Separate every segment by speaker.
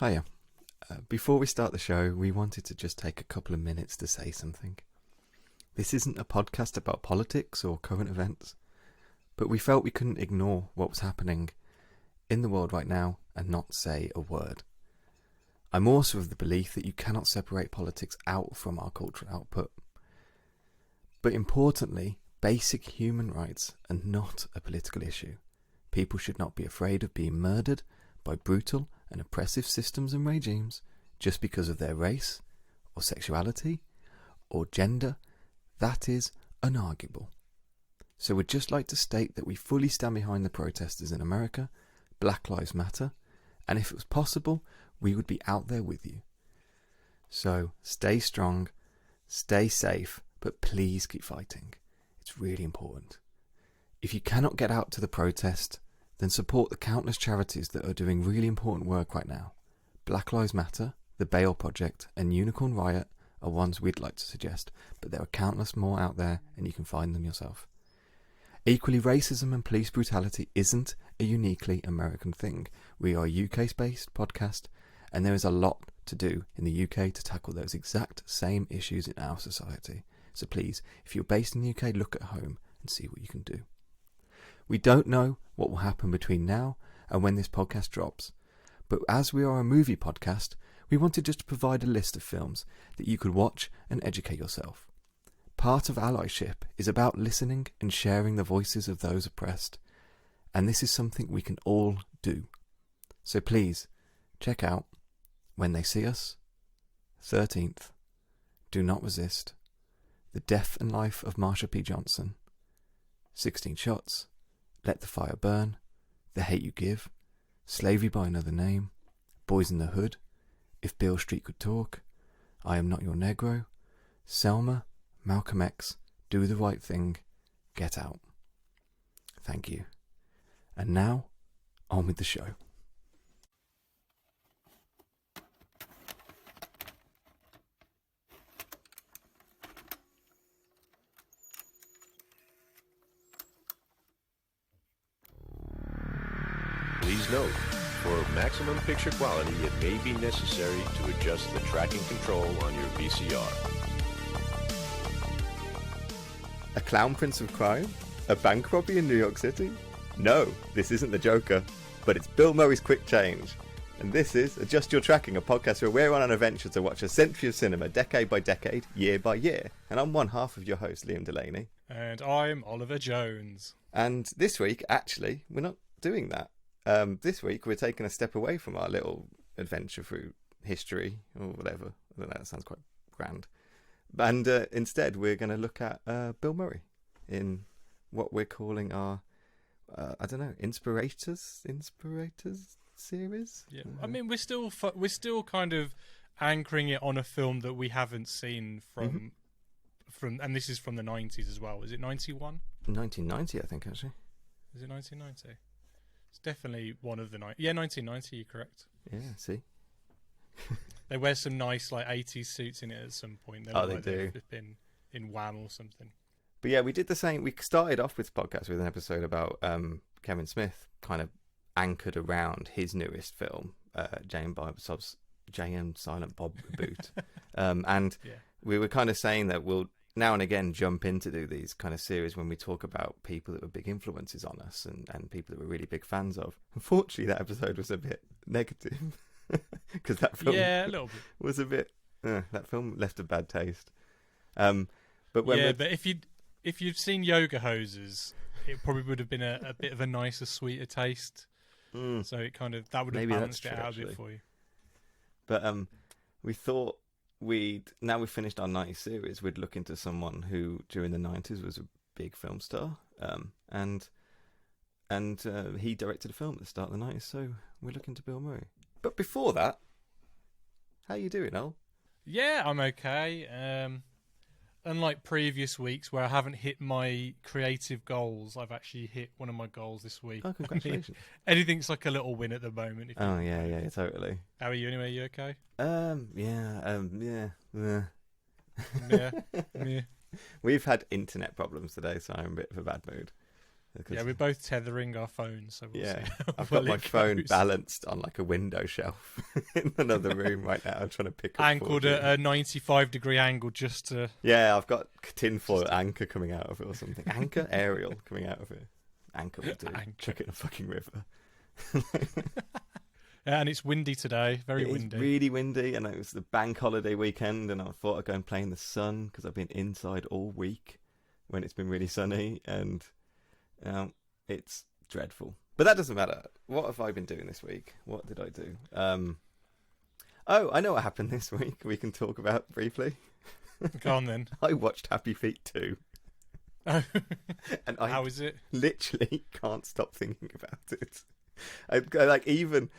Speaker 1: Hiya. Before we start the show, we wanted to just take a couple of minutes to say something. This isn't a podcast about politics or current events, but we felt we couldn't ignore what was happening in the world right now and not say a word. I'm also of the belief that you cannot separate politics out from our cultural output. But importantly, basic human rights are not a political issue. People should not be afraid of being murdered by brutal and oppressive systems and regimes just because of their race or sexuality or gender. That is unarguable. So we'd just like to state that we fully stand behind the protesters in America, Black Lives Matter, and if it was possible, we would be out there with you. So stay strong, stay safe, but please keep fighting. It's really important. If you cannot get out to the protest, then support the countless charities that are doing really important work right now. Black Lives Matter, the Beale Project, and Unicorn Riot are ones we'd like to suggest, but there are countless more out there and you can find them yourself. Equally, racism and police brutality isn't a uniquely American thing. We are a UK-based podcast, and there is a lot to do in the UK to tackle those exact same issues in our society. So please, if you're based in the UK, look at home and see what you can do. We don't know what will happen between now and when this podcast drops, but as we are a movie podcast, we wanted just to provide a list of films that you could watch and educate yourself. Part of allyship is about listening and sharing the voices of those oppressed, and this is something we can all do. So please, check out When They See Us, 13th, Do Not Resist, The Death and Life of Marsha P. Johnson, 16 Shots, Let the Fire Burn, The Hate You Give, Slavery by Another Name, Boys in the Hood, If Beale Street Could Talk, I Am Not Your Negro, Selma, Malcolm X, Do the Right Thing, Get Out. Thank you. And now, on with the show.
Speaker 2: Please note, for maximum picture quality, it may be necessary to adjust the tracking control on your VCR.
Speaker 1: A clown prince of crime? A bank robbery in New York City? No, this isn't the Joker, but it's Bill Murray's Quick Change. And this is Adjust Your Tracking, a podcast where we're on an adventure to watch a century of cinema, decade by decade, year by year. And I'm one half of your host, Liam Delaney.
Speaker 3: And I'm Oliver Jones.
Speaker 1: And this week, actually, we're not doing that. This week, we're taking a step away from our little adventure through history, or whatever. I don't know, that sounds quite grand. And instead, we're going to look at Bill Murray in what we're calling our, I don't know, Inspirators series?
Speaker 3: Yeah, I mean, we're still kind of anchoring it on a film that we haven't seen from, and this is from the 90s as well. Is it 91?
Speaker 1: 1990, I think, actually.
Speaker 3: Is it 1990? It's definitely one of the 1990. You're correct.
Speaker 1: Yeah, see.
Speaker 3: They wear some nice 80s suits in it at some point.
Speaker 1: They do.
Speaker 3: They've been in Wham or something.
Speaker 1: But yeah, we did the same. We started off this podcast with an episode about Kevin Smith, kind of anchored around his newest film, Jay and Silent Bob Reboot. And we were kind of saying that we'll now and again jump in to do these kind of series when we talk about people that were big influences on us and people that we're really big fans of. Unfortunately, that episode was a bit negative because that film
Speaker 3: a little bit.
Speaker 1: was a bit... that film left a bad taste. But
Speaker 3: if you'd seen Yoga Hosers, it probably would have been a bit of a nicer, sweeter taste. So it kind of, that would have balanced it out a bit for you. But
Speaker 1: we thought now we've finished our 90s series, we'd look into someone who during the 90s was a big film star, and he directed a film at the start of the 90s, so we're looking to Bill Murray. But before that, how you doing, Al?
Speaker 3: Yeah, I'm okay. Unlike previous weeks where I haven't hit my creative goals, I've actually hit one of my goals this week.
Speaker 1: Oh, congratulations.
Speaker 3: Anything's like a little win at the moment.
Speaker 1: Yeah, totally.
Speaker 3: How are you anyway? You okay?
Speaker 1: Yeah.
Speaker 3: Yeah.
Speaker 1: We've had internet problems today, so I'm a bit of a bad mood.
Speaker 3: Yeah, we're both tethering our phones, so we'll see.
Speaker 1: I've got my phone balanced on like a window shelf in another room right now. I'm trying to pick up.
Speaker 3: Angled at a 95-degree angle just to...
Speaker 1: Yeah, I've got tinfoil anchor coming out of it or something. Anchor? Aerial coming out of it. Anchor will do. Chuck it in a fucking river.
Speaker 3: Yeah, and it's windy today. Very windy.
Speaker 1: It's really windy, and it was the bank holiday weekend, and I thought I'd go and play in the sun because I've been inside all week when it's been really sunny, and it's dreadful. But that doesn't matter. What have I been doing this week? What did I do? Oh, I know what happened this week. We can talk about briefly.
Speaker 3: Go on then.
Speaker 1: I watched Happy Feet 2.
Speaker 3: Oh.
Speaker 1: And I
Speaker 3: How is it?
Speaker 1: Literally can't stop thinking about it. I like even...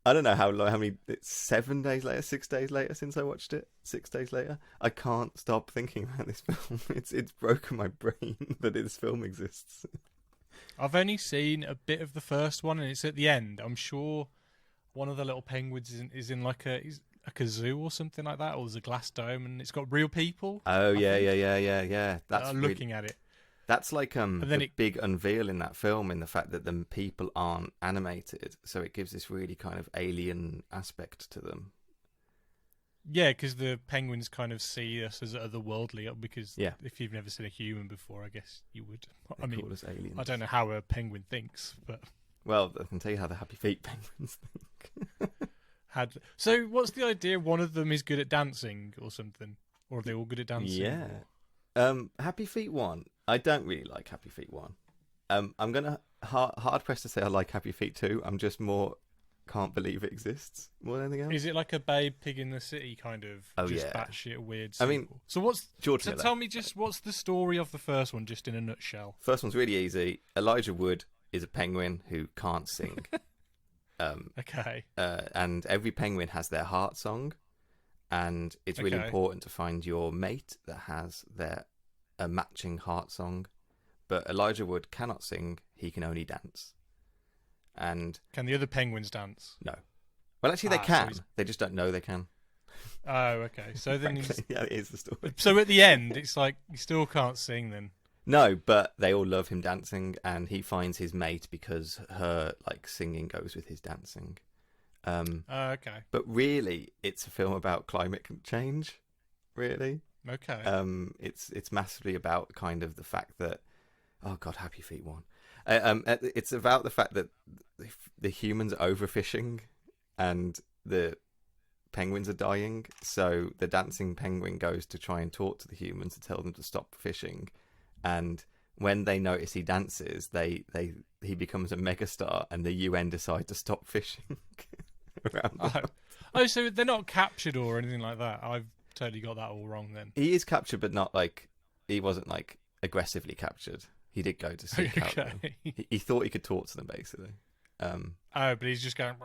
Speaker 1: I don't know how long, how many, it's 7 days later, 6 days later since I watched it. 6 days later. I can't stop thinking about this film. It's broken my brain that this film exists.
Speaker 3: I've only seen a bit of the first one, and it's at the end. I'm sure one of the little penguins is in like a zoo or something like that, or there's a glass dome, and it's got real people.
Speaker 1: Oh, yeah. That's
Speaker 3: looking at it.
Speaker 1: That's like the
Speaker 3: it...
Speaker 1: big unveil in that film, in the fact that the people aren't animated, so it gives this really kind of alien aspect to them.
Speaker 3: Yeah, because the penguins kind of see us as otherworldly, because if you've never seen a human before, I guess you would.
Speaker 1: They call us aliens.
Speaker 3: I don't know how a penguin thinks, but...
Speaker 1: Well, I can tell you how the Happy Feet penguins think.
Speaker 3: So what's the idea? One of them is good at dancing or something? Or are they all good at dancing?
Speaker 1: Yeah. Happy Feet 1. I don't really like Happy Feet 1. I'm going to hard pressed to say I like Happy Feet 2. I'm just more can't believe it exists more than anything else.
Speaker 3: Is it like a Babe Pig in the City kind of batshit weird sequel? I mean, tell me just what's the story of the first one just in a nutshell?
Speaker 1: First one's really easy. Elijah Wood is a penguin who can't sing.
Speaker 3: Okay.
Speaker 1: And every penguin has their heart song, and it's really important to find your mate that has a matching heart song. But Elijah Wood cannot sing; he can only dance. And
Speaker 3: can the other penguins dance?
Speaker 1: No. Well, actually, they can. They just don't know they can.
Speaker 3: Oh, okay. So then,
Speaker 1: yeah, it is the story.
Speaker 3: So at the end, it's like he still can't sing then.
Speaker 1: No, but they all love him dancing, and he finds his mate because her singing goes with his dancing.
Speaker 3: Okay.
Speaker 1: But really, it's a film about climate change. Really.
Speaker 3: Okay.
Speaker 1: It's massively about kind of the fact that, oh God, Happy Feet 1. It's about the fact that the humans are overfishing, and the penguins are dying. So the dancing penguin goes to try and talk to the humans to tell them to stop fishing. And when they notice he dances, he becomes a megastar, and the UN decide to stop fishing around.
Speaker 3: So they're not captured or anything like that. I've totally got that all wrong then.
Speaker 1: He is captured, but not he wasn't aggressively captured. He did go to seek out them. He thought he could talk to them basically.
Speaker 3: But he's just going.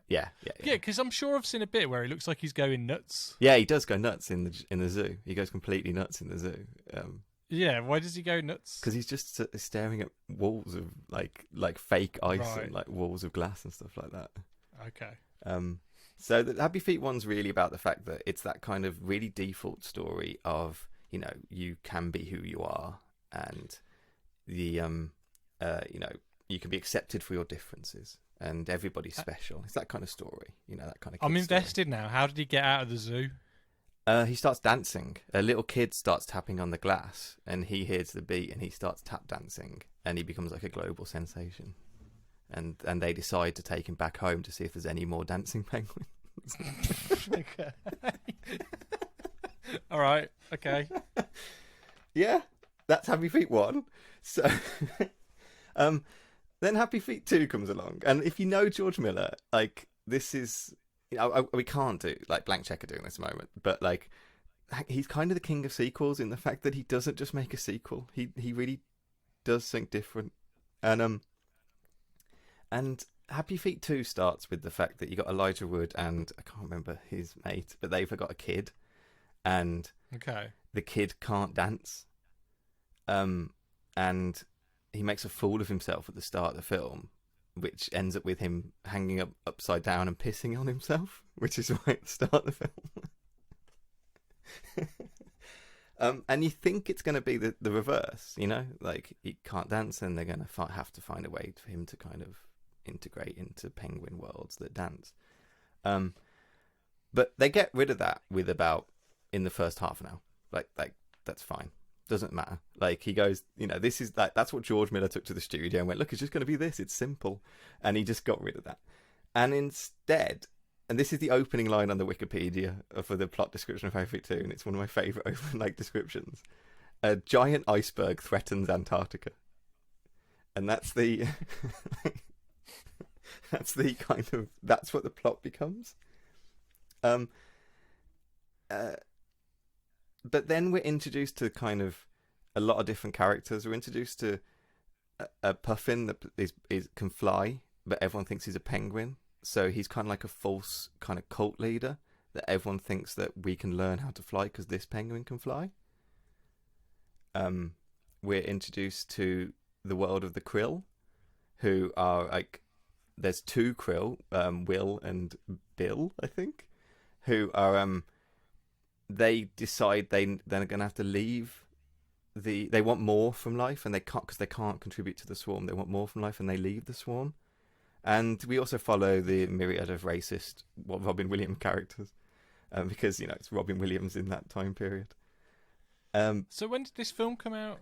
Speaker 1: Yeah.
Speaker 3: Because I'm sure I've seen a bit where it looks like he's going nuts.
Speaker 1: Yeah, he does go nuts in the zoo. He goes completely nuts in the zoo.
Speaker 3: Yeah, why does he go nuts?
Speaker 1: Because he's just staring at walls of like fake ice and walls of glass and stuff like that.
Speaker 3: Okay.
Speaker 1: So the Happy Feet 1's really about the fact that it's that kind of really default story of, you can be who you are, and the you can be accepted for your differences, and everybody's special. It's that kind of story, that kind of.
Speaker 3: I'm invested now. How did he get out of the zoo?
Speaker 1: He starts dancing. A little kid starts tapping on the glass, and he hears the beat, and he starts tap dancing, and he becomes like a global sensation. And they decide to take him back home to see if there's any more dancing penguins.
Speaker 3: Okay. All right. Okay.
Speaker 1: Yeah, that's Happy Feet 1. So, then Happy Feet 2 comes along, and if you know George Miller, this is. We can't do blank checker doing this moment, but he's kind of the king of sequels in the fact that he doesn't just make a sequel. He really does think different, and Happy Feet 2 starts with the fact that you got Elijah Wood and I can't remember his mate, but they've got a kid, and the kid can't dance, and he makes a fool of himself at the start of the film, which ends up with him hanging upside down and pissing on himself, which is right at the start of the film. And you think it's going to be the reverse, you know, like he can't dance, and they're going to have to find a way for him to kind of integrate into penguin worlds that dance. But they get rid of that with about in the first half an hour. Like that's fine. Doesn't matter. Like he goes, you know, this is that's what George Miller took to the studio and went, look, it's just going to be this. It's simple, and he just got rid of that. And instead, and this is the opening line on the Wikipedia for the plot description of Happy Feet 2, and it's one of my favourite open descriptions. A giant iceberg threatens Antarctica, and that's the that's what the plot becomes. But then we're introduced to kind of a lot of different characters. We're introduced to a puffin that can fly, but everyone thinks he's a penguin. So he's kind of like a false kind of cult leader that everyone thinks that we can learn how to fly because this penguin can fly. We're introduced to the world of the krill, who are like, there's two krill, Will and Bill, I think, who are they decide they're going to have to leave they want more from life, and they can't, because they can't contribute to the swarm. They want more from life, and they leave the swarm. And we also follow the myriad of racist Robin Williams characters, because, you know, it's Robin Williams in that time period.
Speaker 3: So when did this film come out?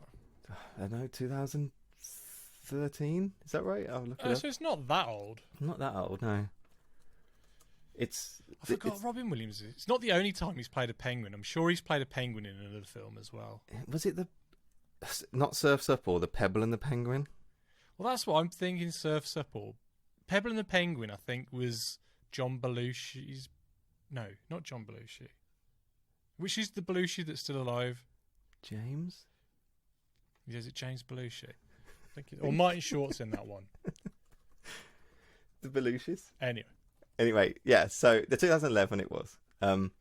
Speaker 1: I don't know, 2013? Is that right? I'll look it up.
Speaker 3: So it's not that old.
Speaker 1: Not that old, no. I
Speaker 3: forgot Robin Williams. It's not the only time he's played a penguin. I'm sure he's played a penguin in another film as well.
Speaker 1: Was it not Surf's Up or The Pebble and the Penguin?
Speaker 3: Well, that's what I'm thinking. Surf's Up or Pebble and the Penguin, I think, was John Belushi's... No, not John Belushi. Which is the Belushi that's still alive?
Speaker 1: James?
Speaker 3: Is it James Belushi? I think or Martin Short's in that one.
Speaker 1: The Belushis?
Speaker 3: Anyway,
Speaker 1: yeah, so the 2011 it was. Do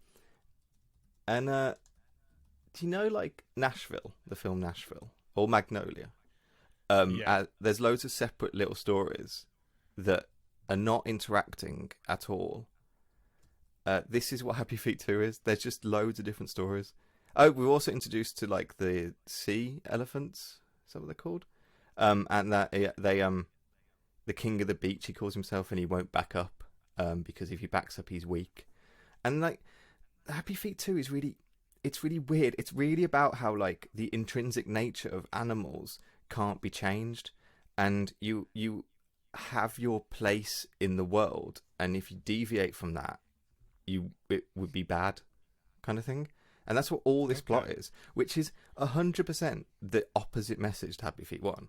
Speaker 1: you know, like, Nashville, the film Nashville, or Magnolia?
Speaker 3: Yeah.
Speaker 1: There's loads of separate little stories that are not interacting at all. This is what Happy Feet 2 is. There's just loads of different stories. Oh, we're also introduced to, like, the sea elephants. Is that what they're called? And that the king of the beach, he calls himself, and he won't back up, because if he backs up, he's weak. And, like, Happy Feet 2 is really... It's really weird. It's really about how, like, the intrinsic nature of animals can't be changed, and you have your place in the world, and if you deviate from that, it would be bad, kind of thing. And that's what all this plot is, which is 100% the opposite message to Happy Feet 1.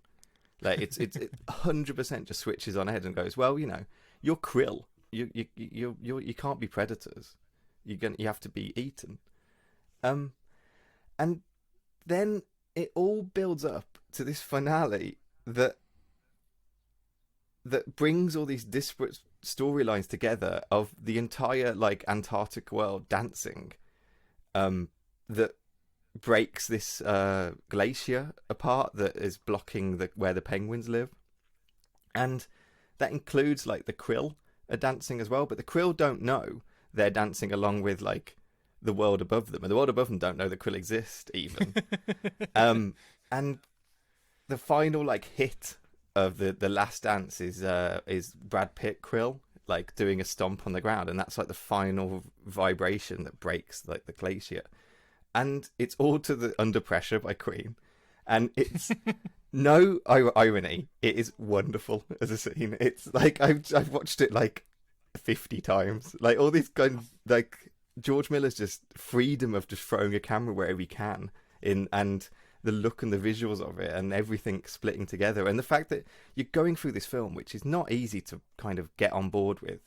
Speaker 1: Like, it's 100% just switches on head and goes, well, you know, you're krill. You can't be predators. You have to be eaten. And then it all builds up to this finale that brings all these disparate storylines together of the entire, like, Antarctic world dancing, that breaks this glacier apart that is blocking where the penguins live, and that includes, like, the krill are dancing as well, but the krill don't know they're dancing along with, like, the world above them, and the world above them don't know the krill exist even. And the final, like, hit of the last dance is Brad Pitt krill, like, doing a stomp on the ground, and that's like the final vibration that breaks, like, the glacier, and it's all to the Under Pressure by Queen, and it's no irony. It is wonderful as a scene. It's like I've watched it like 50 times. Like, all these kind of, like, George Miller's just freedom of just throwing a camera wherever he can in, and the look and the visuals of it and everything splitting together, and the fact that you're going through this film, which is not easy to kind of get on board with.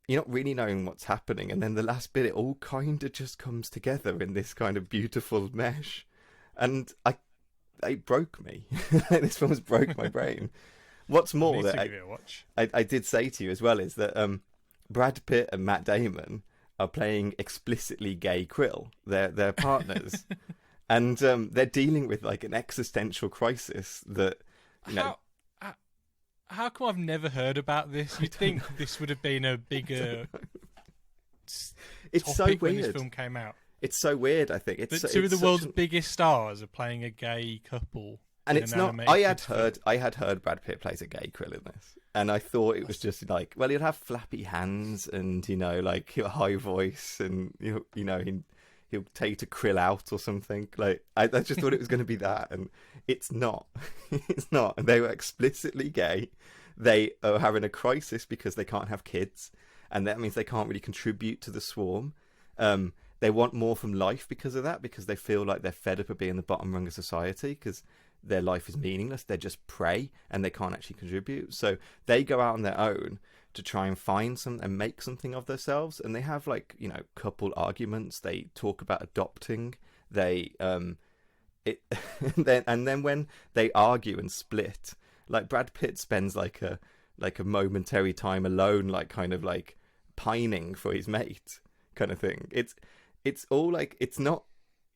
Speaker 1: You're not really knowing what's happening, and then the last bit, it all kind of just comes together in this kind of beautiful mesh, and it broke me. This film has broke my brain. What's more, that I did say to you as well, is that Brad Pitt and Matt Damon are playing explicitly gay krill. They're partners. And they're dealing with, like, an existential crisis that, you know...
Speaker 3: How come I've never heard about this? You'd think this would have been a bigger
Speaker 1: it's
Speaker 3: topic
Speaker 1: so weird
Speaker 3: when this film came out.
Speaker 1: It's so weird. I think it's
Speaker 3: two of the
Speaker 1: such
Speaker 3: world's biggest stars are playing a gay couple.
Speaker 1: And it's not. I had heard Brad Pitt plays a gay krill in this, and I thought it was just like, well, he'd have flappy hands, and like a high voice, and he'll take you to krill out or something. Like I just thought it was going to be that, and it's not. It's not. And they were explicitly gay. They are having a crisis because they can't have kids, and that means they can't really contribute to the swarm. They want more from life because of that, because they feel like they're fed up of being the bottom rung of society, because their life is meaningless. They're just prey and they can't actually contribute. So they go out on their own to try and find something and make something of themselves. And they have couple arguments. They talk about adopting. They and then when they argue and split, like Brad Pitt spends like a momentary time alone, like pining for his mate kind of thing. It's all like, it's not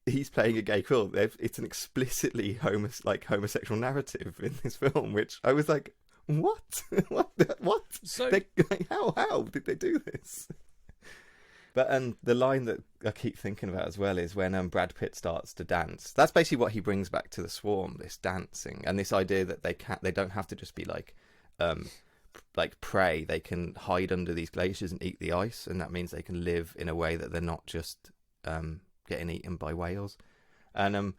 Speaker 1: he's playing a gay krill. It's an explicitly homosexual narrative in this film, which I was like, what? what?
Speaker 3: So
Speaker 1: how did they do this? But the line that I keep thinking about as well is when Brad Pitt starts to dance. That's basically what he brings back to the swarm, this dancing, and this idea that they don't have to just be like prey. They can hide under these glaciers and eat the ice, and that means they can live in a way that they're not just getting eaten by whales. And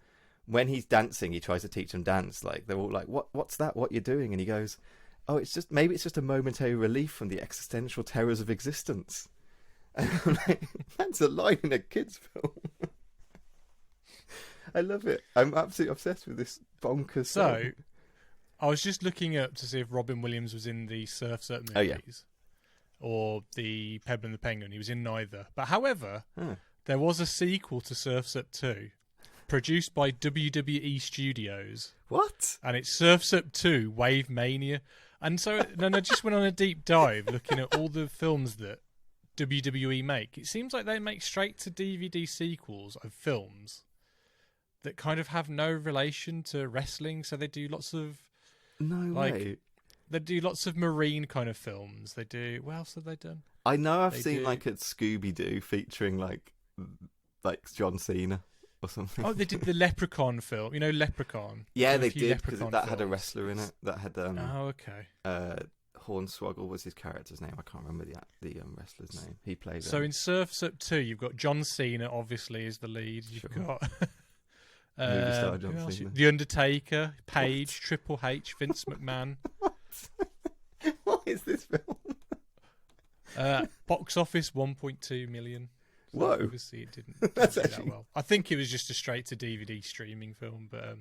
Speaker 1: when he's dancing, he tries to teach them dance. Like they're all like, what's that? What you're doing? And he goes, oh, maybe it's just a momentary relief from the existential terrors of existence. And I'm like, that's a line in a kid's film. I love it. I'm absolutely obsessed with this bonkers song.
Speaker 3: I was just looking up to see if Robin Williams was in the Surf's Up movies or the Pebble and the Penguin. He was in neither. But however, there was a sequel to Surf's Up 2 produced by WWE Studios.
Speaker 1: What?
Speaker 3: And it's Surf's Up 2 Wave Mania. And so then I just went on a deep dive looking at all the films that WWE make. It seems like they make straight to DVD sequels of films that kind of have no relation to wrestling. So they do lots of
Speaker 1: way.
Speaker 3: They do lots of marine kind of films. They do. What else have they done?
Speaker 1: I know I've seen like a Scooby-Doo featuring like John Cena or something.
Speaker 3: Oh, they did the Leprechaun film. You know Leprechaun?
Speaker 1: Yeah, they did, because that had a wrestler in it. That had
Speaker 3: oh, okay.
Speaker 1: Hornswoggle was his character's name. I can't remember the wrestler's name. He played.
Speaker 3: So in Surf's Up 2, you've got John Cena, obviously, is the lead. You've got
Speaker 1: movie star John Cena,
Speaker 3: The Undertaker, Paige, Triple H, Vince McMahon.
Speaker 1: What is this film?
Speaker 3: Box office 1.2 million. So
Speaker 1: Whoa!
Speaker 3: Obviously, it didn't do that well. I think it was just a straight to DVD streaming film, but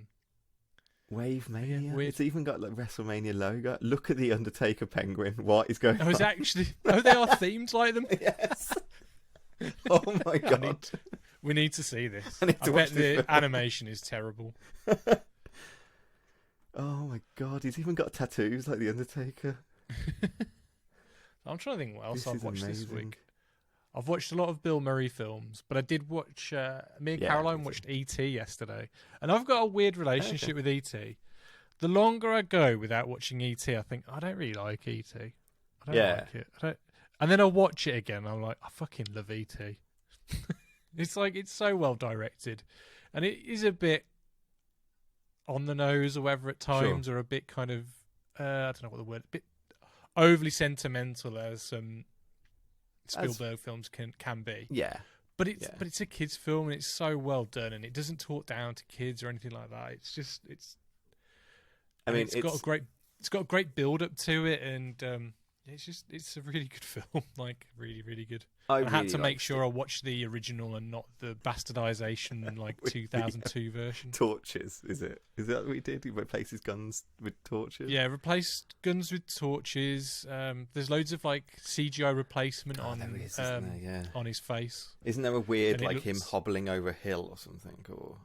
Speaker 1: Wave Mania.
Speaker 3: Weird.
Speaker 1: It's even got like WrestleMania logo. Look at the Undertaker penguin. What is going on?
Speaker 3: It's actually they are themed like them.
Speaker 1: Yes. Oh my god!
Speaker 3: We need to see this.
Speaker 1: I bet
Speaker 3: the animation is terrible.
Speaker 1: Oh my god! He's even got tattoos like the Undertaker.
Speaker 3: I'm trying to think what else I've watched this week. I've watched a lot of Bill Murray films, but I did watch. Me and Caroline watched E.T. yesterday, and I've got a weird relationship with E.T. The longer I go without watching E.T., I think I don't really like E.T. I don't like it. And then I watch it again. And I'm like, I fucking love E.T. It's like it's so well directed, and it is a bit on the nose or whatever at times, or a bit kind of I don't know what the word, a bit overly sentimental as some Spielberg films can be. Yeah. But it's a kids film, and it's so well done, and it doesn't talk down to kids or anything like that. It's just it's got a great build up to it, and it's a really good film, like really, really good. I had to make sure I watched the original and not the bastardization and like 2002 version.
Speaker 1: Torches, is it? Is that what he did? He replaces guns with torches?
Speaker 3: Yeah, replaced guns with torches. There's loads of like CGI replacement on his face.
Speaker 1: Isn't there a weird him hobbling over a hill or something? Or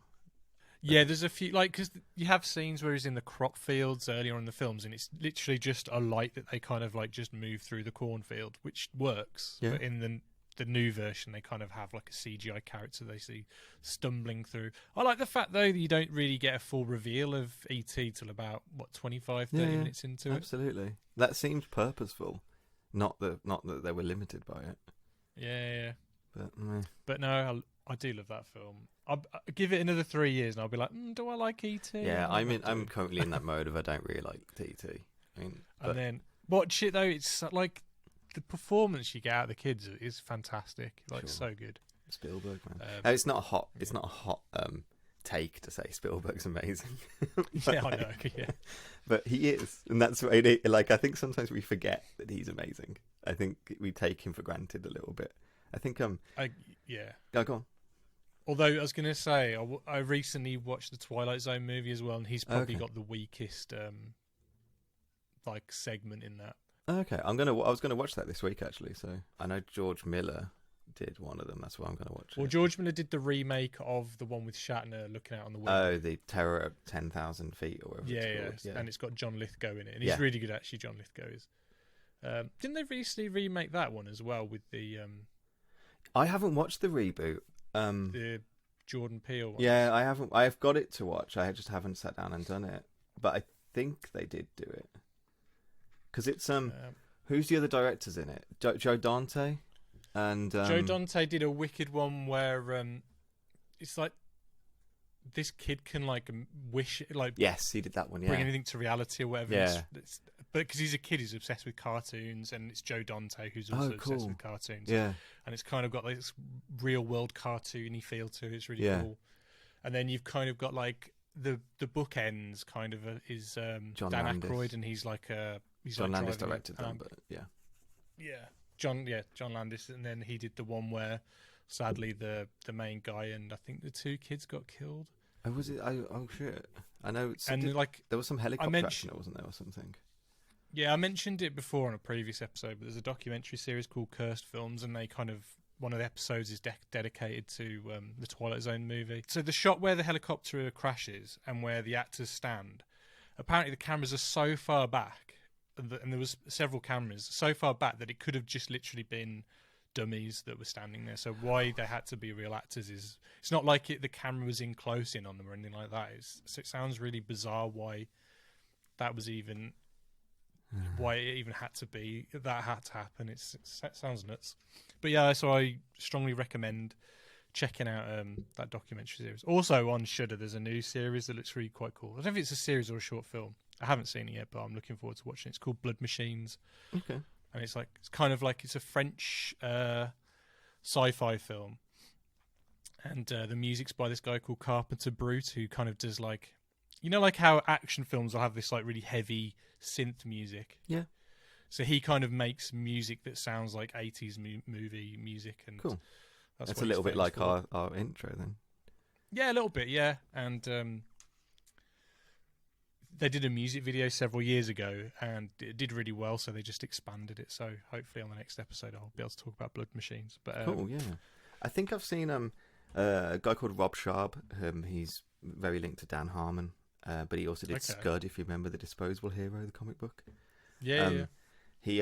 Speaker 3: yeah, there's a few, like, because you have scenes where he's in the crop fields earlier in the films, and it's literally just a light that they kind of like just move through the cornfield, which works. Yeah. But in the new version, they kind of have like a CGI character they see stumbling through. I like the fact though that you don't really get a full reveal of E.T. till about 25-30 minutes into it.
Speaker 1: Absolutely, that seems purposeful, not that they were limited by it.
Speaker 3: Yeah.
Speaker 1: But
Speaker 3: no, I do love that film. I'll give it another 3 years and I'll be like, do I like E.T.?
Speaker 1: Yeah, I'm currently in that mode of I don't really like E.T.
Speaker 3: And then watch it though. It's like the performance you get out of the kids is fantastic. Like so good.
Speaker 1: Spielberg, man. It's not a hot take to say Spielberg's amazing.
Speaker 3: Yeah, I know. Yeah,
Speaker 1: but he is, and that's what it. Like I think sometimes we forget that he's amazing. I think we take him for granted a little bit. I think
Speaker 3: yeah.
Speaker 1: Oh, go on.
Speaker 3: Although I was going to say, I recently watched the Twilight Zone movie as well, and he's probably got the weakest like segment in that.
Speaker 1: Okay, I was gonna watch that this week actually. So I know George Miller did one of them. That's why I'm gonna watch it.
Speaker 3: Well, George Miller did the remake of the one with Shatner looking out on the window.
Speaker 1: Oh, the Terror at 10,000 Feet or whatever. It's called.
Speaker 3: And it's got John Lithgow in it, and he's really good actually. John Lithgow is. Didn't they recently remake that one as well with the?
Speaker 1: I haven't watched the reboot.
Speaker 3: The Jordan Peele one.
Speaker 1: Yeah, I haven't. I've got it to watch. I just haven't sat down and done it. But I think they did do it. Because it's who's the other directors in it? Joe Dante, and
Speaker 3: Joe Dante did a wicked one where it's like this kid can like wish like
Speaker 1: yes, he did that one. Yeah,
Speaker 3: bring anything to reality or whatever.
Speaker 1: Yeah.
Speaker 3: But because he's a kid, he's obsessed with cartoons, and it's Joe Dante who's also obsessed with cartoons.
Speaker 1: Yeah,
Speaker 3: and it's kind of got like this real world cartoony feel to it. It's really cool. And then you've kind of got like the bookends kind of is
Speaker 1: John
Speaker 3: Dan
Speaker 1: Landis.
Speaker 3: Aykroyd, and he's like
Speaker 1: John Landis directed them, but
Speaker 3: John Landis, and then he did the one where sadly the main guy and I think the two kids got killed.
Speaker 1: Oh, was it? Oh shit! I know. There was some helicopter action, wasn't there, or something?
Speaker 3: Yeah, I mentioned it before on a previous episode, but there's a documentary series called Cursed Films, and they one of the episodes is dedicated to the Twilight Zone movie. So the shot where the helicopter crashes and where the actors stand, apparently the cameras are so far back, and there was several cameras so far back that it could have just literally been dummies that were standing there. So why they had to be real actors is it's not like the camera was in close in on them or anything like that. So it sounds really bizarre why that was even why it even had to happen. It sounds nuts. But yeah, so I strongly recommend checking out that documentary series. Also on Shudder, there's a new series that looks really quite cool. I don't know if it's a series or a short film. I haven't seen it yet, but I'm looking forward to watching it. It's called Blood Machines.
Speaker 1: Okay.
Speaker 3: And it's a French sci-fi film, and the music's by this guy called Carpenter Brute, who kind of does like, you know, like how action films will have this like really heavy synth music.
Speaker 1: Yeah.
Speaker 3: So he kind of makes music that sounds like 80s movie music, and
Speaker 1: cool. That's a little bit like our intro then.
Speaker 3: Yeah, a little bit, yeah. And they did a music video several years ago, and it did really well, so they just expanded it. So hopefully on the next episode I'll be able to talk about Blood Machines. But
Speaker 1: cool, yeah. I think I've seen a guy called Rob Sharp. He's very linked to Dan Harmon, but he also did Scud, if you remember the Disposable Hero, the comic book.
Speaker 3: Yeah.
Speaker 1: He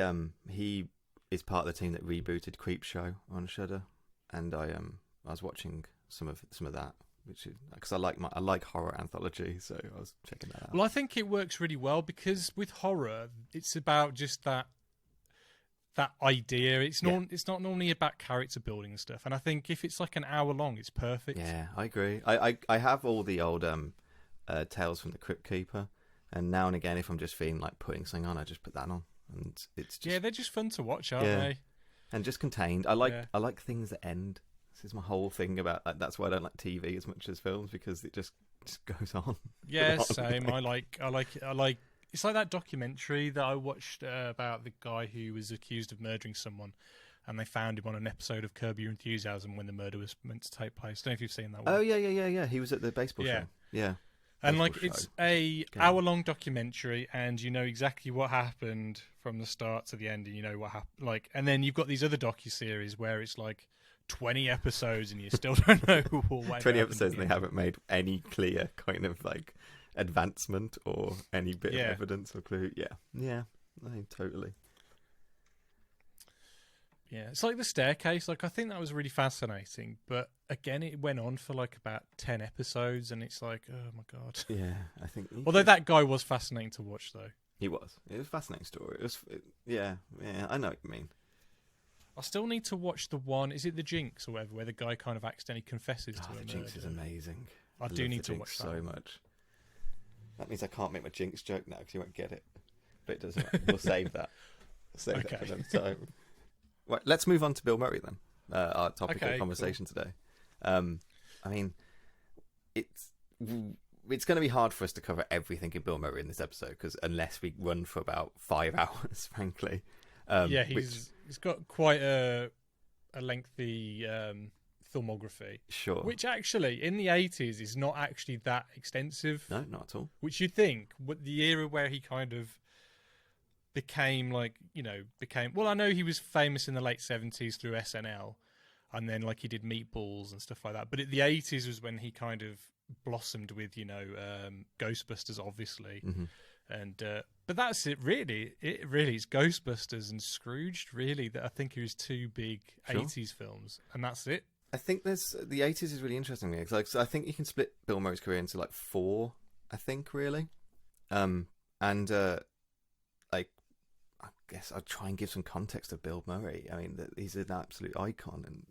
Speaker 1: is part of the team that rebooted Creepshow on Shudder, and I was watching some of that. Which is because I like horror anthology, so I was checking that out.
Speaker 3: Well, I think it works really well because with horror, it's about just that idea. It's not normally about character building and stuff. And I think if it's like an hour long, it's perfect.
Speaker 1: Yeah, I agree. I have all the old Tales from the Crypt Keeper, and now and again, if I'm just feeling like putting something on, I just put that on, and it's just,
Speaker 3: they're just fun to watch, aren't they?
Speaker 1: And just contained. I like things that end. This is my whole thing about that's why I don't like TV as much as films, because it just goes on.
Speaker 3: Yeah, same. I like it's like that documentary that I watched about the guy who was accused of murdering someone, and they found him on an episode of Curb Your Enthusiasm when the murder was meant to take place. I don't know if you've seen that one.
Speaker 1: Oh yeah. He was at the baseball show. Yeah.
Speaker 3: And it's a hour-long documentary, and you know exactly what happened from the start to the end, and you know what happened. And then you've got these other docu-series where it's like 20 episodes and you still don't know what
Speaker 1: 20 episodes and they haven't made any clear kind of like advancement or any bit of evidence or clue. Yeah, I think totally.
Speaker 3: Yeah, it's like The Staircase. Like, I think that was really fascinating, but again, it went on for like about 10 episodes, and it's like, oh my god.
Speaker 1: Yeah, I think.
Speaker 3: Although that guy was fascinating to watch, though.
Speaker 1: He was. It was a fascinating story. Yeah, I know what you mean.
Speaker 3: I still need to watch the one. Is it The Jinx or whatever, where the guy kind of accidentally confesses to him?
Speaker 1: The Jinx is amazing.
Speaker 3: I do need to watch that
Speaker 1: so much. That means I can't make my Jinx joke now because you won't get it. But it doesn't. We'll save that. Save that for another time. Right, let's move on to Bill Murray then. Our topic of conversation today. I mean, it's going to be hard for us to cover everything in Bill Murray in this episode because unless we run for about 5 hours, frankly.
Speaker 3: He's got quite a lengthy filmography.
Speaker 1: Sure.
Speaker 3: Which actually, in the 80s, is not actually that extensive.
Speaker 1: No, not at all.
Speaker 3: Which you'd think, the era where he kind of became well, I know he was famous in the late 70s through SNL, and then like he did Meatballs and stuff like that. But the 80s was when he kind of blossomed with, Ghostbusters, obviously.
Speaker 1: Mm-hmm.
Speaker 3: And but that's it really. It really is Ghostbusters and Scrooged, really, that I think are his two big 80s films, and that's it.
Speaker 1: I think the 80s is really interesting because I think you can split Bill Murray's career into like 4, I think, really. I guess I'll try and give some context of Bill Murray. I mean, he's an absolute icon, and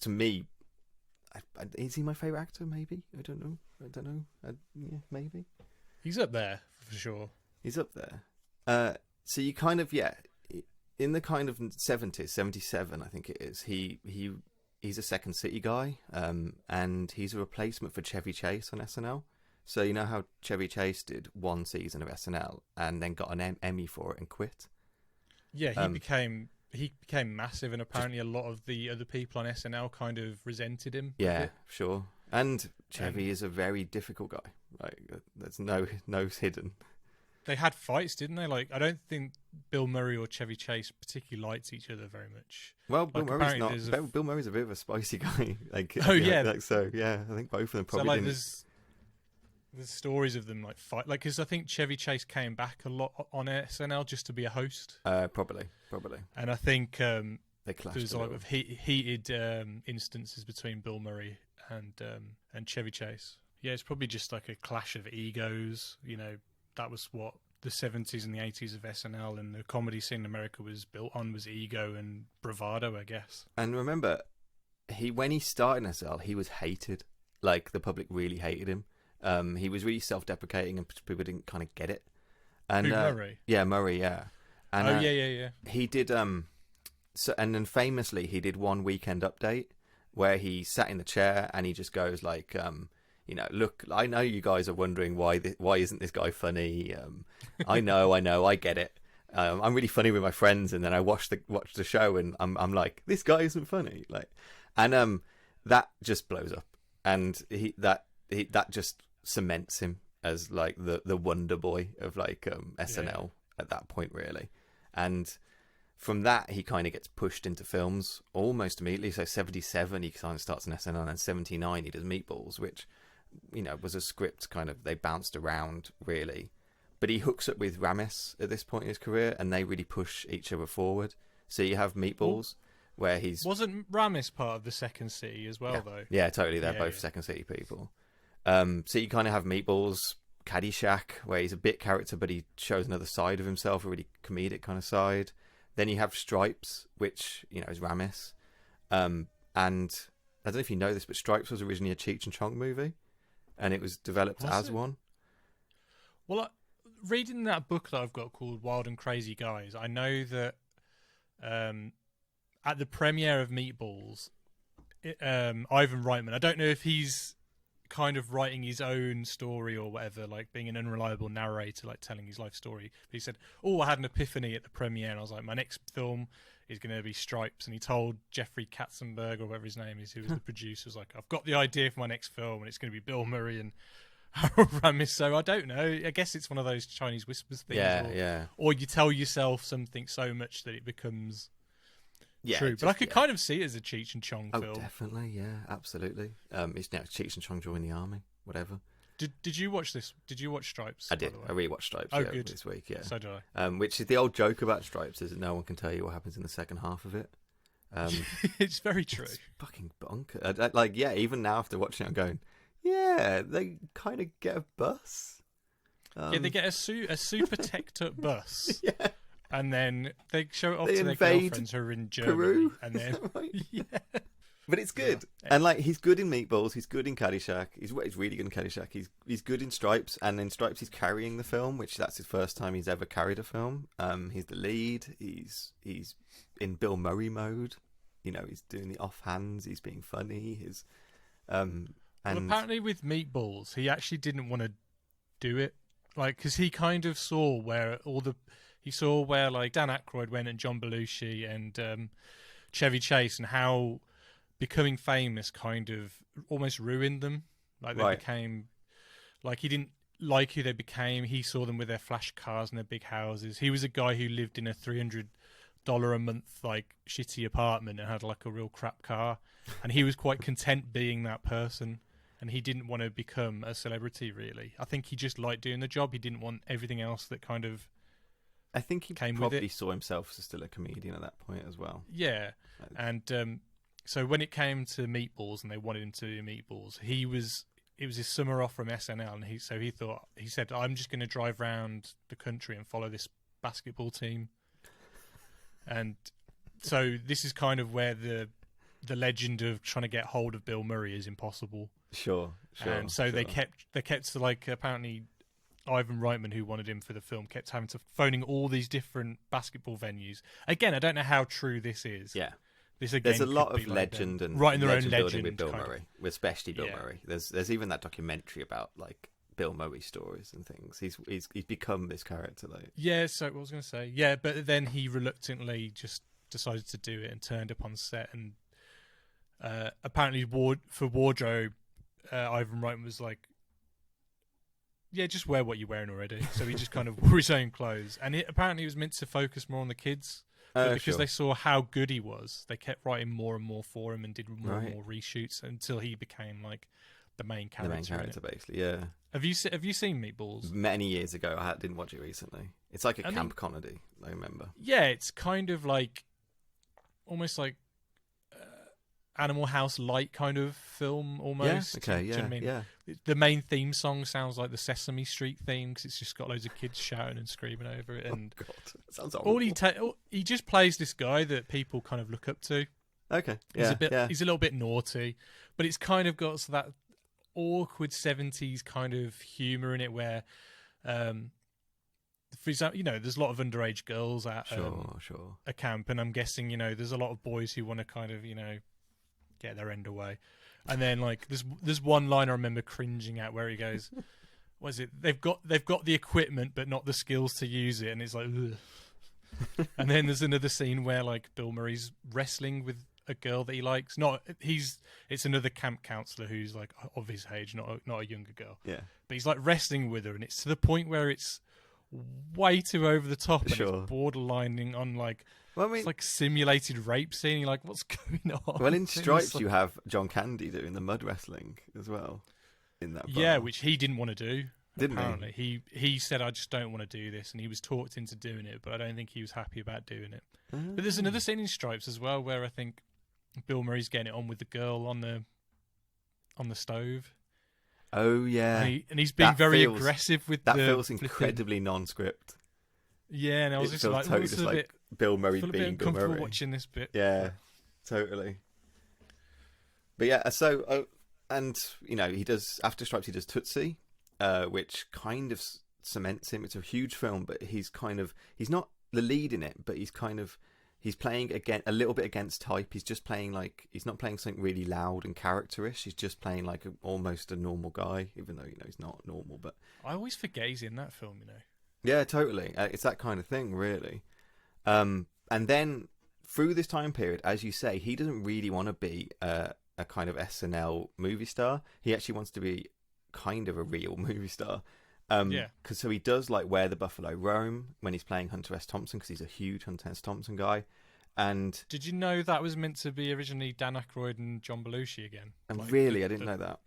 Speaker 1: to me, is he my favourite actor? Maybe. I don't know. Yeah, maybe.
Speaker 3: He's up there for sure.
Speaker 1: He's up there. So you kind of, in the kind of 70s, 77, I think it is. He's a Second City guy, and he's a replacement for Chevy Chase on SNL. So you know how Chevy Chase did 1 season of SNL and then got an Emmy for it and quit. Yeah,
Speaker 3: he became massive, and apparently a lot of the other people on SNL kind of resented him.
Speaker 1: Yeah, sure. And Chevy is a very difficult guy. Like, there's no hidden.
Speaker 3: They had fights, didn't they? Like, I don't think Bill Murray or Chevy Chase particularly liked each other very much.
Speaker 1: Well, Bill Murray's not. Bill Murray's a bit of a spicy guy. I think both of them probably.
Speaker 3: So there's stories of them like fight, like, because I think Chevy Chase came back a lot on SNL just to be a host.
Speaker 1: Probably.
Speaker 3: And I think
Speaker 1: they clashed.
Speaker 3: There's a lot of heated instances between Bill Murray and Chevy Chase. Yeah, it's probably just like a clash of egos. That was what the 70s and the 80s of SNL and the comedy scene in America was built on, was ego and bravado, I guess.
Speaker 1: And remember, when he started in SNL, he was hated. Like, the public really hated him. He was really self-deprecating and people didn't kind of get it. And
Speaker 3: Murray?
Speaker 1: Yeah, Murray, yeah. And,
Speaker 3: yeah.
Speaker 1: He did, and then famously, he did one Weekend Update where he sat in the chair and he just goes like, look, I know you guys are wondering why isn't this guy funny? I know, I get it. I'm really funny with my friends, and then I watch the show, and I'm like, this guy isn't funny. Like, and that just blows up, and that just cements him as like the wonder boy of like SNL at that point, really. And from that, he kind of gets pushed into films almost immediately. So 77, he kind of starts in SNL, and then 79, he does Meatballs, which, was a script kind of, they bounced around, really. But he hooks up with Ramis at this point in his career, and they really push each other forward. So you have Meatballs, where he's...
Speaker 3: Wasn't Ramis part of the Second City as well, though?
Speaker 1: Yeah, totally. They're both Second City people. So you kind of have Meatballs, Caddyshack, where he's a bit character, but he shows another side of himself, a really comedic kind of side. Then you have Stripes, which, is Ramis. And I don't know if you know this, but Stripes was originally a Cheech and Chong movie, and it was developed as one.
Speaker 3: Well, reading that book that I've got called Wild and Crazy Guys, I know that at the premiere of Meatballs, Ivan Reitman, I don't know if he's kind of writing his own story or whatever, like being an unreliable narrator, like telling his life story. But he said, I had an epiphany at the premiere, and I was like, my next film is going to be Stripes. And he told Jeffrey Katzenberg, or whatever his name is, who was the producer, was like, I've got the idea for my next film, and it's going to be Bill Murray and Harold Ramis. So I don't know. I guess it's one of those Chinese whispers things. Or you tell yourself something so much that it becomes true. But I could kind of see it as a Cheech and Chong film.
Speaker 1: Oh, definitely, yeah, absolutely. It's now Cheech and Chong join the army, whatever.
Speaker 3: Did you watch this? Did you watch Stripes?
Speaker 1: I did. I rewatched Stripes
Speaker 3: good.
Speaker 1: This week, yeah.
Speaker 3: So did I.
Speaker 1: Which is the old joke about Stripes, is that no one can tell you what happens in the second half of it.
Speaker 3: It's very true.
Speaker 1: It's fucking bonkers. Even now after watching it, I'm going, they kind of get a bus.
Speaker 3: They get a super teched up bus.
Speaker 1: Yeah.
Speaker 3: And then they show it off
Speaker 1: They
Speaker 3: to their
Speaker 1: invade
Speaker 3: girlfriends who are in Germany.
Speaker 1: Peru?
Speaker 3: And then, yeah.
Speaker 1: But it's good, and like he's good in Meatballs, he's good in Caddyshack, he's really good in Caddyshack. He's good in Stripes, and in Stripes he's carrying the film, which that's his first time he's ever carried a film. He's the lead. He's in Bill Murray mode. You know, he's doing the offhands. He's being funny. And
Speaker 3: well, apparently with Meatballs, he actually didn't want to do it, like because he kind of saw where like Dan Aykroyd went and John Belushi and Chevy Chase, and how becoming famous kind of almost ruined them. Like they became, like he didn't like who they became. He saw them with their flash cars and their big houses. He was a guy who lived in a $300 a month like shitty apartment and had like a real crap car, and he was quite content being that person. And he didn't want to become a celebrity, really. I think he just liked doing the job. He didn't want everything else that kind of
Speaker 1: I think he
Speaker 3: came
Speaker 1: probably
Speaker 3: with it.
Speaker 1: saw himself as still a comedian at that point as well.
Speaker 3: Yeah, and so when it came to Meatballs and they wanted him to do Meatballs, it was his summer off from SNL, and he said, I'm just going to drive around the country and follow this basketball team. And so this is kind of where the legend of trying to get hold of Bill Murray is impossible.
Speaker 1: Sure.
Speaker 3: And so they kept like, apparently Ivan Reitman, who wanted him for the film, kept having to phoning all these different basketball venues. Again, I don't know how true this is.
Speaker 1: Yeah.
Speaker 3: This again
Speaker 1: There's a lot of
Speaker 3: like
Speaker 1: legend and
Speaker 3: writing their own
Speaker 1: building
Speaker 3: legend
Speaker 1: with Bill Murray, especially Bill Murray. There's even that documentary about like Bill Murray stories and things. He's become this character, like.
Speaker 3: Yeah. So what was I going to say? Yeah, but then he reluctantly just decided to do it and turned up on set, and apparently for wardrobe, Ivan Reitman was like, yeah, just wear what you're wearing already. So he just kind of wore his own clothes, and apparently he was meant to focus more on the kids. But because they saw how good he was, they kept writing more and more for him and did more and more reshoots until he became like the main character.
Speaker 1: The main character, basically, yeah.
Speaker 3: Have you seen Meatballs?
Speaker 1: Many years ago, I didn't watch it recently. It's like a camp comedy, I remember.
Speaker 3: Yeah, it's kind of like almost like Animal House light kind of film almost.
Speaker 1: Yeah, okay, yeah,
Speaker 3: Do you know what I mean?
Speaker 1: yeah.
Speaker 3: The main theme song sounds like the Sesame Street theme because it's just got loads of kids shouting and screaming over it. And
Speaker 1: oh God, that sounds horrible.
Speaker 3: He just plays this guy that people kind of look up to.
Speaker 1: Okay, yeah,
Speaker 3: he's a little bit naughty, but it's kind of got that awkward 70s kind of humour in it where, for example, you know, there's a lot of underage girls at a camp, and I'm guessing, you know, there's a lot of boys who want to kind of, you know, get their end away. And then like there's one line I remember cringing at where he goes, what is it? They've got the equipment but not the skills to use it, and it's like ugh. And then there's another scene where like Bill Murray's wrestling with a girl that he likes. It's another camp counselor who's like of his age, not a younger girl.
Speaker 1: Yeah.
Speaker 3: But he's like wrestling with her, and it's to the point where it's way too over the top, and it's borderlining on like, well, I mean, it's like simulated rape scene. You're like, what's going on?
Speaker 1: Well, in Stripes, you have John Candy doing the mud wrestling as well. In that bar.
Speaker 3: Yeah, which he didn't want to do.
Speaker 1: Didn't
Speaker 3: apparently. He said, I just don't want to do this, and he was talked into doing it, but I don't think he was happy about doing it. But there's another scene in Stripes as well where I think Bill Murray's getting it on with the girl on the stove.
Speaker 1: Oh yeah,
Speaker 3: and he's being very aggressive with
Speaker 1: that. Feels incredibly non-script.
Speaker 3: Yeah, and I was just like,
Speaker 1: totally just like Bill Murray being Bill Murray.
Speaker 3: Watching this bit.
Speaker 1: Yeah, totally. But yeah, so and you know, he does after Stripes, he does Tootsie, which kind of cements him. It's a huge film, but he's not the lead in it, but he's playing again a little bit against type. He's just playing like, he's not playing something really loud and characterish. He's just playing like almost a normal guy, even though, you know, he's not normal. But
Speaker 3: I always forget he's in that film, you know.
Speaker 1: Yeah, totally. It's that kind of thing, really. And then through this time period, as you say, he doesn't really want to be a kind of SNL movie star. He actually wants to be kind of a real movie star. So he does like Where the Buffalo Roam when he's playing Hunter S. Thompson, because he's a huge Hunter S. Thompson guy. And
Speaker 3: did you know that was meant to be originally Dan Aykroyd and John Belushi again?
Speaker 1: And really, I didn't know that.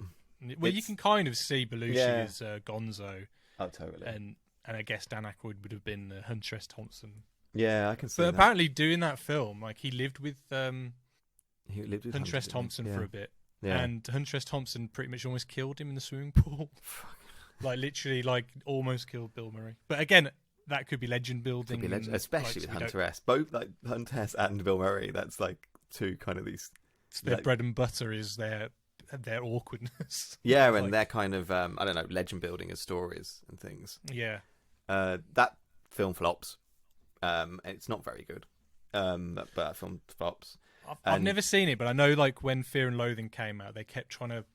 Speaker 3: Well, you can kind of see Belushi as Gonzo.
Speaker 1: Oh, totally.
Speaker 3: And I guess Dan Aykroyd would have been Hunter S. Thompson.
Speaker 1: Yeah, I can see.
Speaker 3: But apparently, doing that film, like he lived with
Speaker 1: Hunter
Speaker 3: S. Thompson for a bit,
Speaker 1: yeah.
Speaker 3: And Hunter S. Thompson pretty much almost killed him in the swimming pool. Like literally, like almost killed Bill Murray. But again, that could be legend building,
Speaker 1: especially with Hunter S. Both like Hunter S. and Bill Murray. That's like two kind of these.
Speaker 3: Their bread and butter is their awkwardness.
Speaker 1: Yeah, and their kind of I don't know, legend building as stories and things.
Speaker 3: Yeah.
Speaker 1: That film flops. It's not very good. But that film flops.
Speaker 3: I've never seen it, but I know like when Fear and Loathing came out, they kept trying to,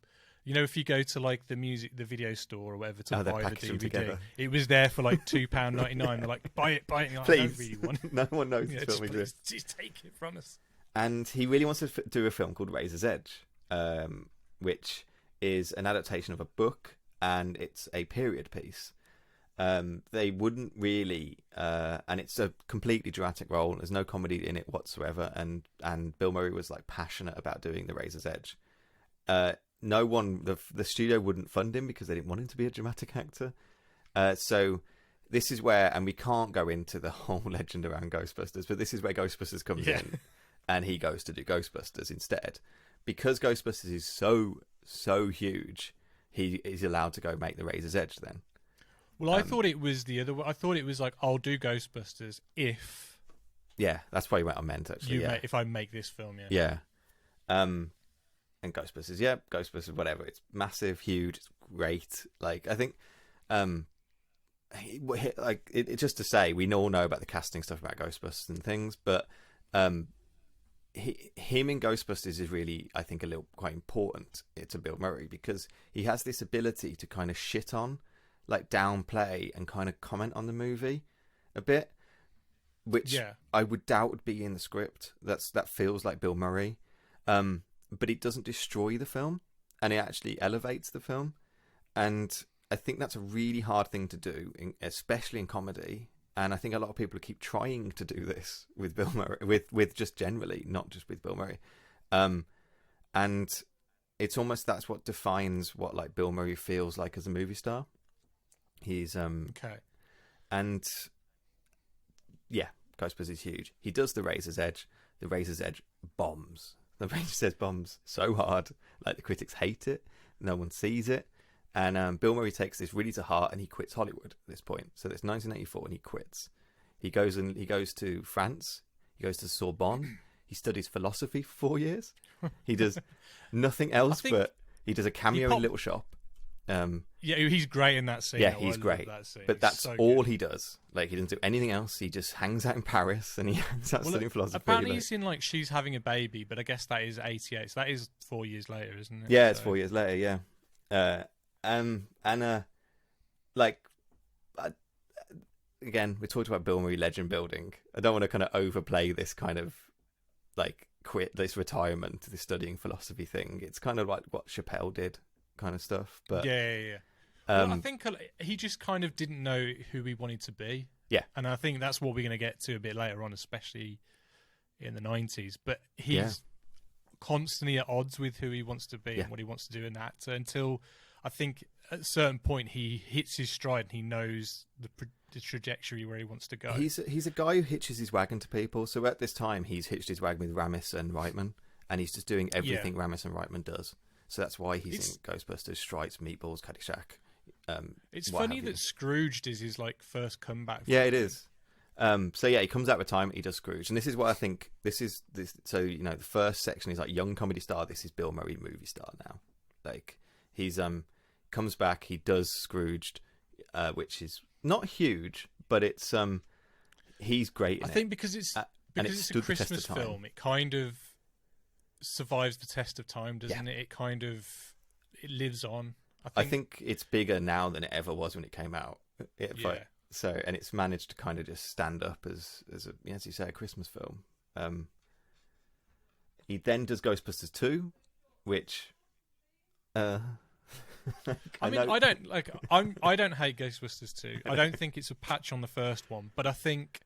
Speaker 3: if you go to like the video store or whatever to buy the DVD, it was there for like £2.99. They're like, buy it. And you're like,
Speaker 1: please.
Speaker 3: I don't really want it.
Speaker 1: No one knows this film exists.
Speaker 3: Just take it from us.
Speaker 1: And he really wants to do a film called Razor's Edge, which is an adaptation of a book, and it's a period piece. They wouldn't really, and it's a completely dramatic role. There's no comedy in it whatsoever, and Bill Murray was like passionate about doing The Razor's Edge. No one, the studio wouldn't fund him because they didn't want him to be a dramatic actor. So this is where, and we can't go into the whole legend around Ghostbusters, but this is where Ghostbusters comes in, and he goes to do Ghostbusters instead, because Ghostbusters is so huge. He is allowed to go make The Razor's Edge then.
Speaker 3: Well, I thought it was the other way. I thought it was like, I'll do Ghostbusters if...
Speaker 1: Yeah, that's probably what I meant, actually.
Speaker 3: If I make this film,
Speaker 1: Yeah. And Ghostbusters, whatever. It's massive, huge, it's great. Like, I think... just to say, we all know about the casting stuff about Ghostbusters and things, but him in Ghostbusters is really, I think, quite important to Bill Murray, because he has this ability to kind of shit on, like downplay and kind of comment on the movie a bit, which I would doubt would be in the script. That feels like Bill Murray, but it doesn't destroy the film, and it actually elevates the film. And I think that's a really hard thing to do, especially in comedy. And I think a lot of people keep trying to do this with Bill Murray, with just generally, not just with Bill Murray. And it's almost, that's what defines what like Bill Murray feels like as a movie star. He's
Speaker 3: okay,
Speaker 1: and yeah, Ghostbusters is huge. He does The Razor's Edge. The Razor's Edge bombs. The Razor's Edge bombs so hard, like the critics hate it. No one sees it, and Bill Murray takes this really to heart, and he quits Hollywood at this point. So it's 1984, and he quits. He goes to France. He goes to Sorbonne. He studies philosophy for 4 years. He does nothing else, but he does a cameo in Little Shop.
Speaker 3: He's great in that scene.
Speaker 1: Yeah, he's great. But that's
Speaker 3: so
Speaker 1: all
Speaker 3: good.
Speaker 1: He does. Like, he doesn't do anything else. He just hangs out in Paris, and he hangs out studying philosophy.
Speaker 3: Apparently he's in like She's Having a Baby, but I guess that is 88. So that is 4 years later, isn't it?
Speaker 1: Yeah, it's 4 years later. Yeah. Again, we talked about Bill Murray legend building. I don't want to kind of overplay this kind of like this retirement, this studying philosophy thing. It's kind of like what Chappelle did, kind of stuff. But
Speaker 3: well, I think he just kind of didn't know who he wanted to be.
Speaker 1: Yeah,
Speaker 3: and I think that's what we're going to get to a bit later on, especially in the 90s. But he's constantly at odds with who he wants to be and what he wants to do in that until I think at a certain point he hits his stride and he knows the trajectory where he wants to go.
Speaker 1: He's a guy who hitches his wagon to people. So at this time, he's hitched his wagon with Ramis and Reitman, and he's just doing everything Ramis and Reitman does. So that's why he's in Ghostbusters, Stripes, Meatballs, Caddyshack.
Speaker 3: It's funny that Scrooged is his like first comeback.
Speaker 1: Yeah, it is. So yeah, he comes out of retirement, he does Scrooge, and this is what I think. This. So the first section is like young comedy star. This is Bill Murray movie star now. Like he's comes back, he does Scrooged, which is not huge, but it's he's great. I
Speaker 3: think because it's a Christmas film, it kind of survives the test of time, doesn't it? It lives on.
Speaker 1: I think it's bigger now than it ever was when it came out. So, and it's managed to kind of just stand up as you say, a Christmas film. He then does Ghostbusters 2, which I don't hate Ghostbusters 2. I don't think it's a patch on the first one, but I think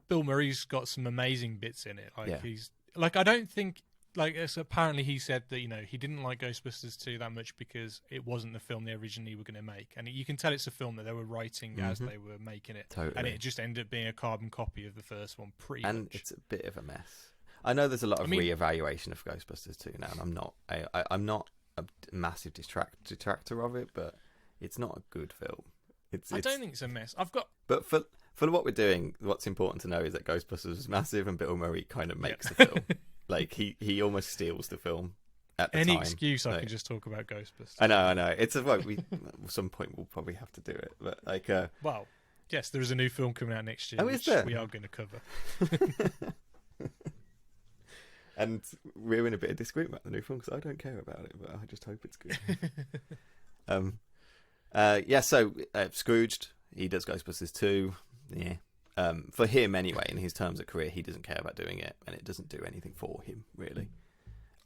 Speaker 1: Bill Murray's got some amazing bits in it. I don't think apparently he said that he didn't like Ghostbusters 2 that much because it wasn't the film they originally were going to make, and you can tell it's a film that they were writing as they were making it, totally.
Speaker 3: And it just ended up being a carbon copy of the first one, pretty much.
Speaker 1: And it's a bit of a mess. I know there's a lot of re-evaluation of Ghostbusters 2 now, and I'm not a massive detractor of it, but it's not a good film.
Speaker 3: I don't think it's a mess.
Speaker 1: But for what we're doing, what's important to know is that Ghostbusters was massive, and Bill Murray kind of makes the film. Like he almost steals the film at the time.
Speaker 3: Any excuse I can just talk about Ghostbusters.
Speaker 1: I know. It's at some point we'll probably have to do it, but like.
Speaker 3: Well, yes, there is a new film coming out next year,
Speaker 1: which we
Speaker 3: are going to cover.
Speaker 1: And we're in a bit of disagreement about the new film because I don't care about it, but I just hope it's good. So Scrooged, he does Ghostbusters 2. Yeah. For him anyway, in his terms of career, he doesn't care about doing it, and it doesn't do anything for him really.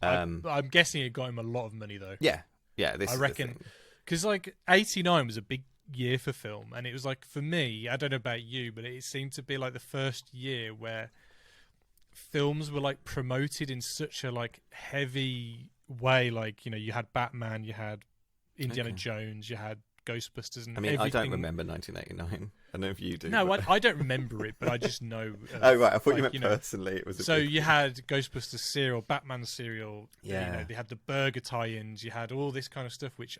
Speaker 3: I'm guessing it got him a lot of money though.
Speaker 1: Yeah. I
Speaker 3: reckon because like 89 was a big year for film, and it was like, for me, I don't know about you, but it seemed to be like the first year where films were like promoted in such a like heavy way. Like, you know, you had Batman, you had Indiana Jones, you had Ghostbusters, and everything.
Speaker 1: I don't remember 1989. I don't know if you do.
Speaker 3: No, I don't remember it, but I just know.
Speaker 1: Oh right, I thought you meant personally. It was
Speaker 3: you had Ghostbusters cereal, Batman cereal. Yeah, you know, they had the burger tie-ins. You had all this kind of stuff, which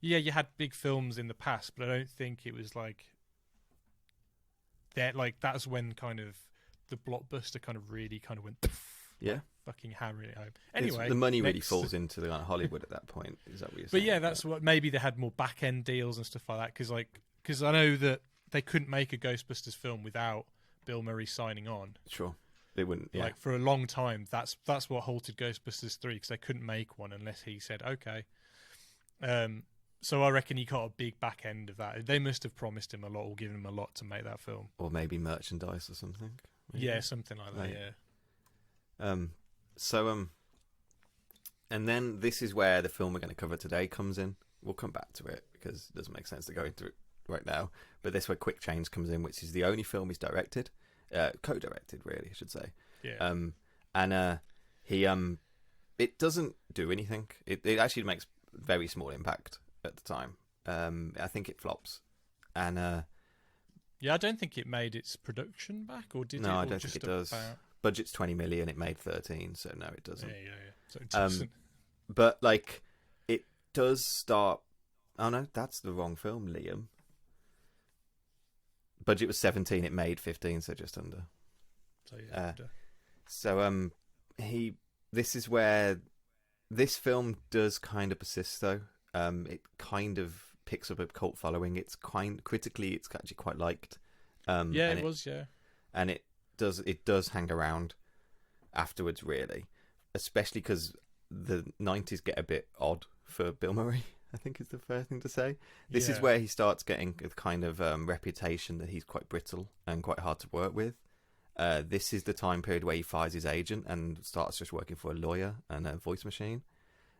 Speaker 3: you had big films in the past, but I don't think it was like that. Like that's when kind of the blockbuster kind of really kind of went. Fucking hammering it home. Anyway,
Speaker 1: the money really falls into the Hollywood at that point. Is that what you're saying?
Speaker 3: But yeah, that's what, maybe they had more back end deals and stuff like that. Because I know that they couldn't make a Ghostbusters film without Bill Murray signing on.
Speaker 1: Sure, they wouldn't. Yeah.
Speaker 3: Like for a long time, that's what halted Ghostbusters 3, because they couldn't make one unless he said okay. So I reckon he got a big back end of that. They must have promised him a lot or given him a lot to make that film,
Speaker 1: or maybe merchandise or something. Maybe.
Speaker 3: Yeah, something like that. Yeah.
Speaker 1: And then this is where the film we're going to cover today comes in. We'll come back to it because it doesn't make sense to go into it right now. But this is where Quick Change comes in, which is the only film he's directed, co-directed, really, I should say.
Speaker 3: Yeah.
Speaker 1: It doesn't do anything. It actually makes very small impact at the time. I think it flops, and
Speaker 3: I don't think it made its production back, or did it?
Speaker 1: No, I don't think it does. Budget's 20 million, it made 13, so no, it doesn't.
Speaker 3: Yeah. So it doesn't.
Speaker 1: But like, it does start. Oh no, that's the wrong film, Liam. Budget was 17, it made 15, so just under.
Speaker 3: So yeah.
Speaker 1: This is where this film does kind of persist, though. It kind of picks up a cult following. It's critically, it's actually quite liked.
Speaker 3: And
Speaker 1: it does hang around afterwards, really, especially because the 90s get a bit odd for Bill Murray, I think is the fair thing to say. This is where he starts getting a kind of reputation that he's quite brittle and quite hard to work with. This is the time period where he fires his agent and starts just working for a lawyer and a voice machine.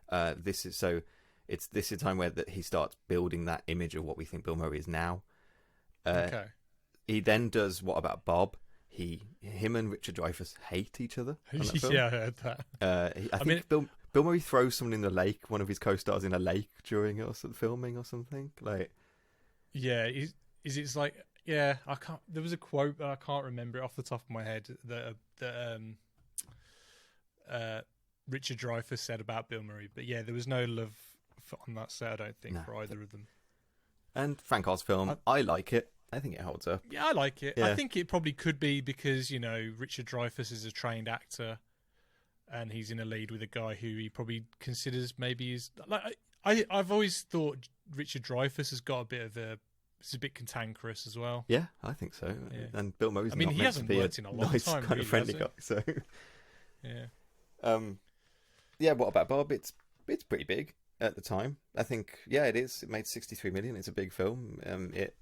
Speaker 1: This is a time where he starts building that image of what we think Bill Murray is now. He then does What About Bob? Him and Richard Dreyfuss hate each other.
Speaker 3: Yeah, I heard that.
Speaker 1: I think Bill Murray throws someone in the lake, one of his co-stars in a lake during it, or filming or something. Like,
Speaker 3: yeah, it's like, yeah, I can't. There was a quote, but I can't remember it off the top of my head that Richard Dreyfuss said about Bill Murray. But yeah, there was no love on that set, I don't think, for either of them. And
Speaker 1: Frank Oz film, I like it. I think it holds up.
Speaker 3: Yeah, I like it. Yeah. I think it probably could be because, you know, Richard Dreyfuss is a trained actor and he's in a lead with a guy who he probably considers maybe is... Like, I've always thought Richard Dreyfuss has got a bit of a... It's a bit cantankerous as well.
Speaker 1: Yeah, I think so. Yeah. And Bill Murray's
Speaker 3: he hasn't worked in a long
Speaker 1: nice,
Speaker 3: time,
Speaker 1: kind of friendly guy. So,
Speaker 3: yeah.
Speaker 1: What About Bob? It's pretty big at the time. I think, yeah, it is. It made 63 million. It's a big film. It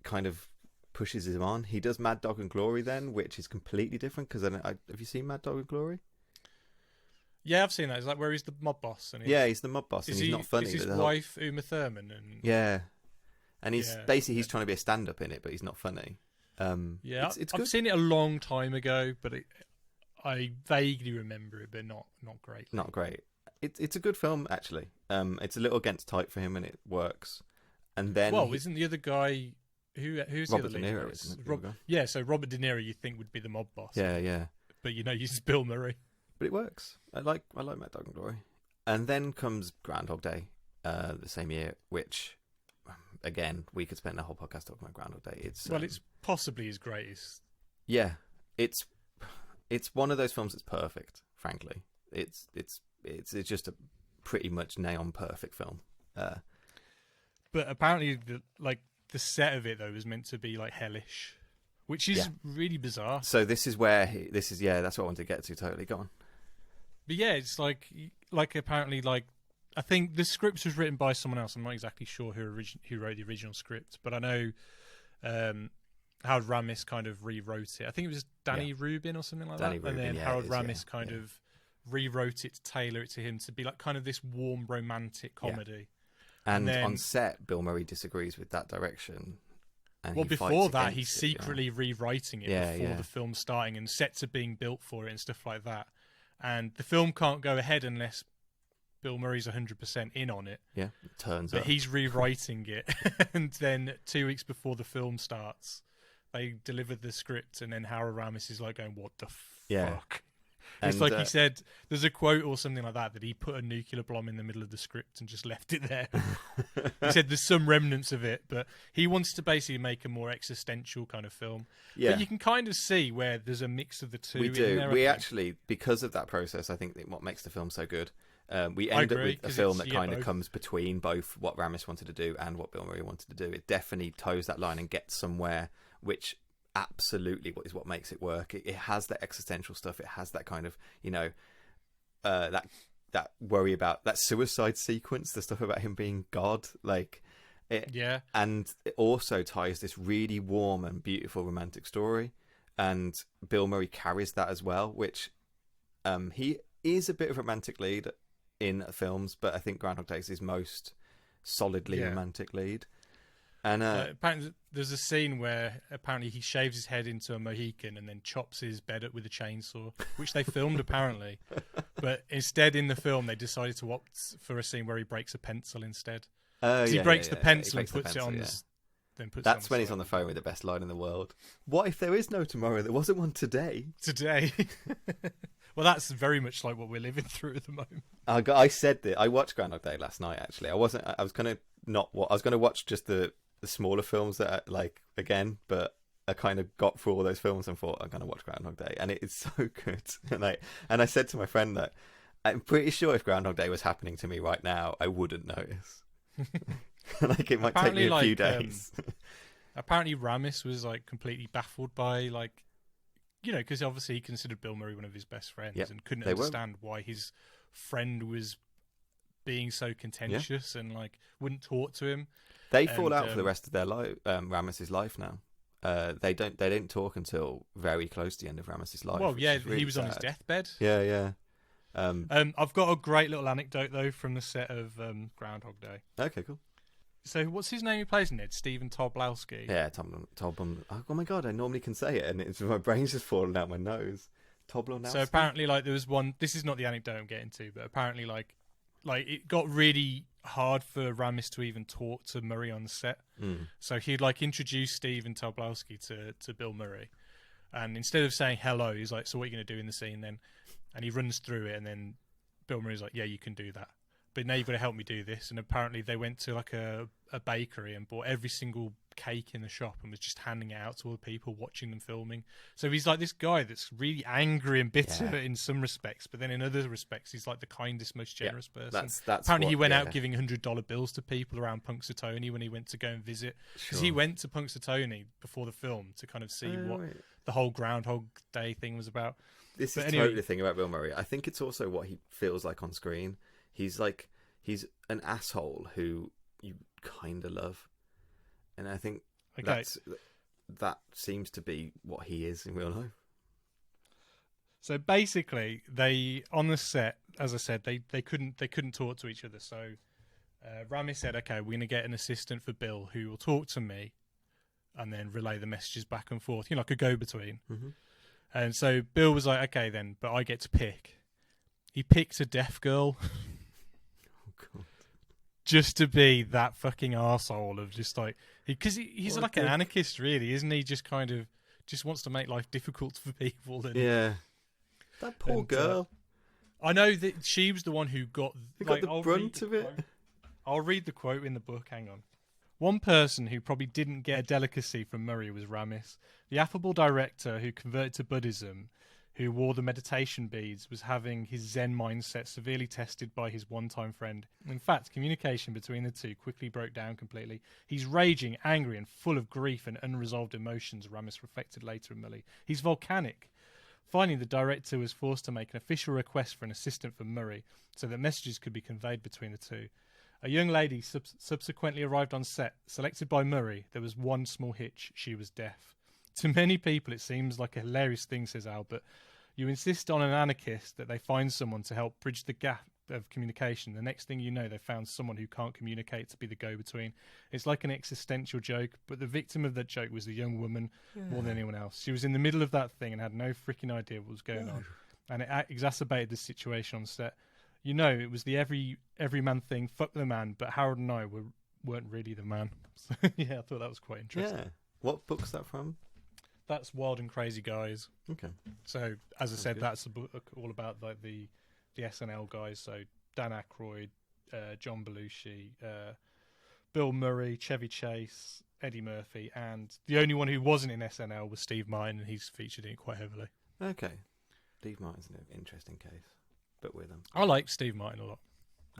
Speaker 1: kind of pushes him on. He does Mad Dog and Glory then, which is completely different. Because have you seen Mad Dog and Glory?
Speaker 3: Yeah, I've seen that. It's like where he's the mob boss. And
Speaker 1: he's the mob boss, and he's not funny.
Speaker 3: Is his wife Uma Thurman? And
Speaker 1: and he's he's trying to be a stand-up in it, but he's not funny. It's
Speaker 3: I've seen it a long time ago, but I vaguely remember it, but not great.
Speaker 1: Not great. It's a good film actually. It's a little against type for him, and it works. And then,
Speaker 3: isn't the other guy who's
Speaker 1: Robert
Speaker 3: the
Speaker 1: De
Speaker 3: other lead?
Speaker 1: Niro? Isn't it?
Speaker 3: Yeah, so Robert De Niro, you think would be the mob boss?
Speaker 1: Yeah.
Speaker 3: But he's Bill Murray.
Speaker 1: But it works. I like Mad Dog and Glory. And then comes Groundhog Day, the same year, which again, we could spend the whole podcast talking about Groundhog Day. It's
Speaker 3: it's possibly his greatest.
Speaker 1: Yeah, it's one of those films that's perfect. Frankly, it's just a pretty much neon perfect film.
Speaker 3: But apparently, the set of it though was meant to be like hellish, which is really bizarre.
Speaker 1: So this is where that's what I wanted to get to. Totally, go on.
Speaker 3: But yeah, it's like apparently I think the script was written by someone else. I'm not exactly sure who wrote the original script, but I know Harold Ramis kind of rewrote it. I think it was Danny Rubin or something like that.
Speaker 1: Rubin,
Speaker 3: and then Harold Ramis kind of rewrote it to tailor it to him to be like kind of this warm romantic comedy.
Speaker 1: And then, on set, Bill Murray disagrees with that direction. And
Speaker 3: before that, he's secretly rewriting it before the film's starting, and sets are being built for it and stuff like that. And the film can't go ahead unless Bill Murray's 100% in on it.
Speaker 1: Yeah, it turns
Speaker 3: out.
Speaker 1: But
Speaker 3: he's rewriting it. And then 2 weeks before the film starts, they delivered the script, and then Harold Ramis is like going, what the fuck? It's like he said, there's a quote or something like that he put a nuclear bomb in the middle of the script and just left it there. He said there's some remnants of it, but he wants to basically make a more existential kind of film. Yeah. But you can kind of see where there's a mix of the two.
Speaker 1: We do. We actually, because of that process, I think what makes the film so good. We end up with a film that kind of comes between both what Ramis wanted to do and what Bill Murray wanted to do. It definitely toes that line and gets somewhere, which absolutely is what makes it work. It has that existential stuff. It has that kind of, that worry about that suicide sequence, the stuff about him being God, and it also ties this really warm and beautiful romantic story, and Bill Murray carries that as well, which he is a bit of a romantic lead in films, but I think Groundhog Day is his most solidly romantic lead. And
Speaker 3: apparently there's a scene where apparently he shaves his head into a Mohican and then chops his bed up with a chainsaw, which they filmed apparently. But instead in the film they decided to opt for a scene where he breaks a pencil instead. He breaks the pencil and puts it on then puts
Speaker 1: That's
Speaker 3: it on
Speaker 1: when he's on the phone with the best line in the world. What if there is no tomorrow? There wasn't one today.
Speaker 3: Well, that's very much like what we're living through at the moment.
Speaker 1: I said that I watched Groundhog Day last night. Actually, I was going to watch just the smaller films that again, but I kind of got through all those films and thought I'm going to watch Groundhog Day, and it is so good. And I said to my friend that I'm pretty sure if Groundhog Day was happening to me right now, I wouldn't notice. It might take me a few days.
Speaker 3: Apparently, Ramis was completely baffled by because obviously he considered Bill Murray one of his best friends and couldn't understand why his friend was being so contentious and wouldn't talk to him.
Speaker 1: They fall out for the rest of their life. Ramis's life now. They didn't talk until very close to the end of Ramis's life.
Speaker 3: Well, yeah, really he was sad. On his deathbed.
Speaker 1: Yeah.
Speaker 3: I've got a great little anecdote though from the set of Groundhog Day.
Speaker 1: Okay, cool.
Speaker 3: So what's his name he plays in it? Stephen Tobolowsky.
Speaker 1: Yeah, oh my god, I normally can say it and my brain's just falling out my nose. Tobolowsky.
Speaker 3: So apparently there was one, this is not the anecdote I'm getting to, but apparently it got really hard for Ramis to even talk to Murray on the set. So he'd introduce Stephen Tobolowsky to Bill Murray, and instead of saying hello, he's like, so what are you going to do in the scene then? And he runs through it, and then Bill Murray's like, yeah, you can do that, but now you've got to help me do this. And apparently they went to a bakery and bought every single cake in the shop and was just handing it out to all the people watching them filming. So he's this guy that's really angry and bitter in some respects, but then in other respects he's the kindest, most generous person. That's apparently he went out giving $100 bills to people around Punxsutawney when he went to go and visit, because he went to Punxsutawney before the film to kind of see what the whole Groundhog Day thing was about.
Speaker 1: This is totally the thing about Bill Murray. I think it's also what he feels like on screen. He's an asshole who you kind of love. And I think that seems to be what he is in real life.
Speaker 3: So basically, they on the set, as I said, they couldn't talk to each other. So Ramis said, "Okay, we're going to get an assistant for Bill who will talk to me, and then relay the messages back and forth, like a go-between." Mm-hmm. And so Bill was like, "Okay, then, but I get to pick." He picked a deaf girl.
Speaker 1: Oh God. Just
Speaker 3: to be that fucking arsehole of just because he's an anarchist, really, isn't he? Just kind of wants to make life difficult for people. And,
Speaker 1: that poor girl.
Speaker 3: I know that she was the one who got
Speaker 1: the brunt of it.
Speaker 3: I'll read the quote in the book. Hang on. One person who probably didn't get a delicacy from Murray was Ramis. The affable director who converted to Buddhism, who wore the meditation beads, was having his Zen mindset severely tested by his one-time friend. In fact, communication between the two quickly broke down completely. He's raging, angry, and full of grief and unresolved emotions, Ramis reflected later in Murray. He's volcanic. Finally, the director was forced to make an official request for an assistant for Murray so that messages could be conveyed between the two. A young lady subsequently arrived on set. Selected by Murray, there was one small hitch. She was deaf. To many people, it seems like a hilarious thing, says Albert. You insist on an anarchist that they find someone to help bridge the gap of communication. The next thing you know, they found someone who can't communicate to be the go-between. It's like an existential joke, but the victim of that joke was the young woman more than anyone else. She was in the middle of that thing and had no freaking idea what was going on. And it exacerbated the situation on set. You know, it was the everyman thing, fuck the man, but Harold and I weren't really the man. So, yeah, I thought that was quite interesting.
Speaker 1: Yeah. What book's that from?
Speaker 3: That's Wild and Crazy Guys.
Speaker 1: Okay.
Speaker 3: So, as I said,
Speaker 1: good.
Speaker 3: that's a book all about like the SNL guys. So, Dan Aykroyd, John Belushi, Bill Murray, Chevy Chase, Eddie Murphy, and the only one who wasn't in SNL was Steve Martin, and he's featured in it quite heavily.
Speaker 1: Okay. Steve Martin's an interesting case, but with him.
Speaker 3: I like Steve Martin a lot.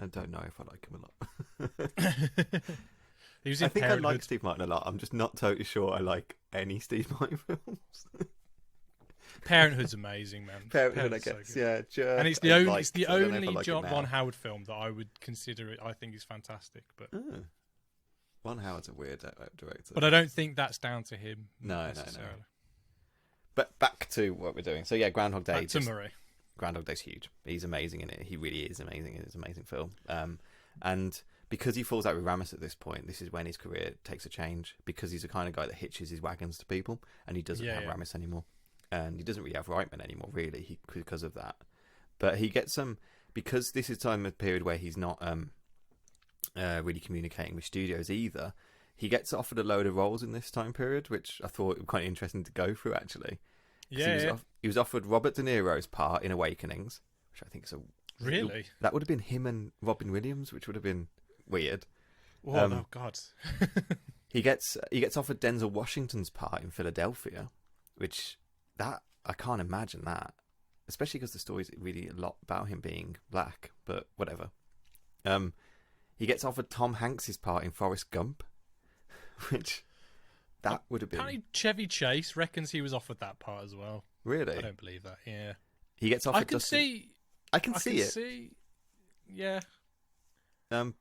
Speaker 1: I don't know if I like him a lot.
Speaker 3: He was in
Speaker 1: I think
Speaker 3: Parenthood.
Speaker 1: I like Steve Martin a lot. I'm just not totally sure I like any Steve Martin films.
Speaker 3: Parenthood's amazing, man.
Speaker 1: Parenthood, I
Speaker 3: Parenthood's
Speaker 1: guess.
Speaker 3: so
Speaker 1: Yeah, Jerk,
Speaker 3: and it's the only John Ron Howard film that I would consider it. I think is fantastic, but
Speaker 1: Ron Howard's a weird director.
Speaker 3: but I don't think that's down to him.
Speaker 1: No.
Speaker 3: necessarily.
Speaker 1: But back to what we're doing. So yeah, Groundhog Day.
Speaker 3: Back to Murray.
Speaker 1: Groundhog Day's huge. He's amazing in it. He really is amazing. It's an amazing film. And because he falls out with Ramis at this point, this is when his career takes a change, because he's the kind of guy that hitches his wagons to people, and he doesn't have Ramis anymore. And he doesn't really have Reitman anymore, really, because of that. But he gets some, because this is time of period where he's not really communicating with studios either, he gets offered a load of roles in this time period, which I thought was quite interesting to go through, actually. He was offered Robert De Niro's part in Awakenings, which I think is a...
Speaker 3: Really?
Speaker 1: That would have been him and Robin Williams, which would have been weird.
Speaker 3: Oh God.
Speaker 1: He gets offered Denzel Washington's part in Philadelphia, which I can't imagine that, especially because the story's really a lot about him being black. But whatever. He gets offered Tom Hanks's part in Forrest Gump, which that would have been.
Speaker 3: Apparently, Chevy Chase reckons he was offered that part as well.
Speaker 1: Really?
Speaker 3: I don't believe that. Yeah.
Speaker 1: He gets offered.
Speaker 3: I can see it. Yeah.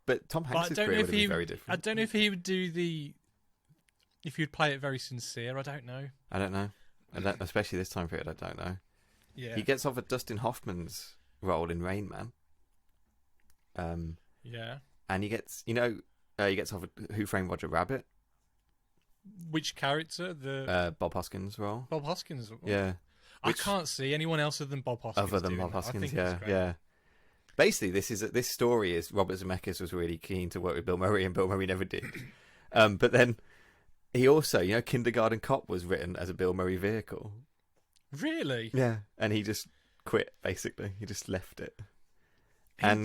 Speaker 1: But Tom Hanks' career would have been very different.
Speaker 3: I don't know if he would do if he'd play it very sincere. I don't know.
Speaker 1: Especially this time period, I don't know.
Speaker 3: Yeah.
Speaker 1: He gets offered Dustin Hoffman's role in Rain Man.
Speaker 3: Yeah.
Speaker 1: And he gets offered Who Framed Roger Rabbit.
Speaker 3: Which character? The
Speaker 1: Bob Hoskins role.
Speaker 3: Bob Hoskins.
Speaker 1: Yeah.
Speaker 3: I can't see anyone else other than Bob Hoskins.
Speaker 1: Other than Bob Hoskins, yeah. Basically, this story is Robert Zemeckis was really keen to work with Bill Murray, and Bill Murray never did. But then he also, Kindergarten Cop was written as a Bill Murray vehicle.
Speaker 3: Really?
Speaker 1: Yeah, and he just quit. Basically, he just left it.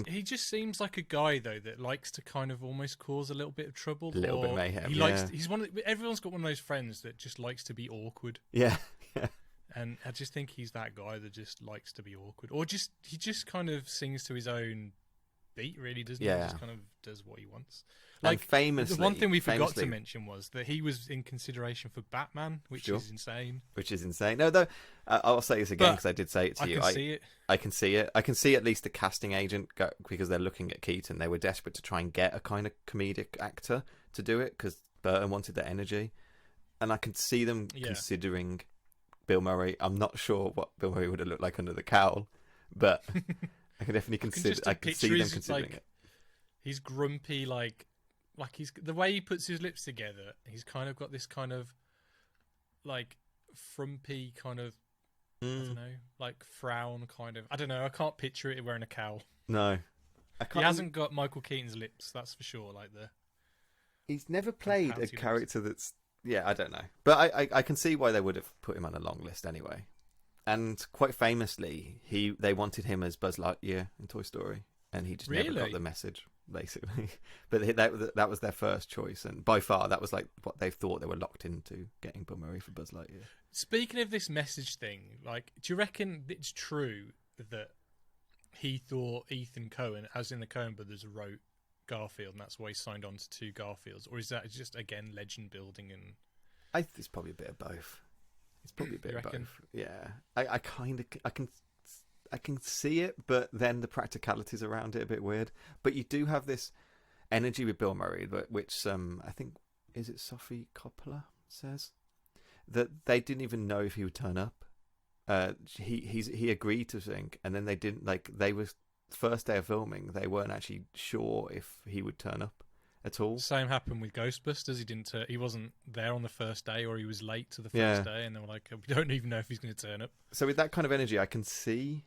Speaker 3: He just seems like a guy though that likes to kind of almost cause a little bit of trouble,
Speaker 1: a little bit of mayhem.
Speaker 3: He's everyone's got one of those friends that just likes to be awkward.
Speaker 1: Yeah.
Speaker 3: And I just think he's that guy that just likes to be awkward, or he just kind of sings to his own beat, really, doesn't he? He just kind of does what he wants. Like,
Speaker 1: famously,
Speaker 3: the one thing we forgot to mention was that he was in consideration for Batman, which is insane.
Speaker 1: No, though, I'll say this again because I did say it to you.
Speaker 3: I can see it.
Speaker 1: I can see at least the casting agent because they're looking at Keaton. They were desperate to try and get a kind of comedic actor to do it because Burton wanted that energy, and I can see them considering Bill Murray. I'm not sure what Bill Murray would have looked like under the cowl, but I can definitely consider. I can see them considering it.
Speaker 3: He's grumpy, like he's the way he puts his lips together. He's kind of got this kind of like frumpy kind of I don't know, like frown kind of. I don't know. I can't picture it wearing a cowl.
Speaker 1: No,
Speaker 3: he hasn't got Michael Keaton's lips. That's for sure.
Speaker 1: He's never played a character that's. Yeah, I don't know. But I can see why they would have put him on a long list anyway. And quite famously, they wanted him as Buzz Lightyear in Toy Story. and he just never got
Speaker 3: Really?
Speaker 1: the message, basically. But that was their first choice, and by far that was like what they thought they were locked into, getting Bill Murray for Buzz Lightyear.
Speaker 3: Speaking of this message thing, like, do you reckon it's true that he thought Ethan Coen, as in the Coen brothers, wrote Garfield, and that's why he signed on to 2 Garfields? Or is that just, again, legend building? And
Speaker 1: I think it's probably a bit of both. It's probably a bit of both. Yeah, I can see it, but then the practicalities around it are a bit weird. But you do have this energy with Bill Murray, which I think, is it Sophie Coppola says that they didn't even know if he would turn up. He agreed to sing, and then they didn't, like, they was first day of filming, they weren't actually sure if he would turn up at all.
Speaker 3: Same happened with Ghostbusters. He wasn't there on the first day, or he was late to the first day, and they were like, we don't even know if he's going to turn up.
Speaker 1: So with that kind of energy, I can see,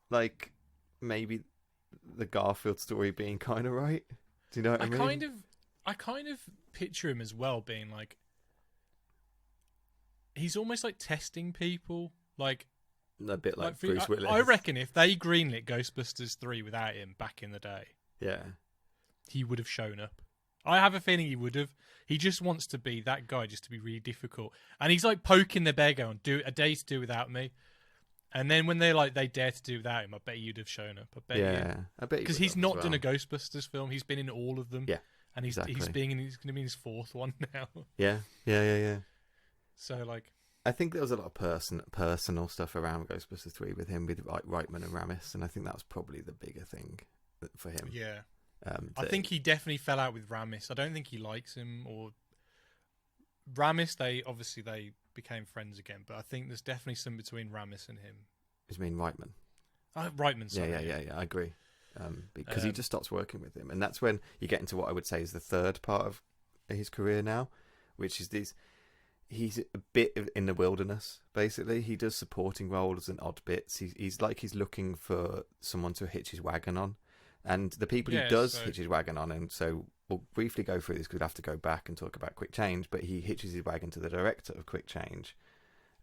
Speaker 1: like, maybe the Garfield story being kind of right. Do you know what I mean?
Speaker 3: I kind of picture him as well being like, he's almost like testing people, like
Speaker 1: a bit like Bruce Willis.
Speaker 3: I reckon if they greenlit Ghostbusters 3 without him back in the day, he would have shown up. I have a feeling he would have. He just wants to be that guy, just to be really difficult, and he's like poking the bear, going, "Do a day to do without me." And then when they dare to do without him, I bet you'd have shown up. I bet
Speaker 1: I bet,
Speaker 3: because he's not done a Ghostbusters film. He's been in all of them.
Speaker 1: Yeah,
Speaker 3: and he's going to be in his 4th one now.
Speaker 1: Yeah.
Speaker 3: So like,
Speaker 1: I think there was a lot of personal stuff around Ghostbusters 3 with him, with Reitman and Ramis, and I think that was probably the bigger thing for him.
Speaker 3: Yeah. I think he definitely fell out with Ramis. I don't think he likes him, or Ramis. They became friends again, but I think there's definitely some between Ramis and him.
Speaker 1: You mean Reitman?
Speaker 3: Reitman, sorry.
Speaker 1: Yeah, I agree. Because he just stops working with him, and that's when you get into what I would say is the third part of his career now, which is these. He's a bit in the wilderness, basically. He does supporting roles and odd bits. He's looking for someone to hitch his wagon on, and the people he does hitch his wagon on. And so we'll briefly go through this because we'd have to go back and talk about Quick Change. But he hitches his wagon to the director of Quick Change,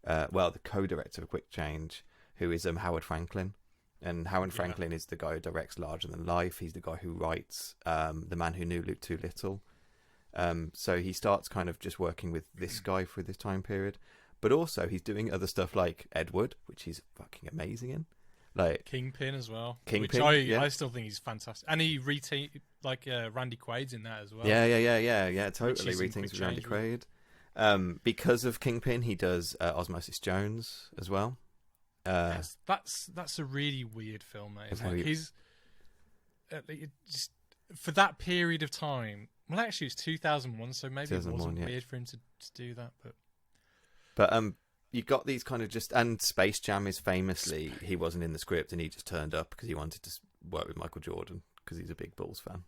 Speaker 1: the co-director of Quick Change, who is Howard Franklin. And Howard Franklin is the guy who directs Larger Than Life. He's the guy who writes The Man Who Knew Too Little. So he starts kind of just working with this guy for this time period, but also he's doing other stuff like Ed Wood, which he's fucking amazing in, like
Speaker 3: Kingpin as well.
Speaker 1: Which
Speaker 3: I still think he's fantastic, and he Randy Quaid's in that as well.
Speaker 1: Yeah, totally reteams with Randy Quaid. Because of Kingpin, he does Osmosis Jones as well.
Speaker 3: That's a really weird film, mate. It's like he's just for that period of time. Well, actually, it's 2001, so maybe it wasn't weird for him to do that.
Speaker 1: But you got these kind of and Space Jam is famously, he wasn't in the script and he just turned up because he wanted to work with Michael Jordan because he's a big Bulls fan.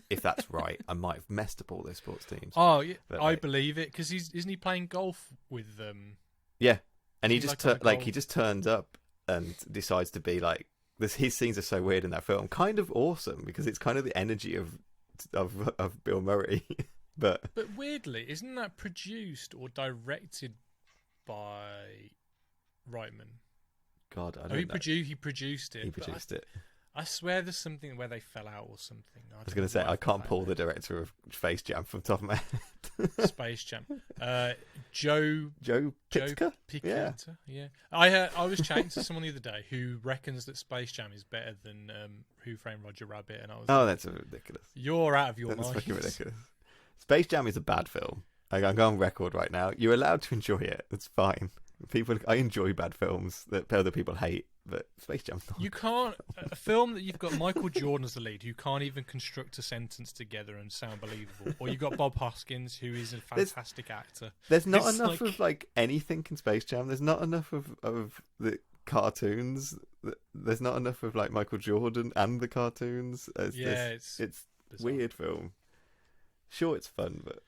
Speaker 1: If that's right, I might have messed up all those sports teams.
Speaker 3: Oh, yeah, I believe it, because isn't he playing golf with them?
Speaker 1: Yeah, and he just he just turns up and decides to be like this. His scenes are so weird in that film, kind of awesome because it's kind of the energy of Bill Murray. but
Speaker 3: weirdly, isn't that produced or directed by Reitman?
Speaker 1: God, I don't know.
Speaker 3: He produced it.
Speaker 1: He produced it.
Speaker 3: I swear there's something where they fell out or something.
Speaker 1: I was going to say, I can't pull the director of Space Jam from the top of my head.
Speaker 3: Space Jam. Joe
Speaker 1: Pitzka?
Speaker 3: Yeah. I was chatting to someone the other day who reckons that Space Jam is better than Who Framed Roger Rabbit, and I was
Speaker 1: that's ridiculous.
Speaker 3: You're out of your mind.
Speaker 1: That's fucking ridiculous. Space Jam is a bad film. I'm going on record right now. You're allowed to enjoy it. It's fine. I enjoy bad films that other people hate, but Space Jam's not.
Speaker 3: You can't a film that you've got Michael Jordan as the lead, who can't even construct a sentence together and sound believable, or you've got Bob Hoskins, who is a fantastic actor.
Speaker 1: There's not enough of anything in Space Jam. There's not enough of the cartoons. There's not enough of Michael Jordan and the cartoons. It's weird film. Sure, it's fun, but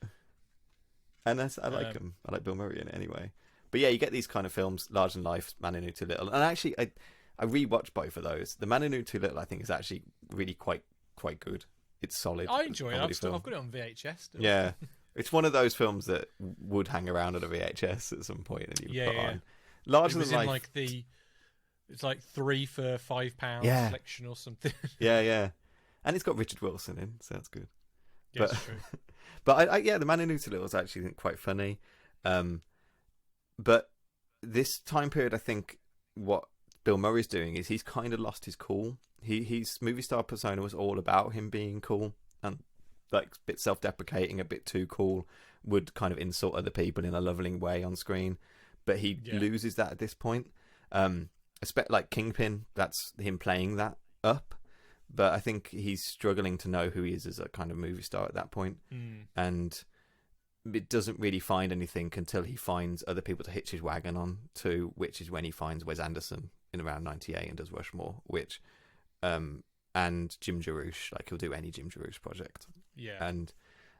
Speaker 1: I like him. I like Bill Murray in it anyway. But yeah, you get these kind of films, Larger Than Life, Man Who Knew Too Little. And actually, I rewatched both of those. The Man Who Knew Too Little, I think, is actually really quite good. It's solid.
Speaker 3: I enjoy it. I've got it on VHS still.
Speaker 1: Yeah. It's one of those films that would hang around on a VHS at some point and you would put on. Larger Than Life.
Speaker 3: It's like 3 for £5
Speaker 1: Yeah.
Speaker 3: selection or something.
Speaker 1: Yeah. And it's got Richard Wilson in, so that's good.
Speaker 3: Yeah,
Speaker 1: But
Speaker 3: it's true.
Speaker 1: but I The Man Who Knew Too Little is actually quite funny. But this time period, I think what Bill Murray's doing is he's kind of lost his cool. His movie star persona was all about him being cool and like a bit self-deprecating, a bit too cool, would kind of insult other people in a loving way on screen. But he loses that at this point. Like Kingpin, that's him playing that up. But I think he's struggling to know who he is as a kind of movie star at that point. And it doesn't really find anything until he finds other people to hitch his wagon on to, which is when he finds Wes Anderson in around 98 and does Rushmore, which and Jim Jarmusch, like he'll do any Jim Jarmusch project.
Speaker 3: Yeah.
Speaker 1: And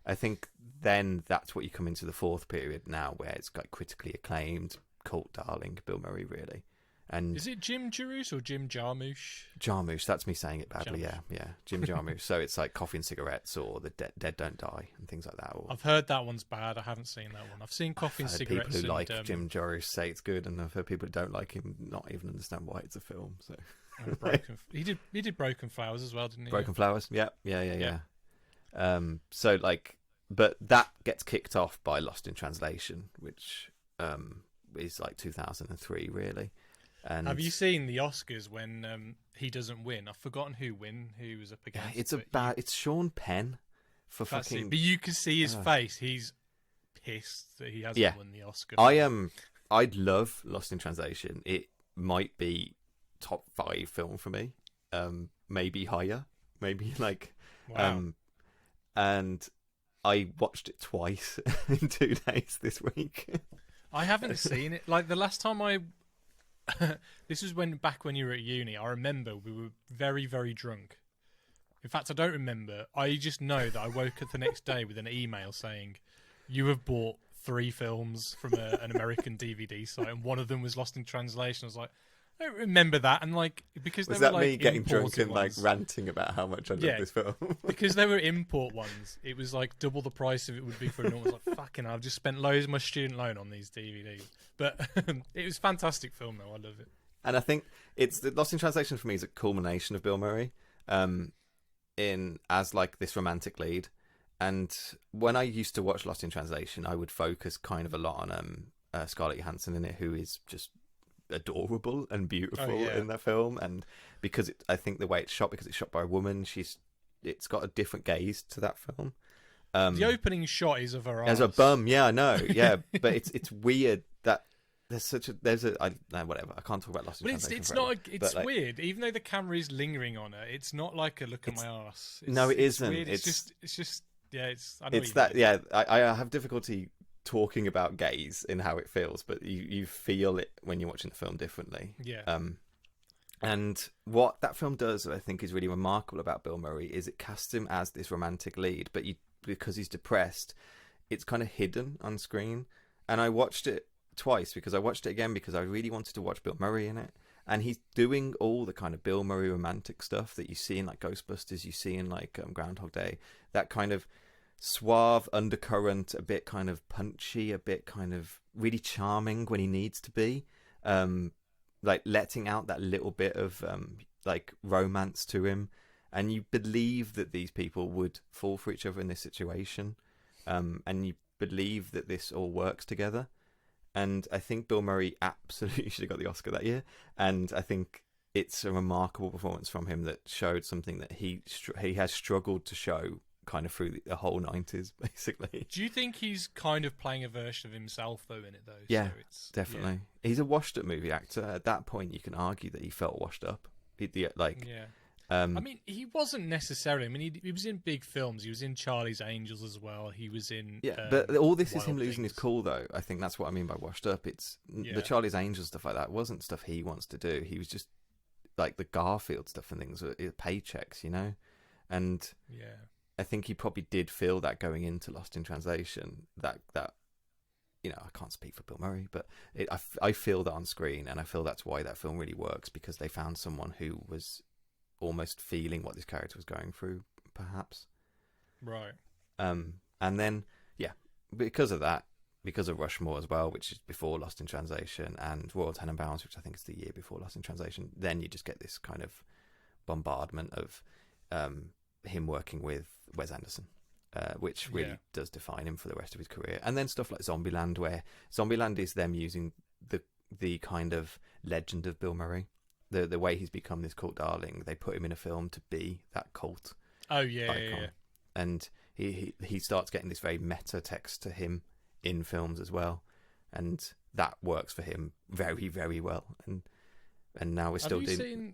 Speaker 1: I think then that's what you come into the fourth period now, where it's like critically acclaimed, cult darling Bill Murray, really. And
Speaker 3: is it Jim Jarmusch or Jim Jarmusch?
Speaker 1: Jarmusch, that's me saying it badly.
Speaker 3: Jarmusch.
Speaker 1: Yeah, Jim Jarmusch. So it's like Coffee and Cigarettes or The Dead Don't Die and things like that. Or,
Speaker 3: I've heard that one's bad. I haven't seen that one. I've seen Coffee and Cigarettes.
Speaker 1: People who like
Speaker 3: and,
Speaker 1: Jim Jarmusch say it's good, and I've heard people who don't like him not even understand why it's a film. So
Speaker 3: he did Broken Flowers as well, didn't he?
Speaker 1: Broken Flowers. Yeah. So like, but that gets kicked off by Lost in Translation, which is like 2003, really. And
Speaker 3: have you seen the Oscars when he doesn't win? I've forgotten who was up against.
Speaker 1: It's Sean Penn for fucking.
Speaker 3: But you can see his face. He's pissed that he hasn't won the Oscar.
Speaker 1: I'd love Lost in Translation. It might be top 5 film for me. Maybe higher. Maybe like.
Speaker 3: Wow.
Speaker 1: And I watched it twice in 2 days this week.
Speaker 3: I haven't seen it. Like the last time this was back when you were at uni. I remember we were very, very drunk. In fact, I don't remember. I just know that I woke up the next day with an email saying, "You have bought 3 films from an American DVD site, and one of them was Lost in Translation." I was like, I don't remember that. And like, because
Speaker 1: was
Speaker 3: they
Speaker 1: that
Speaker 3: were, like,
Speaker 1: me getting drunk and
Speaker 3: ones,
Speaker 1: like ranting about how much I love this film?
Speaker 3: Because they were import ones. It was like double the price of it would be for a normal. I was like, fucking hell, I've just spent loads of my student loan on these DVDs. But it was a fantastic film, though. I love it.
Speaker 1: And I think Lost in Translation for me is a culmination of Bill Murray, as like this romantic lead. And when I used to watch Lost in Translation, I would focus kind of a lot on Scarlett Johansson in it, who is just adorable and beautiful in that film. And because I think the way it's shot, because it's shot by a woman, it's got a different gaze to that film.
Speaker 3: The opening shot is of her
Speaker 1: as
Speaker 3: ass.
Speaker 1: a bum, yeah, I know, yeah, but it's weird that whatever. I can't talk about Lost in Translation.
Speaker 3: It's not. It's like, weird, even though the camera is lingering on her. It's not like a look at my ass.
Speaker 1: No, it isn't.
Speaker 3: Weird. It's just. Yeah, it's. I know
Speaker 1: it's that. Yeah, I have difficulty talking about gaze and how it feels, but you feel it when you're watching the film differently.
Speaker 3: Yeah.
Speaker 1: And what that film does, I think, is really remarkable about Bill Murray is it casts him as this romantic lead, but because he's depressed, it's kind of hidden on screen. And I watched it twice because I watched it again because I really wanted to watch Bill Murray in it. And he's doing all the kind of Bill Murray romantic stuff that you see in like Ghostbusters, you see in like Groundhog Day, that kind of suave undercurrent, a bit kind of punchy, a bit kind of really charming when he needs to be, like letting out that little bit of like romance to him, and you believe that these people would fall for each other in this situation, and you believe that this all works together. And I think Bill Murray absolutely should have got the Oscar that year, and I think it's a remarkable performance from him that showed something that he has struggled to show kind of through the whole 90s, basically.
Speaker 3: Do you think he's kind of playing a version of himself, though, in it, though?
Speaker 1: Yeah,
Speaker 3: so
Speaker 1: definitely. Yeah. He's a washed-up movie actor. At that point, you can argue that he felt washed up.
Speaker 3: I mean, he wasn't necessarily. I mean, he was in big films. He was in Charlie's Angels as well. He was in...
Speaker 1: but all this is him
Speaker 3: Wild
Speaker 1: losing his cool, though. I think that's what I mean by washed up. It's the Charlie's Angels stuff like that wasn't stuff he wants to do. He was just like the Garfield stuff and things, paychecks, you know? And I think he probably did feel that going into Lost in Translation, that you know, I can't speak for Bill Murray, but I feel that on screen, and I feel that's why that film really works, because they found someone who was almost feeling what this character was going through, perhaps.
Speaker 3: Right.
Speaker 1: And then, because of that, because of Rushmore as well, which is before Lost in Translation, and Royal Tenenbaums, which I think is the year before Lost in Translation, then you just get this kind of bombardment of him working with Wes Anderson, which really does define him for the rest of his career. And then stuff like Zombieland, where Zombieland is them using the kind of legend of Bill Murray, the way he's become this cult darling. They put him in a film to be that cult icon. And he starts getting this very meta text to him in films as well, and that works for him very, very well. And now we're still doing.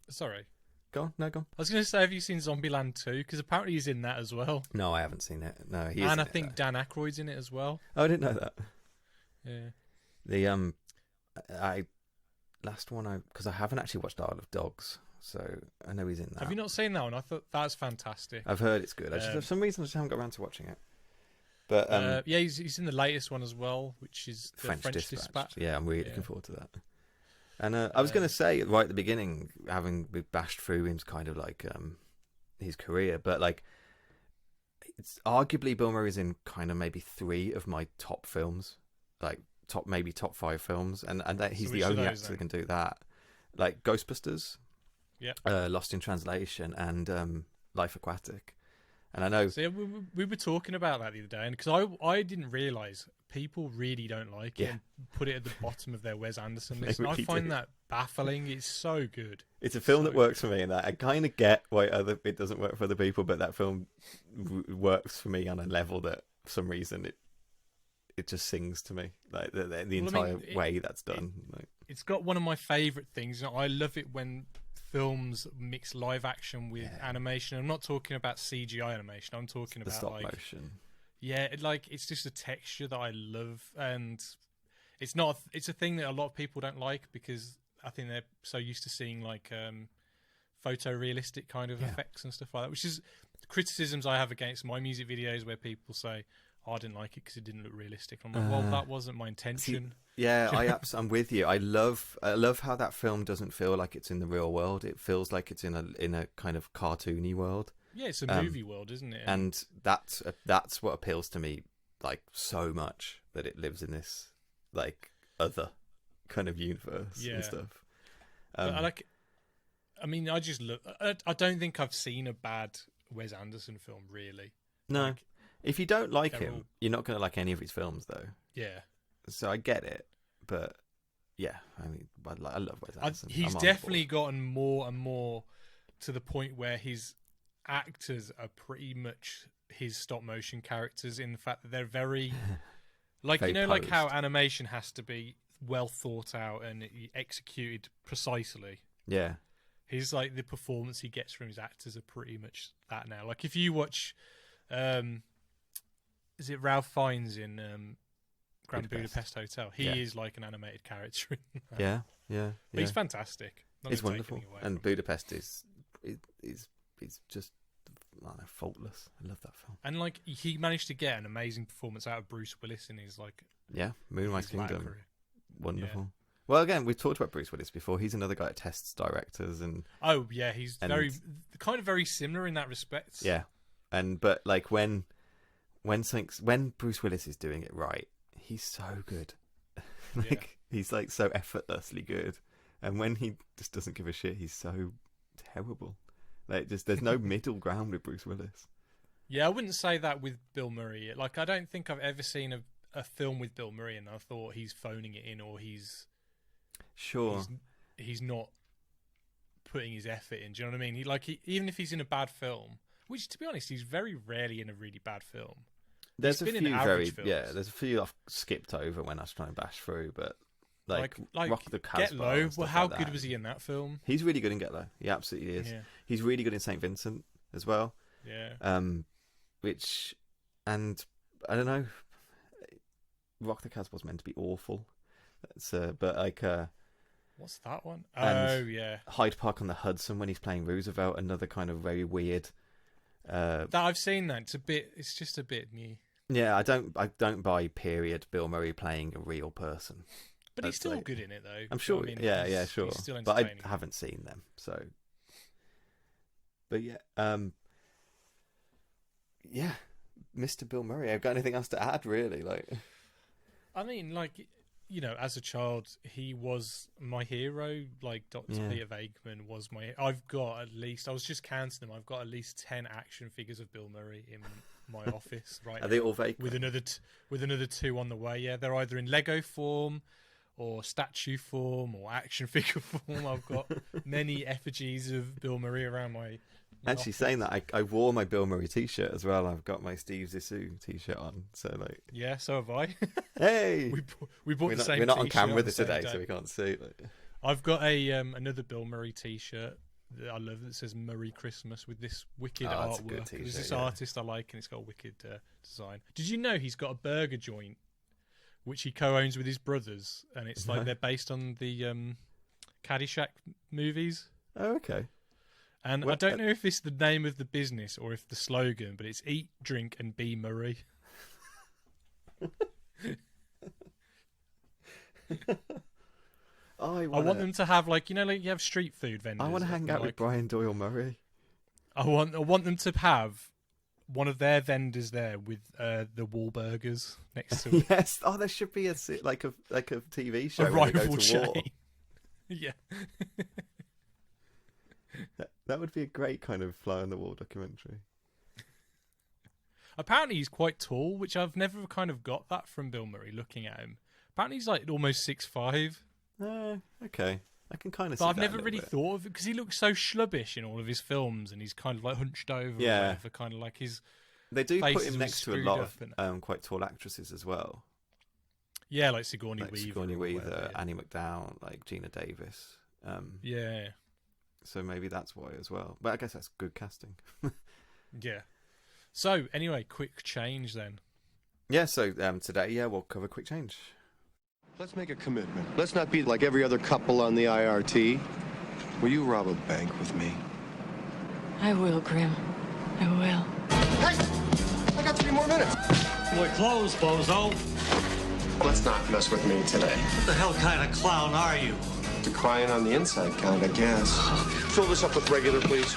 Speaker 3: Sorry.
Speaker 1: Go on. No, go on.
Speaker 3: I was going to say, have you seen Zombieland 2? Because apparently he's in that as well.
Speaker 1: No, I haven't seen it. No, he is.
Speaker 3: And I think Dan Aykroyd's in it as well.
Speaker 1: Oh, I didn't know that.
Speaker 3: Yeah.
Speaker 1: Because I haven't actually watched Isle of Dogs, so I know he's in that.
Speaker 3: Have you not seen that one? I thought that's fantastic.
Speaker 1: I've heard it's good. For some reason, I just haven't got around to watching it. But
Speaker 3: he's in the latest one as well, which is the French Dispatch.
Speaker 1: Yeah, I'm really looking forward to that. And I was going to say right at the beginning, having bashed through him's kind of like his career, but like it's arguably Bill Murray's in kind of maybe 3 of my top films, like top 5 films, and that he's the only actor that can do that. Like Ghostbusters, Lost in Translation, and Life Aquatic. And I know.
Speaker 3: So we were talking about that the other day, and because I didn't realise people really don't like it and put it at the bottom of their Wes Anderson list. I find that baffling. It's so good.
Speaker 1: It's a film that works for me, and that I kind of get why it doesn't work for other people, but that film works for me on a level that for some reason it just sings to me, like the entire way that's done.
Speaker 3: It's got one of my favourite things. I love it when films mix live action with animation. I'm not talking about CGI animation. I'm talking about
Speaker 1: stop motion.
Speaker 3: Yeah, it's just a texture that I love, and it's not. It's a thing that a lot of people don't like because I think they're so used to seeing like photorealistic kind of effects and stuff like that, which is criticisms I have against my music videos where people say, "Oh, I didn't like it because it didn't look realistic." I'm like, well, that wasn't my intention.
Speaker 1: I'm with you. I love how that film doesn't feel like it's in the real world. It feels like it's in a kind of cartoony world.
Speaker 3: Yeah, it's a movie world, isn't it?
Speaker 1: And that's what appeals to me like so much, that it lives in this like other kind of universe and stuff.
Speaker 3: I just look. I don't think I've seen a bad Wes Anderson film really.
Speaker 1: No, if you don't like him, you're not going to like any of his films, though.
Speaker 3: Yeah.
Speaker 1: So I get it, but yeah, I mean, I love Wes Anderson.
Speaker 3: He's definitely gotten more and more to the point where his actors are pretty much his stop motion characters, in the fact that they're very like very posed. Like how animation has to be well thought out and executed precisely.
Speaker 1: Yeah.
Speaker 3: He's like, the performance he gets from his actors are pretty much that now. Like if you watch is it Ralph Fiennes in Grand Budapest Hotel? He is like an animated character in that.
Speaker 1: Yeah.
Speaker 3: But he's fantastic.
Speaker 1: It's wonderful. And Budapest is just faultless. I love that film.
Speaker 3: And like he managed to get an amazing performance out of Bruce Willis in his
Speaker 1: Moonrise Kingdom. Wonderful. Yeah. Well, again, we've talked about Bruce Willis before. He's another guy that tests directors and
Speaker 3: he's very similar in that respect.
Speaker 1: Yeah. But like when Bruce Willis is doing it right, he's so good. He's like so effortlessly good. And when he just doesn't give a shit, he's so terrible. Like, just there's no middle ground with Bruce Willis.
Speaker 3: Yeah, I wouldn't say that with Bill Murray. Like, I don't think I've ever seen a film with Bill Murray and I thought he's phoning it in, or he's not putting his effort in. Do you know what I mean? Even if he's in a bad film, which to be honest, he's very rarely in a really bad film.
Speaker 1: There's a few I've skipped over when I was trying to bash through, but like Rock the Casbah.
Speaker 3: Get Low. Well, how good was he in that film?
Speaker 1: He's really good in Get Low. He absolutely is. Yeah. He's really good in St. Vincent as well.
Speaker 3: Yeah.
Speaker 1: And I don't know. Rock the Casbah was meant to be awful. But like.
Speaker 3: What's that one? Oh yeah.
Speaker 1: Hyde Park on the Hudson when he's playing Roosevelt. Another kind of very weird.
Speaker 3: That I've seen that. It's just a bit new.
Speaker 1: Yeah, I don't buy period Bill Murray playing a real person.
Speaker 3: But he's still good in it, though.
Speaker 1: I'm sure. Sure. But I haven't seen them, so. But Mr. Bill Murray. I've got anything else to add, really? Like,
Speaker 3: I mean, like, you know, as a child, he was my hero. Like, Dr. Peter Venkman was my... I've got at least... I was just counting them. I've got at least 10 action figures of Bill Murray in my office right now.
Speaker 1: Are they all Venkman?
Speaker 3: With another 2 on the way, yeah. They're either in Lego form or statue form or action figure form. I've got many effigies of Bill Murray around my
Speaker 1: Actually,
Speaker 3: office.
Speaker 1: saying that, I wore my Bill Murray t-shirt as well. I've got my Steve Zissou t-shirt on, so like...
Speaker 3: Yeah, so have I.
Speaker 1: Hey!
Speaker 3: we bought the same
Speaker 1: We're not on
Speaker 3: t-shirt
Speaker 1: camera
Speaker 3: the same
Speaker 1: today,
Speaker 3: day.
Speaker 1: so we can't see. Like...
Speaker 3: I've got a another Bill Murray t-shirt that I love that says Murray Christmas with this wicked
Speaker 1: that's a good
Speaker 3: artwork.
Speaker 1: t-shirt,
Speaker 3: There's this
Speaker 1: yeah.
Speaker 3: artist I like, and it's got a wicked design. Did you know he's got a burger joint which he co-owns with his brothers, and it's like they're based on the Caddyshack movies.
Speaker 1: Oh, okay.
Speaker 3: And I don't know if it's the name of the business or if the slogan, but it's Eat, Drink, and Be Murray. I want them to have, like, you know, like you have street food vendors.
Speaker 1: I want to hang out with Brian Doyle Murray.
Speaker 3: I want them to have one of their vendors there with the Wahlburgers next to it.
Speaker 1: Yes. Oh, there should be a TV show.
Speaker 3: A
Speaker 1: where they go
Speaker 3: rival
Speaker 1: to war.
Speaker 3: chain. Yeah.
Speaker 1: That would be a great kind of fly on the wall documentary.
Speaker 3: Apparently he's quite tall, which I've never kind of got that from Bill Murray looking at him. Apparently he's like almost 6'5".
Speaker 1: Okay. I can kind of see
Speaker 3: But I've
Speaker 1: that
Speaker 3: never really thought of it because he looks so schlubbish in all of his films, and he's kind of like hunched over.
Speaker 1: Yeah.
Speaker 3: Or whatever, kind of like his.
Speaker 1: They do
Speaker 3: face
Speaker 1: put
Speaker 3: is
Speaker 1: him
Speaker 3: all
Speaker 1: next to a
Speaker 3: screwed
Speaker 1: lot
Speaker 3: up
Speaker 1: of quite tall actresses as well.
Speaker 3: Yeah, like Sigourney
Speaker 1: Like
Speaker 3: Weaver.
Speaker 1: Sigourney
Speaker 3: or
Speaker 1: Weaver,
Speaker 3: whatever, yeah.
Speaker 1: Annie McDowell, like Geena Davis.
Speaker 3: Yeah.
Speaker 1: So maybe that's why as well. But I guess that's good casting.
Speaker 3: Yeah. So anyway, quick change then.
Speaker 1: Yeah. So today, we'll cover quick change.
Speaker 4: Let's make a commitment. Let's not be like every other couple on the IRT. Will you rob a bank with me?
Speaker 5: I will, Grim. I will.
Speaker 4: Hey! I got 3 more minutes.
Speaker 6: We're closed, bozo.
Speaker 4: Let's not mess with me today.
Speaker 6: What the hell kind of clown are you?
Speaker 4: The crying on the inside kind, I guess. Fill this up with regular, please.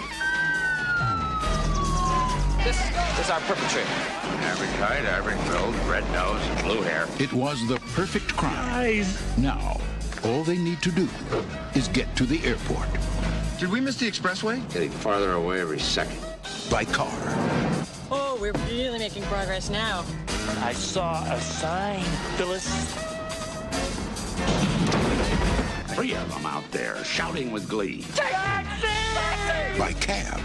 Speaker 7: This is our perpetrator.
Speaker 8: Average height, average build, red nose, blue hair.
Speaker 9: It was the perfect crime. Now, all they need to do is get to the airport.
Speaker 4: Did we miss the expressway?
Speaker 8: Getting farther away every second.
Speaker 9: By car.
Speaker 5: Oh, we're really making progress now.
Speaker 6: I saw a sign, Phyllis.
Speaker 8: 3 of them out there shouting with glee.
Speaker 9: By cab.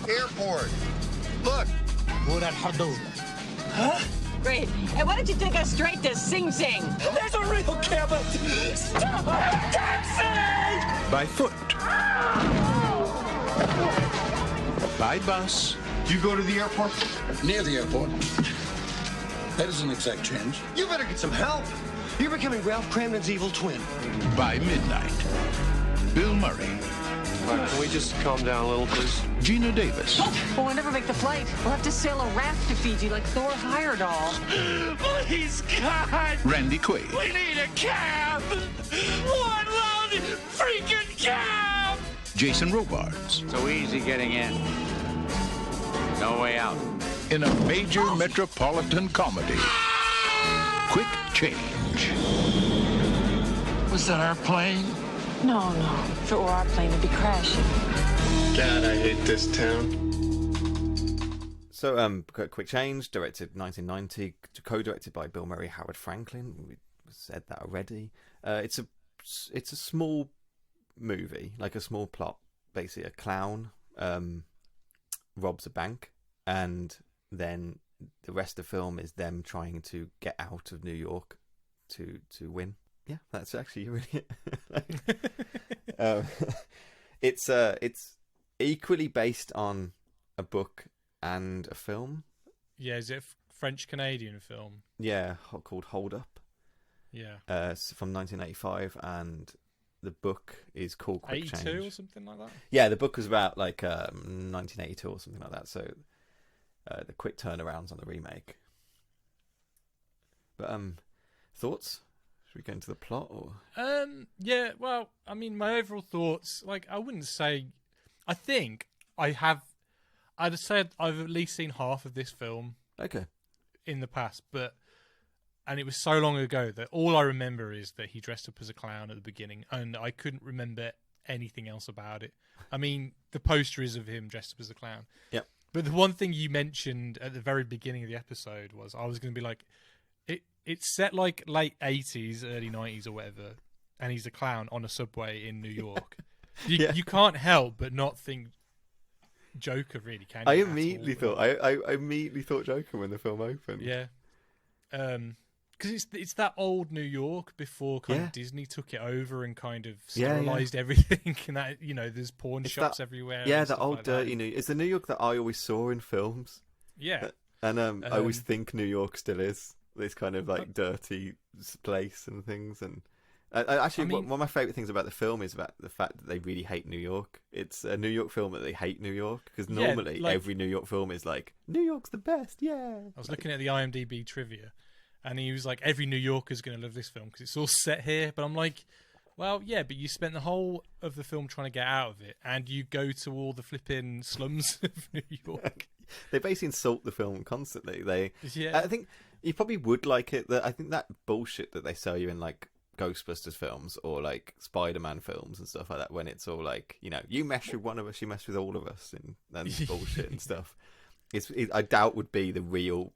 Speaker 4: Airport. Look.
Speaker 6: Huh?
Speaker 5: Great. Hey, why don't you take us straight to Sing Sing?
Speaker 6: There's a real cabin. Stop! Taxi!
Speaker 9: By foot. By bus.
Speaker 4: You go to the airport?
Speaker 10: Near the airport. That is an exact change.
Speaker 4: You better get some help. You're becoming Ralph Cramden's evil twin.
Speaker 9: By midnight. Bill Murray.
Speaker 4: All right, can we just calm down a little, please?
Speaker 9: Geena Davis.
Speaker 5: Well, we'll never make the flight. We'll have to sail a raft to Fiji like Thor Heyerdahl.
Speaker 6: Please, God!
Speaker 9: Randy Quaid.
Speaker 6: We need a cab! One loud freaking cab!
Speaker 9: Jason Robards.
Speaker 8: So easy getting in. No way out.
Speaker 9: In a major metropolitan comedy. Quick Change.
Speaker 10: Was that our plane?
Speaker 5: No. If it were our plane, it'd be crashing.
Speaker 4: God, I hate this town.
Speaker 1: So, Quick Change, directed 1990, co-directed by Bill Murray, Howard Franklin. We said that already. It's a small movie, like a small plot. Basically, a clown robs a bank, and then the rest of the film is them trying to get out of New York to win. Yeah, that's actually really it's equally based on a book and a film.
Speaker 3: Yeah, is it a French-Canadian film?
Speaker 1: Yeah, called Hold Up.
Speaker 3: Yeah.
Speaker 1: From 1985, and the book is called Quick
Speaker 3: 82
Speaker 1: Change.
Speaker 3: or something like that?
Speaker 1: Yeah, the book was about like 1982 or something like that. So the quick turnarounds on the remake. But thoughts? Should we go into the plot or?
Speaker 3: Yeah. Well, I mean, my overall thoughts. Like, I wouldn't say. I think I have. I'd said I've at least seen half of this film.
Speaker 1: Okay.
Speaker 3: In the past, and it was so long ago that all I remember is that he dressed up as a clown at the beginning, and I couldn't remember anything else about it. I mean, the poster is of him dressed up as a clown.
Speaker 1: Yep.
Speaker 3: But the one thing you mentioned at the very beginning of the episode was I was going to be like, it's set like late 80s, early 90s or whatever, and he's a clown on a subway in New York. You can't help but not think Joker, really, can you?
Speaker 1: I immediately thought Joker when the film opened.
Speaker 3: Yeah. Because it's that old New York before kind of Disney took it over and kind of sterilized everything, and that there's porn shops everywhere.
Speaker 1: Yeah, that old dirty New. It's the New York that I always saw in films.
Speaker 3: Yeah,
Speaker 1: and I always think New York still is this kind of like dirty place and things. And one of my favorite things about the film is about the fact that they really hate New York. It's a New York film that they hate New York because normally every New York film is like New York's the best. Yeah,
Speaker 3: I was looking at the IMDb trivia. And he was like, every New Yorker's going to love this film because it's all set here. But I'm like, well, yeah, but you spent the whole of the film trying to get out of it. And you go to all the flipping slums of New York.
Speaker 1: They basically insult the film constantly. I think you probably would like it. I think that bullshit that they sell you in like Ghostbusters films or like Spider-Man films and stuff like that, when it's all like, you mess with one of us, you mess with all of us, and bullshit and stuff. I doubt would be the real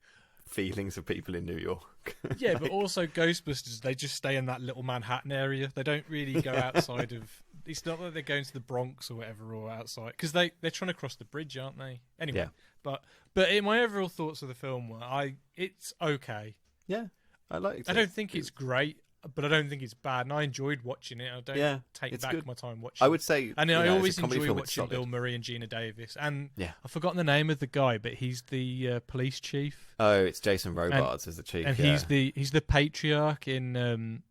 Speaker 1: feelings of people in New York.
Speaker 3: Yeah, but also Ghostbusters, they just stay in that little Manhattan area. They don't really go outside of... It's not that they're going to the Bronx or whatever, or outside, because they're trying to cross the bridge, aren't they? Anyway, but in my overall thoughts of the film were, it's okay.
Speaker 1: Yeah, I like it.
Speaker 3: I don't think it's great, but I don't think it's bad, and I enjoyed watching it. I don't take back my time watching it.
Speaker 1: I would say...
Speaker 3: And I always enjoy watching Bill Murray and Geena Davis. And I've forgotten the name of the guy, but he's the police chief.
Speaker 1: Oh, it's Jason Robards as the chief.
Speaker 3: And he's the patriarch in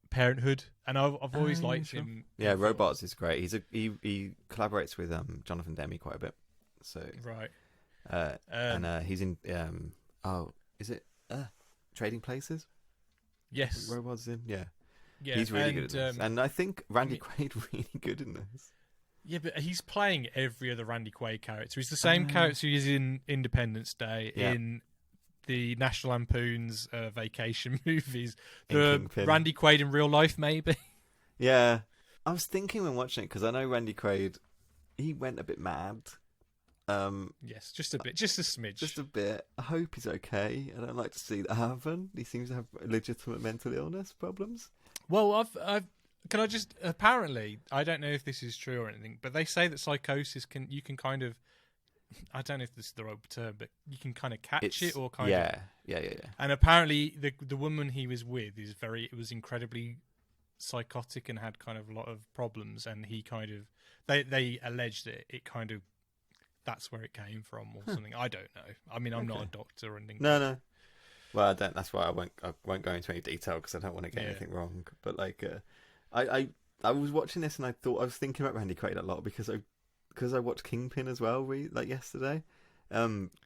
Speaker 3: Parenthood. And I've always liked him.
Speaker 1: Yeah, Robards is great. He collaborates with Jonathan Demme quite a bit. So
Speaker 3: right.
Speaker 1: And he's in... is it Trading Places?
Speaker 3: Yes.
Speaker 1: Robards in, yeah. He's really good at this. And I think Randy Quaid really good in this.
Speaker 3: Yeah, but he's playing every other Randy Quaid character. He's the same character he is in Independence Day, in the National Lampoon's vacation movies, the Randy Quaid in real life, maybe.
Speaker 1: Yeah. I was thinking when watching it, because I know Randy Quaid, he went a bit mad.
Speaker 3: Yes, just a bit, just a smidge.
Speaker 1: Just a bit. I hope he's okay. I don't like to see that happen. He seems to have legitimate mental illness problems.
Speaker 3: Well, can I just... Apparently, I don't know if this is true or anything, but they say that psychosis you can kind of... I don't know if this is the right term, but you can kind of catch it or kind of...
Speaker 1: Yeah.
Speaker 3: And apparently, the woman he was with was incredibly psychotic and had kind of a lot of problems, and he kind of... They alleged that it kind of... That's where it came from, or something. I don't know. I mean, I'm not a doctor or anything.
Speaker 1: No. Well, I don't. That's why I won't go into any detail because I don't want to get anything wrong. But like, I was watching this and I was thinking about Randy Quaid a lot because I watched Kingpin as well, like yesterday.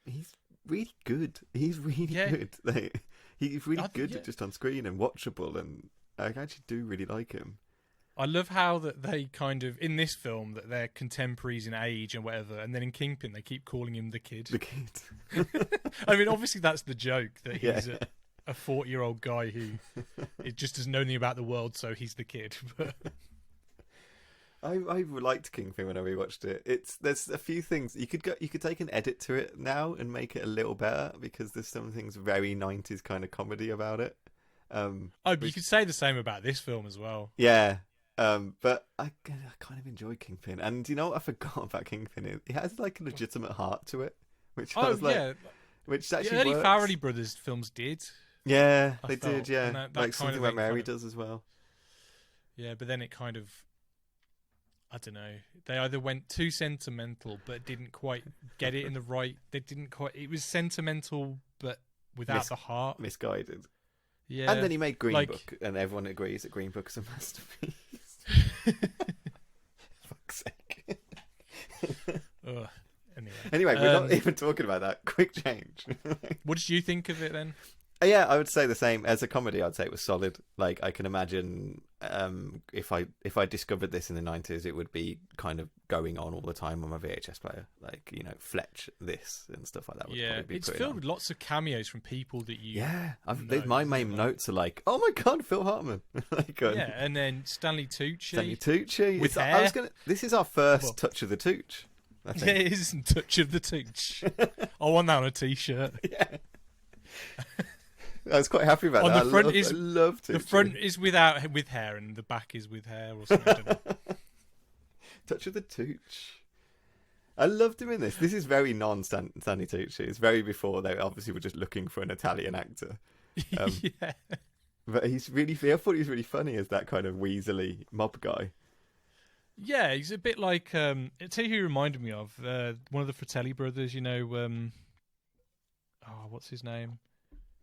Speaker 1: He's really good. He's really good. Like, he's really good just on screen and watchable, and I actually do really like him.
Speaker 3: I love how that they kind of, in this film, that they're contemporaries in age and whatever, and then in Kingpin they keep calling him the kid.
Speaker 1: The kid.
Speaker 3: I mean, obviously that's the joke, that he's a 40-year-old guy who it just doesn't know anything about the world, so he's the kid. But
Speaker 1: I liked Kingpin when I rewatched it. There's a few things you could take an edit to it now and make it a little better, because there's some things very 90s kind of comedy about it.
Speaker 3: But you could say the same about this film as well.
Speaker 1: Yeah. But I kind of enjoy Kingpin, and you know what I forgot about Kingpin? It has like a legitimate heart to it, which I was like, which actually
Speaker 3: the early
Speaker 1: works.
Speaker 3: Farrelly Brothers films did.
Speaker 1: Yeah, they did. Yeah, that like Something About Mary does as well.
Speaker 3: Yeah, but then it kind of, I don't know. They either went too sentimental, but didn't quite get it in the right. They didn't quite. It was sentimental, but without the heart.
Speaker 1: Misguided.
Speaker 3: Yeah,
Speaker 1: and then he made Green Book, and everyone agrees that Green Book is a masterpiece. Fuck's sake.
Speaker 3: Anyway,
Speaker 1: we're not even talking about that. Quick change.
Speaker 3: What did you think of it then?
Speaker 1: Yeah, I would say the same. As a comedy, I'd say it was solid. Like, I can imagine if I discovered this in the 90s, it would be kind of going on all the time on my VHS player. Like, you know, Fletch this and stuff like that would probably be
Speaker 3: it's filled with lots of cameos from people that you
Speaker 1: my main notes are like, oh my god, Phil Hartman. like,
Speaker 3: and then Stanley Tucci.
Speaker 1: With hair. This is our first touch of the Tooch. I think.
Speaker 3: Yeah, it is touch of the Tooch. I want that on a t-shirt.
Speaker 1: Yeah. I was quite happy about that. I love Tucci.
Speaker 3: The front is with hair and the back is with hair or something.
Speaker 1: Touch of the Tooch. I loved him in this. This is very non-Stanley Tucci. It's very before they obviously were just looking for an Italian actor.
Speaker 3: Yeah.
Speaker 1: But I thought he was really funny as that kind of weaselly mob guy.
Speaker 3: Yeah, he's a bit like I'll tell you who he reminded me of. One of the Fratelli brothers, you know, what's his name?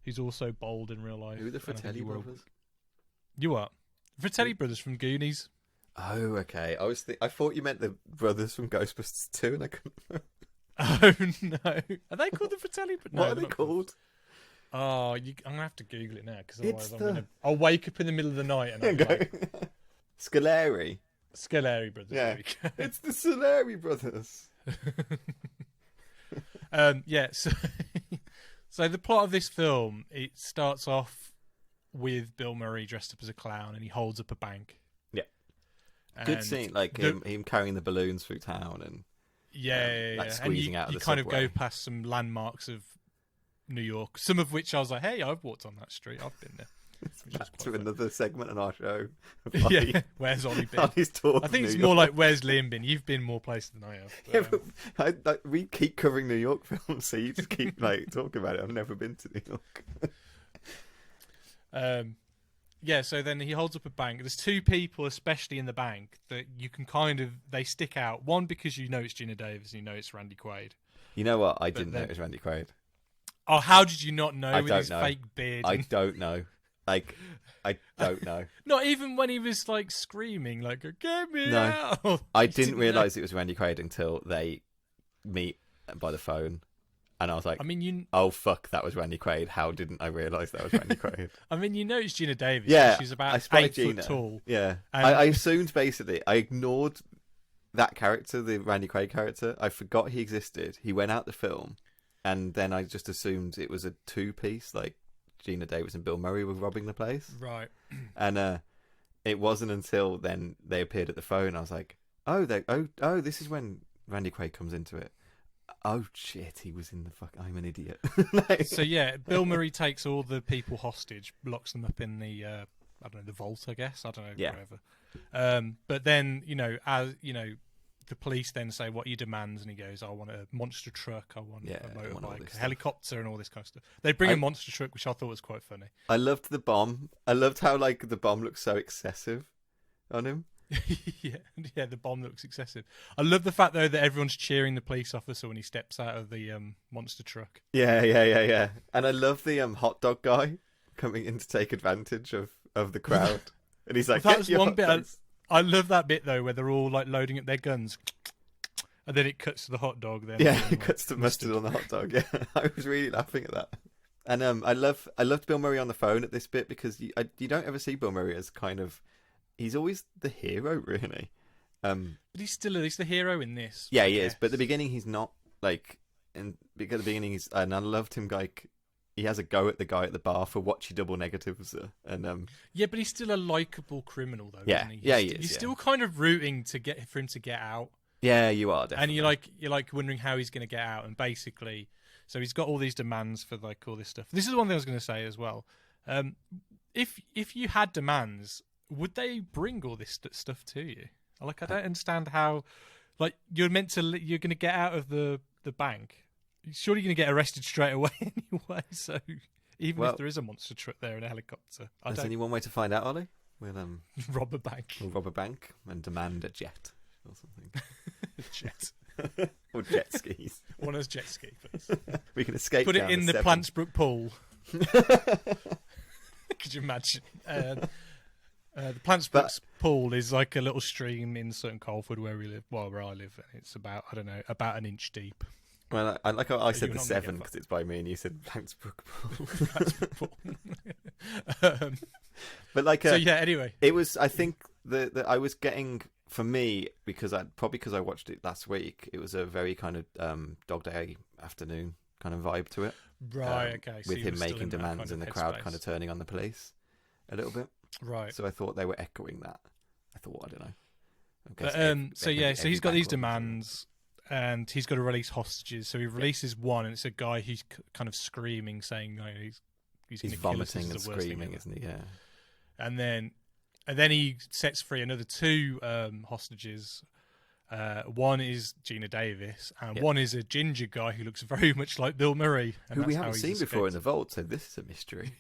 Speaker 3: Who's also bold in real life.
Speaker 1: Who are the Fratelli brothers?
Speaker 3: You are. Fratelli brothers from Goonies.
Speaker 1: Oh, okay. I thought you meant the brothers from Ghostbusters 2, and I couldn't.
Speaker 3: Oh no, are they called the Fratelli? No,
Speaker 1: what are they called?
Speaker 3: Oh, I'm gonna have to Google it now because otherwise I'll wake up in the middle of the night and I'm like,
Speaker 1: Scoleri
Speaker 3: brothers.
Speaker 1: Yeah, it's the Scoleri brothers.
Speaker 3: So the plot of this film, it starts off with Bill Murray dressed up as a clown and he holds up a bank.
Speaker 1: Yeah. Good scene, like him carrying the balloons through town and like squeezing out of the
Speaker 3: subway. You kind of go past some landmarks of New York, some of which I was like, hey, I've walked on that street, I've been there.
Speaker 1: Back to another segment on our show.
Speaker 3: Yeah, where's Ollie been?
Speaker 1: Ollie's tour
Speaker 3: I think it's
Speaker 1: New
Speaker 3: more
Speaker 1: York.
Speaker 3: like where's Liam been? You've been more places than I have.
Speaker 1: But, we keep covering New York films, so you just keep like talking about it. I've never been to New York.
Speaker 3: So then he holds up a bank. There's two people, especially in the bank, that you can they stick out. One because you know it's Geena Davies and you know it's Randy Quaid.
Speaker 1: You know what? I didn't know it was Randy Quaid.
Speaker 3: Oh, how did you not know with his fake beard?
Speaker 1: I don't know. Like, I don't know.
Speaker 3: Not even when he was like screaming, like "Get me out!"
Speaker 1: I didn't realise it was Randy Quaid until they meet by the phone, and I was like, oh fuck, that was Randy Quaid. How didn't I realise that was Randy Quaid?
Speaker 3: I mean, you know it's Geena Davies.
Speaker 1: Yeah,
Speaker 3: she's about 8 foot tall.
Speaker 1: Yeah, I assumed basically. I ignored that character, the Randy Quaid character. I forgot he existed. He went out the film, and then I just assumed it was a two-piece, like Geena Davies and Bill Murray were robbing the place.
Speaker 3: Right.
Speaker 1: And it wasn't until then they appeared at the phone. I was like, oh, this is when Randy Quaid comes into it. Oh shit, he was in the fuck. I'm an idiot.
Speaker 3: So yeah, Bill Murray takes all the people hostage, locks them up in the I don't know, the vault, I guess. I don't know, whatever. But then, the police then say what he demands, and he goes, I want a monster truck, I want a motorbike, a helicopter, and all this kind of stuff. They bring a monster truck, which I thought was quite funny.
Speaker 1: I loved the bomb. I loved how like the bomb looks so excessive on him.
Speaker 3: yeah, the bomb looks excessive. I love the fact though that everyone's cheering the police officer when he steps out of the monster truck.
Speaker 1: Yeah. And I love the hot dog guy coming in to take advantage of the crowd. And he's like,
Speaker 3: that was one bit. I love that bit though, where they're all like loading up their guns, and then it cuts to the hot dog. Then
Speaker 1: it cuts to mustard on the hot dog. Yeah, I was really laughing at that. And I loved Bill Murray on the phone at this bit because you don't ever see Bill Murray as kind of, he's always the hero really.
Speaker 3: But he's the hero in this.
Speaker 1: Yeah, he is. But at the beginning he's not like, because at the beginning and I loved him like. He has a go at the guy at the bar for what you double negatives and
Speaker 3: yeah, but he's still a likable criminal though.
Speaker 1: Yeah,
Speaker 3: isn't he?
Speaker 1: He is.
Speaker 3: You're still kind of rooting for him to get out.
Speaker 1: Yeah, you are definitely.
Speaker 3: And you're like wondering how he's going to get out. And basically, so he's got all these demands for like all this stuff. This is one thing I was going to say as well. If you had demands, would they bring all this stuff to you? Like, I don't understand how. Like, you're going to get out of the bank. Surely you're going to get arrested straight away anyway, so even if there is a monster truck there and a helicopter.
Speaker 1: There's only one way to find out, Ollie. We'll
Speaker 3: rob a bank.
Speaker 1: We'll rob a bank and demand a jet or something.
Speaker 3: A jet.
Speaker 1: Or jet skis.
Speaker 3: One of those jet ski, please.
Speaker 1: We can escape.
Speaker 3: Put it in the Plantsbrook pool. Could you imagine? The Plantsbrook pool is like a little stream in Sutton Coldfield where we live. Well, where I live, and it's about, I don't know, about an inch deep.
Speaker 1: Well, I like how I said the 7 because it's by me, and you said Blanks Book Ball. But like,
Speaker 3: so yeah. Anyway,
Speaker 1: it was. I think that I was getting, for me, because I watched it last week. It was a very kind of Dog Day Afternoon kind of vibe to it.
Speaker 3: Right. Okay. So
Speaker 1: with him making demands and the crowd kind of turning on the police a little bit.
Speaker 3: Right.
Speaker 1: So I thought they were echoing that. I don't know.
Speaker 3: So he's got these demands. And he's got to release hostages. So he releases one, and it's a guy who's kind of screaming, saying, he's going to kill us.
Speaker 1: He's vomiting and screaming, isn't he? Yeah.
Speaker 3: And then he sets free another 2 hostages. One is Geena Davis, and one is a ginger guy who looks very much like Bill Murray,
Speaker 1: who we haven't seen before in the vault. So this is a mystery.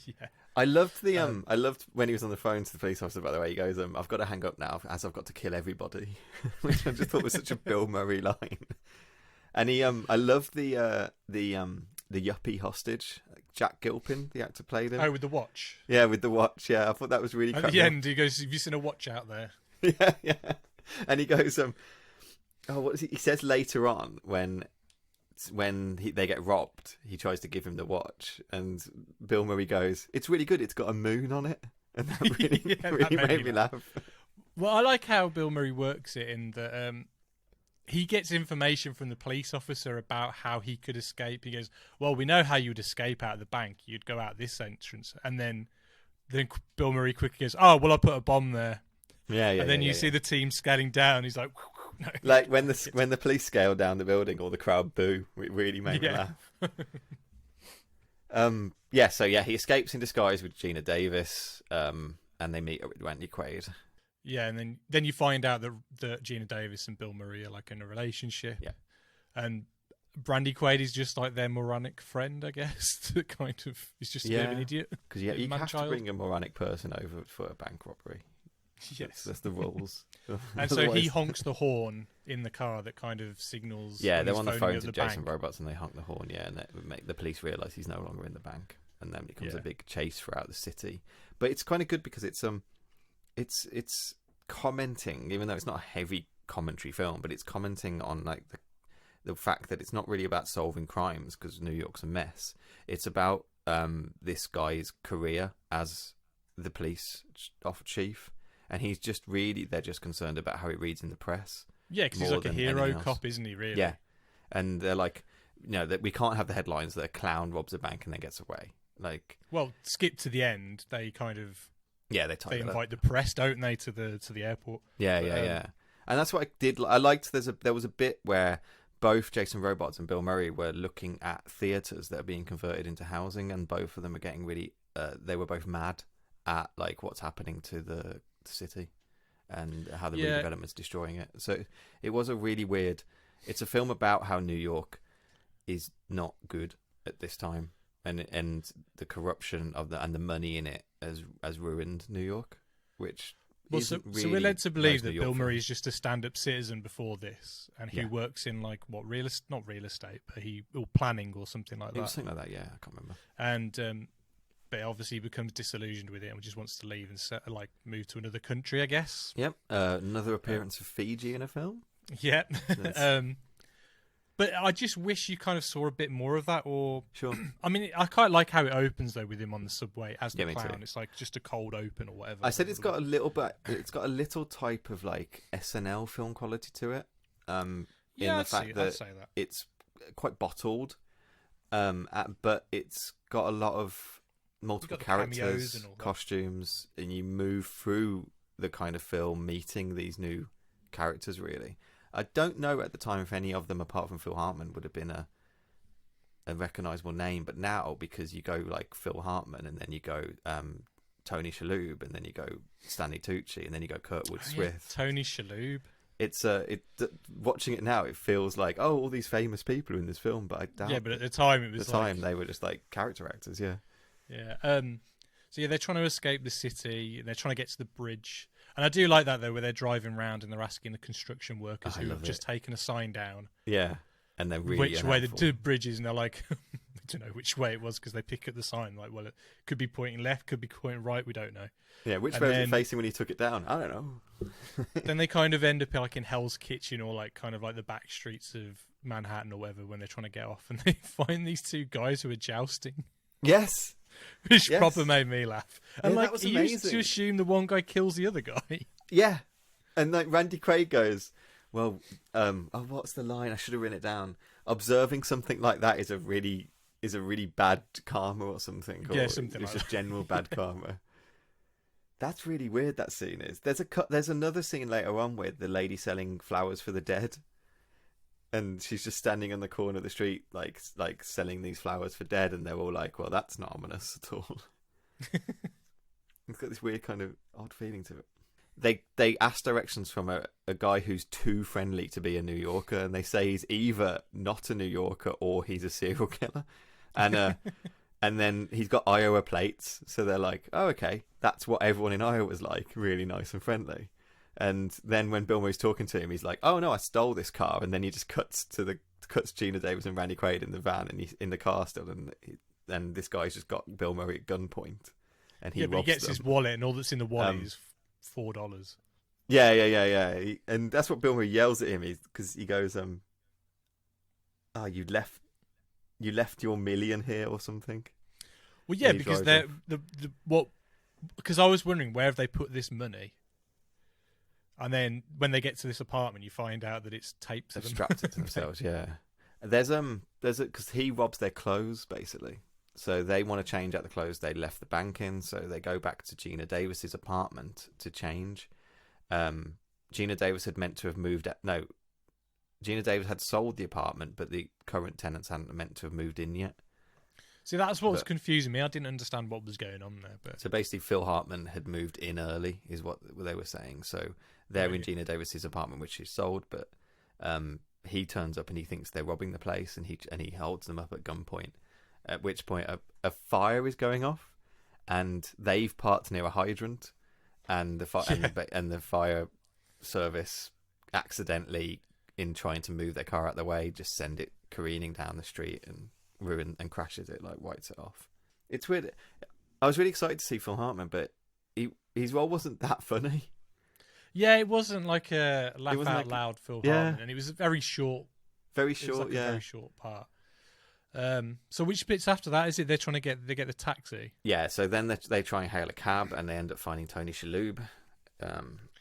Speaker 3: Yeah.
Speaker 1: I loved I loved when he was on the phone to the police officer. By the way, he goes, "I've got to hang up now, as I've got to kill everybody," which I just thought was such a Bill Murray line. And I loved the yuppie hostage, Jack Gilpin, the actor played him.
Speaker 3: Oh, with the watch.
Speaker 1: Yeah, with the watch. Yeah, I thought that was really.
Speaker 3: At the end, he goes, "Have you seen a watch out there?"
Speaker 1: Yeah. And he goes, what is he? He says later on when they get robbed, he tries to give him the watch, and Bill Murray goes, "It's really good. It's got a moon on it," and that really made me laugh.
Speaker 3: Well, I like how Bill Murray works it in that he gets information from the police officer about how he could escape. He goes, "Well, we know how you'd escape out of the bank. You'd go out this entrance," and then Bill Murray quickly goes, "Oh, well, I put a bomb there."
Speaker 1: Yeah.
Speaker 3: And then you see the team scaling down. He's like, no.
Speaker 1: Like when the police scale down the building, all the crowd boo. It really made me laugh. He escapes in disguise with Geena Davis, and they meet up with Randy Quaid.
Speaker 3: Yeah, and then you find out that Geena Davis and Bill Murray are like in a relationship.
Speaker 1: Yeah,
Speaker 3: and Randy Quaid is just like their moronic friend, I guess. That kind of is just a bit of an idiot.
Speaker 1: Because you have to bring a moronic person over for a bank robbery.
Speaker 3: Yes,
Speaker 1: that's the rules.
Speaker 3: And so he honks the horn in the car that kind of signals.
Speaker 1: Yeah, they're on the phones with Jason Robards, and they honk the horn. Yeah, and that would make the police realise he's no longer in the bank, and then it becomes a big chase throughout the city. But it's kind of good because it's commenting, even though it's not a heavy commentary film, but it's commenting on like the fact that it's not really about solving crimes because New York's a mess. It's about this guy's career as the police chief. And he's just they're just concerned about how it reads in the press.
Speaker 3: Yeah, because he's like a hero cop, isn't he, really?
Speaker 1: Yeah. And they're like, that we can't have the headlines that a clown robs a bank and then gets away. Like,
Speaker 3: well, skip to the end. They kind of...
Speaker 1: Yeah,
Speaker 3: they invite the press, don't they, to the airport.
Speaker 1: Yeah. And that's what I did. I liked there was a bit where both Jason Robards and Bill Murray were looking at theatres that are being converted into housing, and both of them are getting really... they were both mad at like what's happening to the city and how the redevelopment's destroying it. So it was a really weird. It's a film about how New York is not good at this time, and the corruption of and the money in it has ruined New York, which
Speaker 3: so we're led to believe that Bill Murray is just a stand-up citizen before this, and he works in like what not real estate, but planning or something like that.
Speaker 1: It was something like that. Yeah, I can't remember.
Speaker 3: And but obviously becomes disillusioned with it and just wants to leave and move to another country, I guess.
Speaker 1: Yep. Another appearance of Fiji in a film.
Speaker 3: Yeah. But I just wish you kind of saw a bit more of that. Or
Speaker 1: sure.
Speaker 3: I mean, I quite like how it opens though with him on the subway as the
Speaker 1: me
Speaker 3: clown.
Speaker 1: too.
Speaker 3: It's like just a cold open or whatever.
Speaker 1: I said it's got a little bit. It's got a little type of like SNL film quality to it. I'd say that it's quite bottled. But it's got a lot of multiple characters, costumes, and you move through the kind of film meeting these new characters. Really, I don't know at the time if any of them, apart from Phil Hartman, would have been a recognizable name. But now, because you go like Phil Hartman, and then you go Tony Shalhoub, and then you go Stanley Tucci, and then you go Kurtwood Smith.
Speaker 3: Yeah, Tony Shalhoub.
Speaker 1: It's watching it now, it feels like all these famous people are in this film, but I doubt.
Speaker 3: Yeah, but at the time it was
Speaker 1: they were just like character actors. Yeah.
Speaker 3: Yeah. So they're trying to escape the city. They're trying to get to the bridge, and I do like that though, where they're driving around and they're asking the construction workers who have just taken a sign down.
Speaker 1: Yeah, and they're really
Speaker 3: which way the two bridges, and they're like, don't know which way it was because they pick at the sign. Like, well, it could be pointing left, could be pointing right. We don't know.
Speaker 1: Yeah, which way was it facing when he took it down? I don't know.
Speaker 3: Then they kind of end up like in Hell's Kitchen or like kind of like the back streets of Manhattan or whatever when they're trying to get off, and they find these two guys who are jousting.
Speaker 1: Yes.
Speaker 3: Which proper made me laugh. And
Speaker 1: yeah,
Speaker 3: like,
Speaker 1: that was
Speaker 3: you used to assume the one guy kills the other guy.
Speaker 1: Yeah. And like Randy Quaid goes, well, what's the line? I should have written it down. Observing something like that is a really bad karma or something. Or
Speaker 3: yeah, something
Speaker 1: it's
Speaker 3: like
Speaker 1: just general bad karma. That's really weird, that scene is. There's another scene later on with the lady selling flowers for the dead. And she's just standing on the corner of the street, like selling these flowers for dead, and they're all like, well, that's not ominous at all. It's got this weird kind of odd feeling to it. They ask directions from a guy who's too friendly to be a New Yorker, and they say he's either not a New Yorker or he's a serial killer. And and then he's got Iowa plates, so they're like, oh, okay, that's what everyone in Iowa was like, really nice and friendly. And then when Bill Murray's talking to him, he's like, oh no, I stole this car. And then he just cuts Geena Davis and Randy Quaid in the van, and he's in the car still, and this guy's just got Bill Murray at gunpoint, and he robs
Speaker 3: gets
Speaker 1: them.
Speaker 3: his wallet, and all that's in the wallet is $4.
Speaker 1: Yeah. And that's what Bill Murray yells at him, because he goes, you left your million here or something.
Speaker 3: Well, yeah, because because I was wondering where have they put this money. And then when they get to this apartment, you find out that it's tapes of them.
Speaker 1: Strapped it to themselves, yeah. Because he robs their clothes, basically. So they want to change out the clothes they left the bank in, so they go back to Geena Davis's apartment to change. Geena Davis had meant to have moved... Geena Davis had sold the apartment, but the current tenants hadn't meant to have moved in yet.
Speaker 3: See, that's what was confusing me. I didn't understand what was going on there. But
Speaker 1: so basically, Phil Hartman had moved in early, is what they were saying. So they're in Geena Davis's apartment, which is sold, but he turns up and he thinks they're robbing the place, and he holds them up at gunpoint. At which point, a fire is going off, and they've parked near a hydrant, and the fire service accidentally, in trying to move their car out of the way, just send it careening down the street and ruin and crashes it, like wipes it off. It's weird. I was really excited to see Phil Hartman, but his role wasn't that funny.
Speaker 3: Yeah, it wasn't like a laugh out loud Phil Hartman, and it was very short.
Speaker 1: Very short,
Speaker 3: a very short part. So which bits after that is it? They're trying to get the taxi.
Speaker 1: Yeah, so then they try and hail a cab, and they end up finding Tony Shalhoub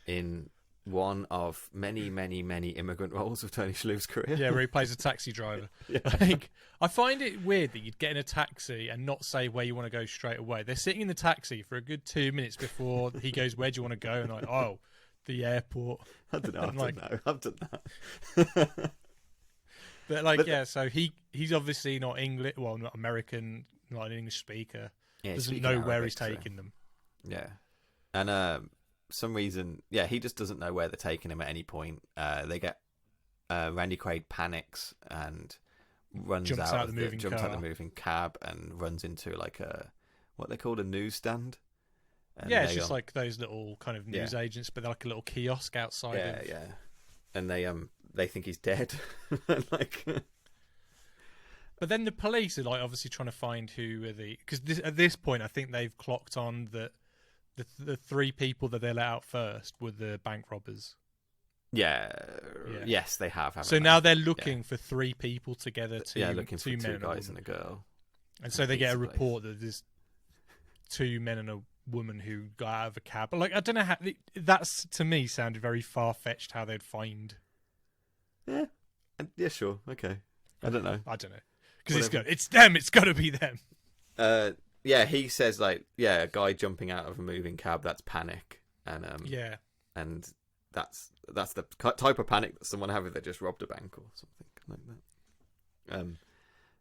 Speaker 1: in one of many, many, many immigrant roles of Tony Shalhoub's career.
Speaker 3: Yeah, where he plays a taxi driver.
Speaker 1: Yeah.
Speaker 3: Like, I find it weird that you'd get in a taxi and not say where you want to go straight away. They're sitting in the taxi for a good 2 minutes before he goes, where do you want to go? And like, oh, the airport.
Speaker 1: I don't know. I've done that.
Speaker 3: But so he's obviously not English, well, not American, not an English speaker.
Speaker 1: Yeah,
Speaker 3: doesn't know where he's taking them.
Speaker 1: Yeah. And some reason, he just doesn't know where they're taking him at any point. They get Randy Quaid panics and jumps out the moving cab and runs into like what they call a newsstand. And
Speaker 3: it's just like those little kind of news agents, but they're like a little kiosk outside.
Speaker 1: Yeah. And they think he's dead.
Speaker 3: But then the police are like obviously trying to find who are because at this point I think they've clocked on that the three people that they let out first were the bank robbers.
Speaker 1: Yeah. Yes, they have.
Speaker 3: So now they're looking for three people together.
Speaker 1: Looking for two guys and a girl.
Speaker 3: And so they get a report that there's two men and a woman who got out of a cab. But like, I don't know how. That's to me sounded very far fetched. How they'd find.
Speaker 1: Yeah. Sure. Okay. I don't know.
Speaker 3: Because it's them. It's got to be them.
Speaker 1: He says a guy jumping out of a moving cab. That's panic. And and that's the type of panic that someone have if they just robbed a bank or something like that.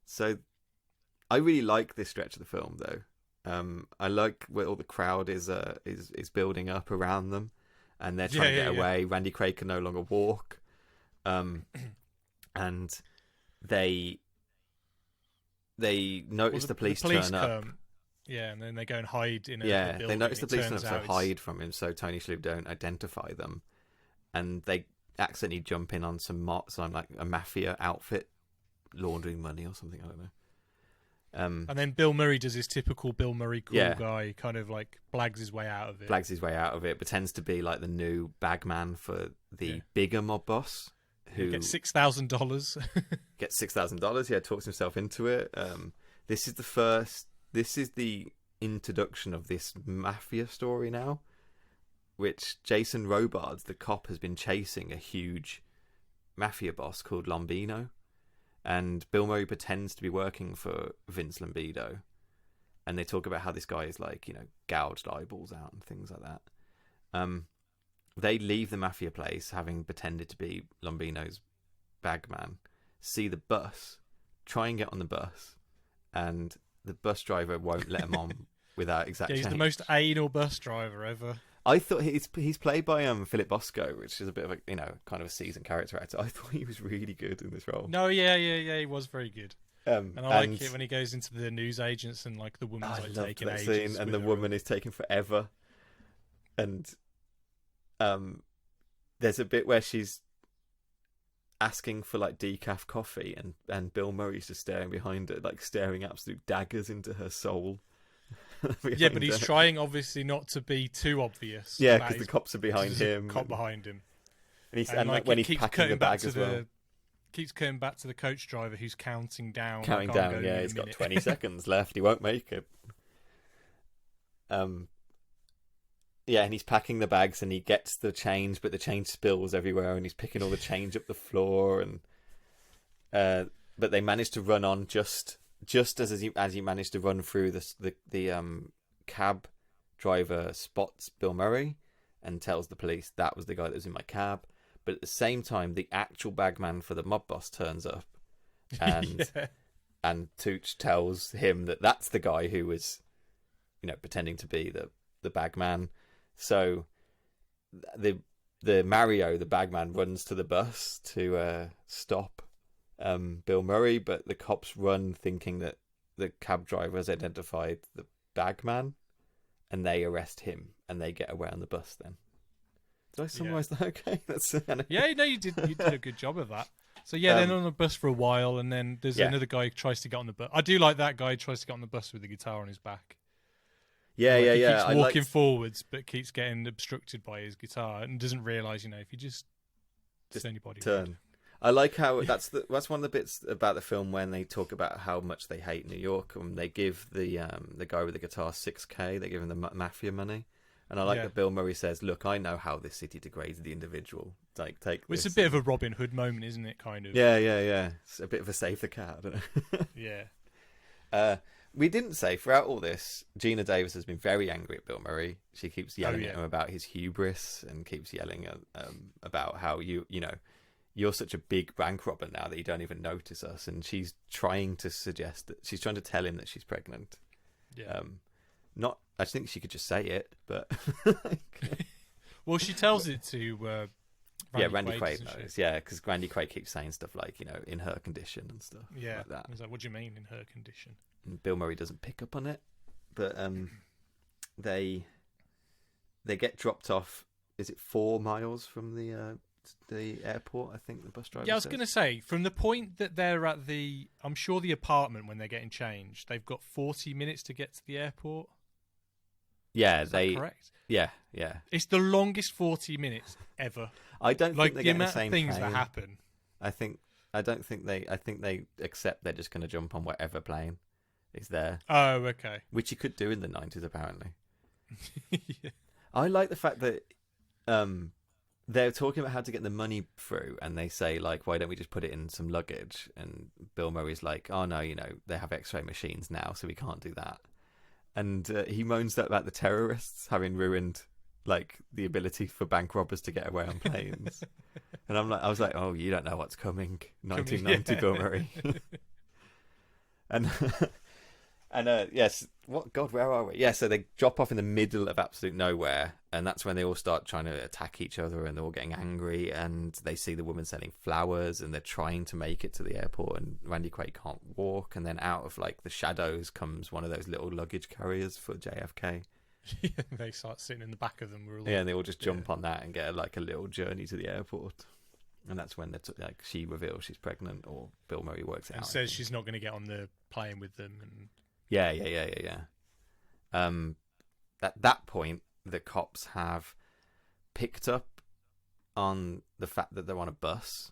Speaker 1: So I really like this stretch of the film, though. I like where all the crowd is building up around them, and they're trying to get away. Randy Quaid can no longer walk, and they notice the police turn up.
Speaker 3: And then they go and hide in a building.
Speaker 1: They notice the police turn up, so hide from him, so Tony Shalhoub don't identify them, and they accidentally jump in on some like a mafia outfit, laundering money or something. I don't know.
Speaker 3: And then Bill Murray does his typical Bill Murray cool guy, kind of like blags his way out of it.
Speaker 1: Pretends to be like the new bagman for the bigger mob boss. Who
Speaker 3: gets $6,000.
Speaker 1: Gets $6,000, talks himself into it. This is the introduction of this mafia story now, which Jason Robards, the cop, has been chasing a huge mafia boss called Lombino. And Bill Murray pretends to be working for Vince Lombardo, and they talk about how this guy is like, gouged eyeballs out and things like that. They leave the mafia place, having pretended to be Lombino's bagman, see the bus, try and get on the bus, and the bus driver won't let him on without exact change.
Speaker 3: He's the most anal bus driver ever.
Speaker 1: I thought he's played by Philip Bosco, which is a bit of a kind of a seasoned character actor. I thought he was really good in this role.
Speaker 3: No, yeah, he was very good. And I like it when he goes into the news agents and like the woman's like taking ages.
Speaker 1: Scene, and the woman is taking forever. And there's a bit where she's asking for like decaf coffee, and Bill Murray's just staring behind her, like staring absolute daggers into her soul.
Speaker 3: Yeah, but he's trying obviously not to be too obvious.
Speaker 1: Yeah, because the cops are behind him.
Speaker 3: Cop behind him.
Speaker 1: And like when he's packing the bag as well.
Speaker 3: Keeps coming back to the coach driver who's counting down.
Speaker 1: Yeah, he's got 20 seconds left. He won't make it. Yeah, and he's packing the bags and he gets the change, but the change spills everywhere, and he's picking all the change up the floor. And but they manage to run on just as he managed to run through the cab driver spots Bill Murray and tells the police that was the guy that was in my cab. But at the same time, the actual bagman for the mob boss turns up, and and Tooch tells him that that's the guy who was, pretending to be the bagman. So the Mario, the bagman, runs to the bus to stop Bill Murray, but the cops run thinking that the cab driver has identified the bagman, and they arrest him, and they get away on the bus then. Did I summarise that okay?
Speaker 3: Yeah, no, you did a good job of that. So they're on the bus for a while, and then there's another guy who tries to get on the bus. I do like that guy who tries to get on the bus with the guitar on his back.
Speaker 1: He
Speaker 3: keeps walking forwards, but keeps getting obstructed by his guitar, and doesn't realise, if you just anybody
Speaker 1: turn. I like how that's one of the bits about the film when they talk about how much they hate New York. They give the guy with the guitar $6,000. They give him the mafia money. And I like that Bill Murray says, "Look, I know how this city degrades the individual. Take this."
Speaker 3: It's a bit of a Robin Hood moment, isn't it? Kind of.
Speaker 1: Yeah. It's a bit of a save the cat.
Speaker 3: Yeah.
Speaker 1: We didn't say throughout all this, Geena Davies has been very angry at Bill Murray. She keeps yelling at him about his hubris, and keeps yelling about how you're such a big bank robber now that you don't even notice us. And she's trying to tell him that she's pregnant.
Speaker 3: Yeah.
Speaker 1: I think she could just say it, but
Speaker 3: well, she tells it to
Speaker 1: Randy Quaid knows. Yeah, because Randy Quaid keeps saying stuff like, in her condition and stuff.
Speaker 3: Yeah,
Speaker 1: like that.
Speaker 3: He's like, what do you mean in her condition?
Speaker 1: And Bill Murray doesn't pick up on it, but they get dropped off. Is it 4 miles from the airport? I think the bus driver.
Speaker 3: Yeah, I was going to say, from the point that they're at the apartment when they're getting changed, they've got 40 minutes to get to the airport.
Speaker 1: Yeah,
Speaker 3: Is that correct?
Speaker 1: Yeah.
Speaker 3: It's the longest 40 minutes ever.
Speaker 1: I don't think they're
Speaker 3: the
Speaker 1: getting
Speaker 3: amount
Speaker 1: the same
Speaker 3: of things
Speaker 1: plane.
Speaker 3: that happen.
Speaker 1: I think they accept they're just going to jump on whatever plane is there.
Speaker 3: Oh, okay.
Speaker 1: Which you could do in the 90s, apparently.
Speaker 3: Yeah.
Speaker 1: I like the fact that they're talking about how to get the money through, and they say, like, why don't we just put it in some luggage? And Bill Murray's like, oh no, they have X-ray machines now, so we can't do that. And he moans about the terrorists having ruined, like, the ability for bank robbers to get away on planes. And I was like, oh, you don't know what's coming, 1990 Bill Murray. And yes, where are we? Yeah, so they drop off in the middle of absolute nowhere, and that's when they all start trying to attack each other, and they're all getting angry, and they see the woman selling flowers, and they're trying to make it to the airport, and Randy Quaid can't walk, and then out of like the shadows comes one of those little luggage carriers for JFK.
Speaker 3: Yeah, they start sitting in the back of them.
Speaker 1: And they all just jump on that and get like a little journey to the airport. And that's when like she reveals she's pregnant, or Bill Murray works it out.
Speaker 3: And says she's not going to get on the plane with them. And
Speaker 1: yeah. At that point, the cops have picked up on the fact that they're on a bus.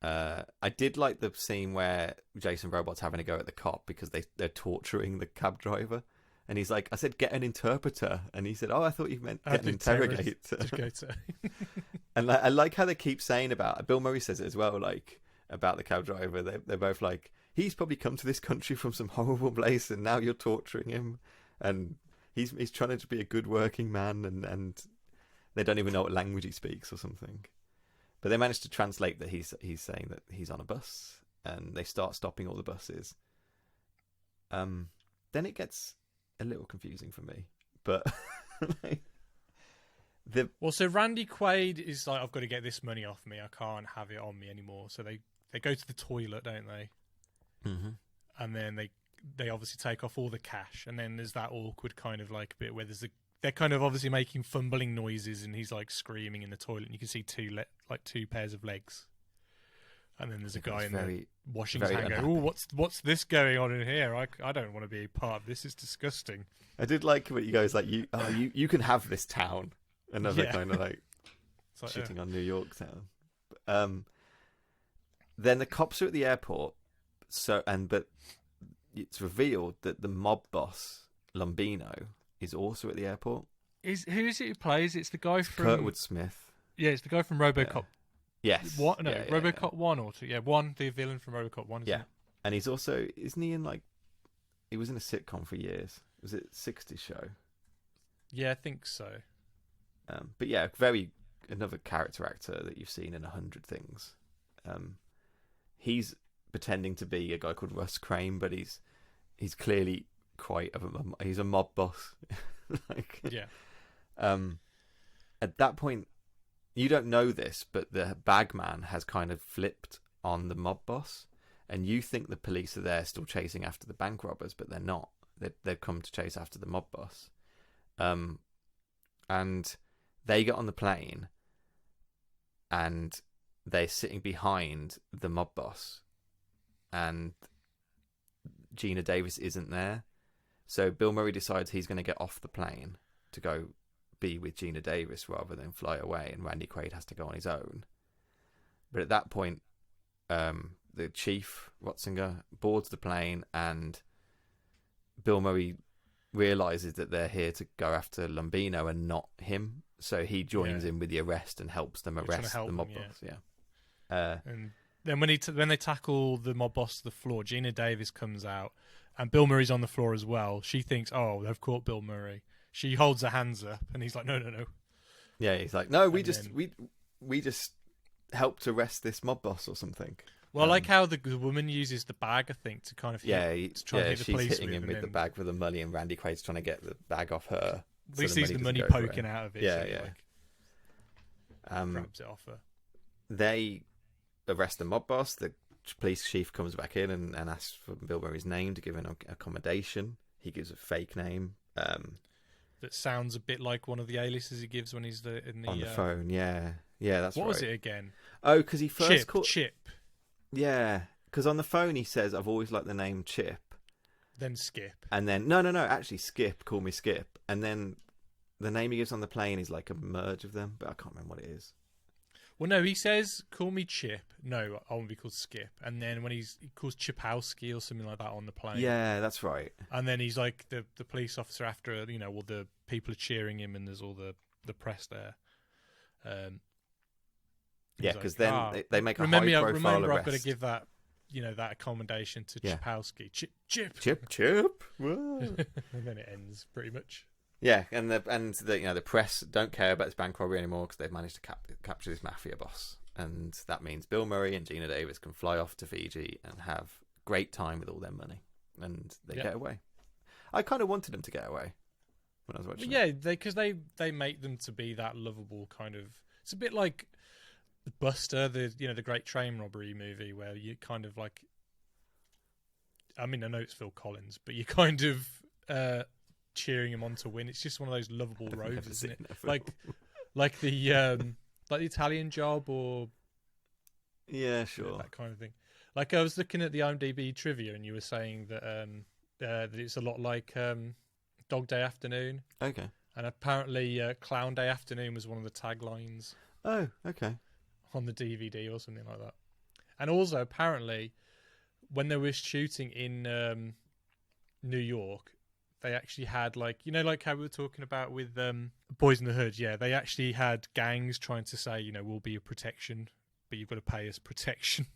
Speaker 1: I did like the scene where Jason Robot's having a go at the cop because they're torturing the cab driver. And he's like, I said, get an interpreter. And he said, oh, I thought you meant get an interrogator. And I like how they keep saying about, Bill Murray says it as well, like, about the cab driver. They're both like, he's probably come to this country from some horrible place and now you're torturing him. And he's trying to be a good working man, and they don't even know what language he speaks or something. But they managed to translate that he's saying that he's on a bus, and they start stopping all the buses. Then it gets a little confusing for me, but
Speaker 3: so Randy Quaid is like, I've got to get this money off me. I can't have it on me anymore. So they go to the toilet, don't they?
Speaker 1: Mm-hmm.
Speaker 3: And then they obviously take off all the cash, and then there's that awkward kind of like bit where they're kind of obviously making fumbling noises, and he's like screaming in the toilet, and you can see two pairs of legs. And then there's a guy in there washing his hand going, "Oh, what's this going on in here? I don't want to be a part of this. It's disgusting."
Speaker 1: I did like what you guys like. You can have this town. Another kind of like shitting on New York town. Then the cops are at the airport. But it's revealed that the mob boss Lombino is also at the airport.
Speaker 3: Who is it who plays? It's the guy from
Speaker 1: Kurtwood Smith.
Speaker 3: Yeah, it's the guy from RoboCop.
Speaker 1: Yes.
Speaker 3: What? No, RoboCop 1 or 2. Yeah, 1, the villain from RoboCop 1. Isn't it?
Speaker 1: And he's also, isn't he in he was in a sitcom for years. Was it 60s Show?
Speaker 3: Yeah, I think so.
Speaker 1: But yeah, another character actor that you've seen in 100 things. He's pretending to be a guy called Russ Crane, but he's clearly he's a mob boss. At that point, you don't know this, but the bagman has kind of flipped on the mob boss, and you think the police are there still chasing after the bank robbers, but they're not. They've come to chase after the mob boss. And they get on the plane, and they're sitting behind the mob boss, and Geena Davis isn't there. So Bill Murray decides he's going to get off the plane to go be with Geena Davis rather than fly away, and Randy Quaid has to go on his own. But at that point, the chief, Rotzinger, boards the plane, and Bill Murray realizes that they're here to go after Lombino and not him. So he joins in with the arrest and helps them arrest the mob boss.
Speaker 3: And then when they tackle the mob boss to the floor, Geena Davis comes out, and Bill Murray's on the floor as well. She thinks, oh, they've caught Bill Murray. She holds her hands up, and he's like, no.
Speaker 1: Yeah, he's like, no, we just helped arrest this mob boss or something.
Speaker 3: Well, I like how the woman uses the bag, I think, to kind of
Speaker 1: to hit the police. She's hitting him with the bag for the money, and Randy Quaid's trying to get the bag off her.
Speaker 3: He sees the money poking out of it. Grabs it off her.
Speaker 1: They arrest the mob boss. The police chief comes back in and asks for Bill Murray's name to give an accommodation. He gives a fake name.
Speaker 3: That sounds a bit like one of the aliases he gives when he's
Speaker 1: on the phone. Yeah, that's
Speaker 3: what
Speaker 1: right.
Speaker 3: Was it again?
Speaker 1: Oh, because he first called
Speaker 3: Chip.
Speaker 1: Yeah, because on the phone he says, "I've always liked the name Chip."
Speaker 3: Then Skip.
Speaker 1: And then no, actually Skip. Call me Skip. And then the name he gives on the plane is like a merge of them, but I can't remember what it is.
Speaker 3: Well, no, he says, "Call me Chip." No, I want to be called Skip. And then when he calls Chipowski or something like that on the plane.
Speaker 1: Yeah, that's right.
Speaker 3: And then he's like the police officer after, all the people are cheering him, and there's all the press there.
Speaker 1: Yeah, because then they make a
Speaker 3: remember
Speaker 1: high-profile arrest.
Speaker 3: I've got to give that, that accommodation to Chipowski. Chip.
Speaker 1: And
Speaker 3: then it ends pretty much.
Speaker 1: Yeah, and the press don't care about this bank robbery anymore because they've managed to capture this mafia boss, and that means Bill Murray and Geena Davis can fly off to Fiji and have great time with all their money, and they get away. I kind of wanted them to get away when I was watching.
Speaker 3: Yeah, because they make them to be that lovable kind of. It's a bit like Buster, the Great Train Robbery movie, where you kind of like. I mean, I know it's Phil Collins, but you kind of. Cheering him on to win. It's just one of those lovable roads, isn't it? Like the Italian Job, or
Speaker 1: Yeah, sure.
Speaker 3: That kind of thing. Like I was looking at the IMDb trivia, and you were saying that that it's a lot like Dog Day Afternoon.
Speaker 1: Okay.
Speaker 3: And apparently, Clown Day Afternoon was one of the taglines.
Speaker 1: Oh, okay.
Speaker 3: On the DVD or something like that. And also, apparently, when they were shooting in New York, they actually had, like, you know, like how we were talking about with Boys in the Hood. Yeah, they actually had gangs trying to say, you know, we'll be your protection, but you've got to pay us protection.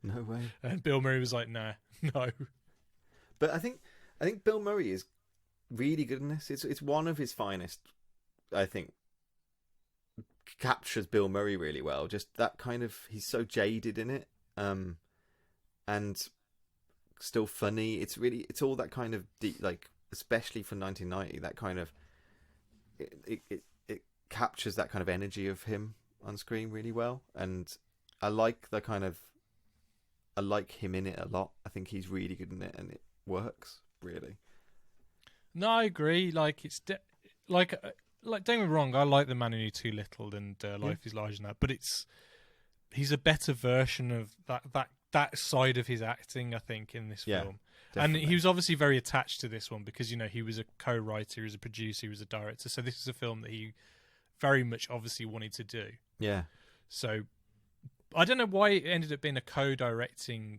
Speaker 1: No way.
Speaker 3: And Bill Murray was like, nah, no.
Speaker 1: But I think Bill Murray is really good in this. It's one of his finest, I think. Captures Bill Murray really well. Just that kind of, he's so jaded in it, and still funny. It's all that kind of deep, like, especially for 1990, that kind of it captures that kind of energy of him on screen really well. And I like him in it a lot. I think he's really good in it, and it works really.
Speaker 3: No, I agree. Like like don't get me wrong, I like The Man Who Knew Too Little and Life is Larger Than That, but he's a better version of that side of his acting, I think, in this film. Definitely. And he was obviously very attached to this one because, you know, he was a co-writer, he was a producer, he was a director, so this is a film that he very much obviously wanted to do. Yeah. So I don't know why it ended up being a co-directing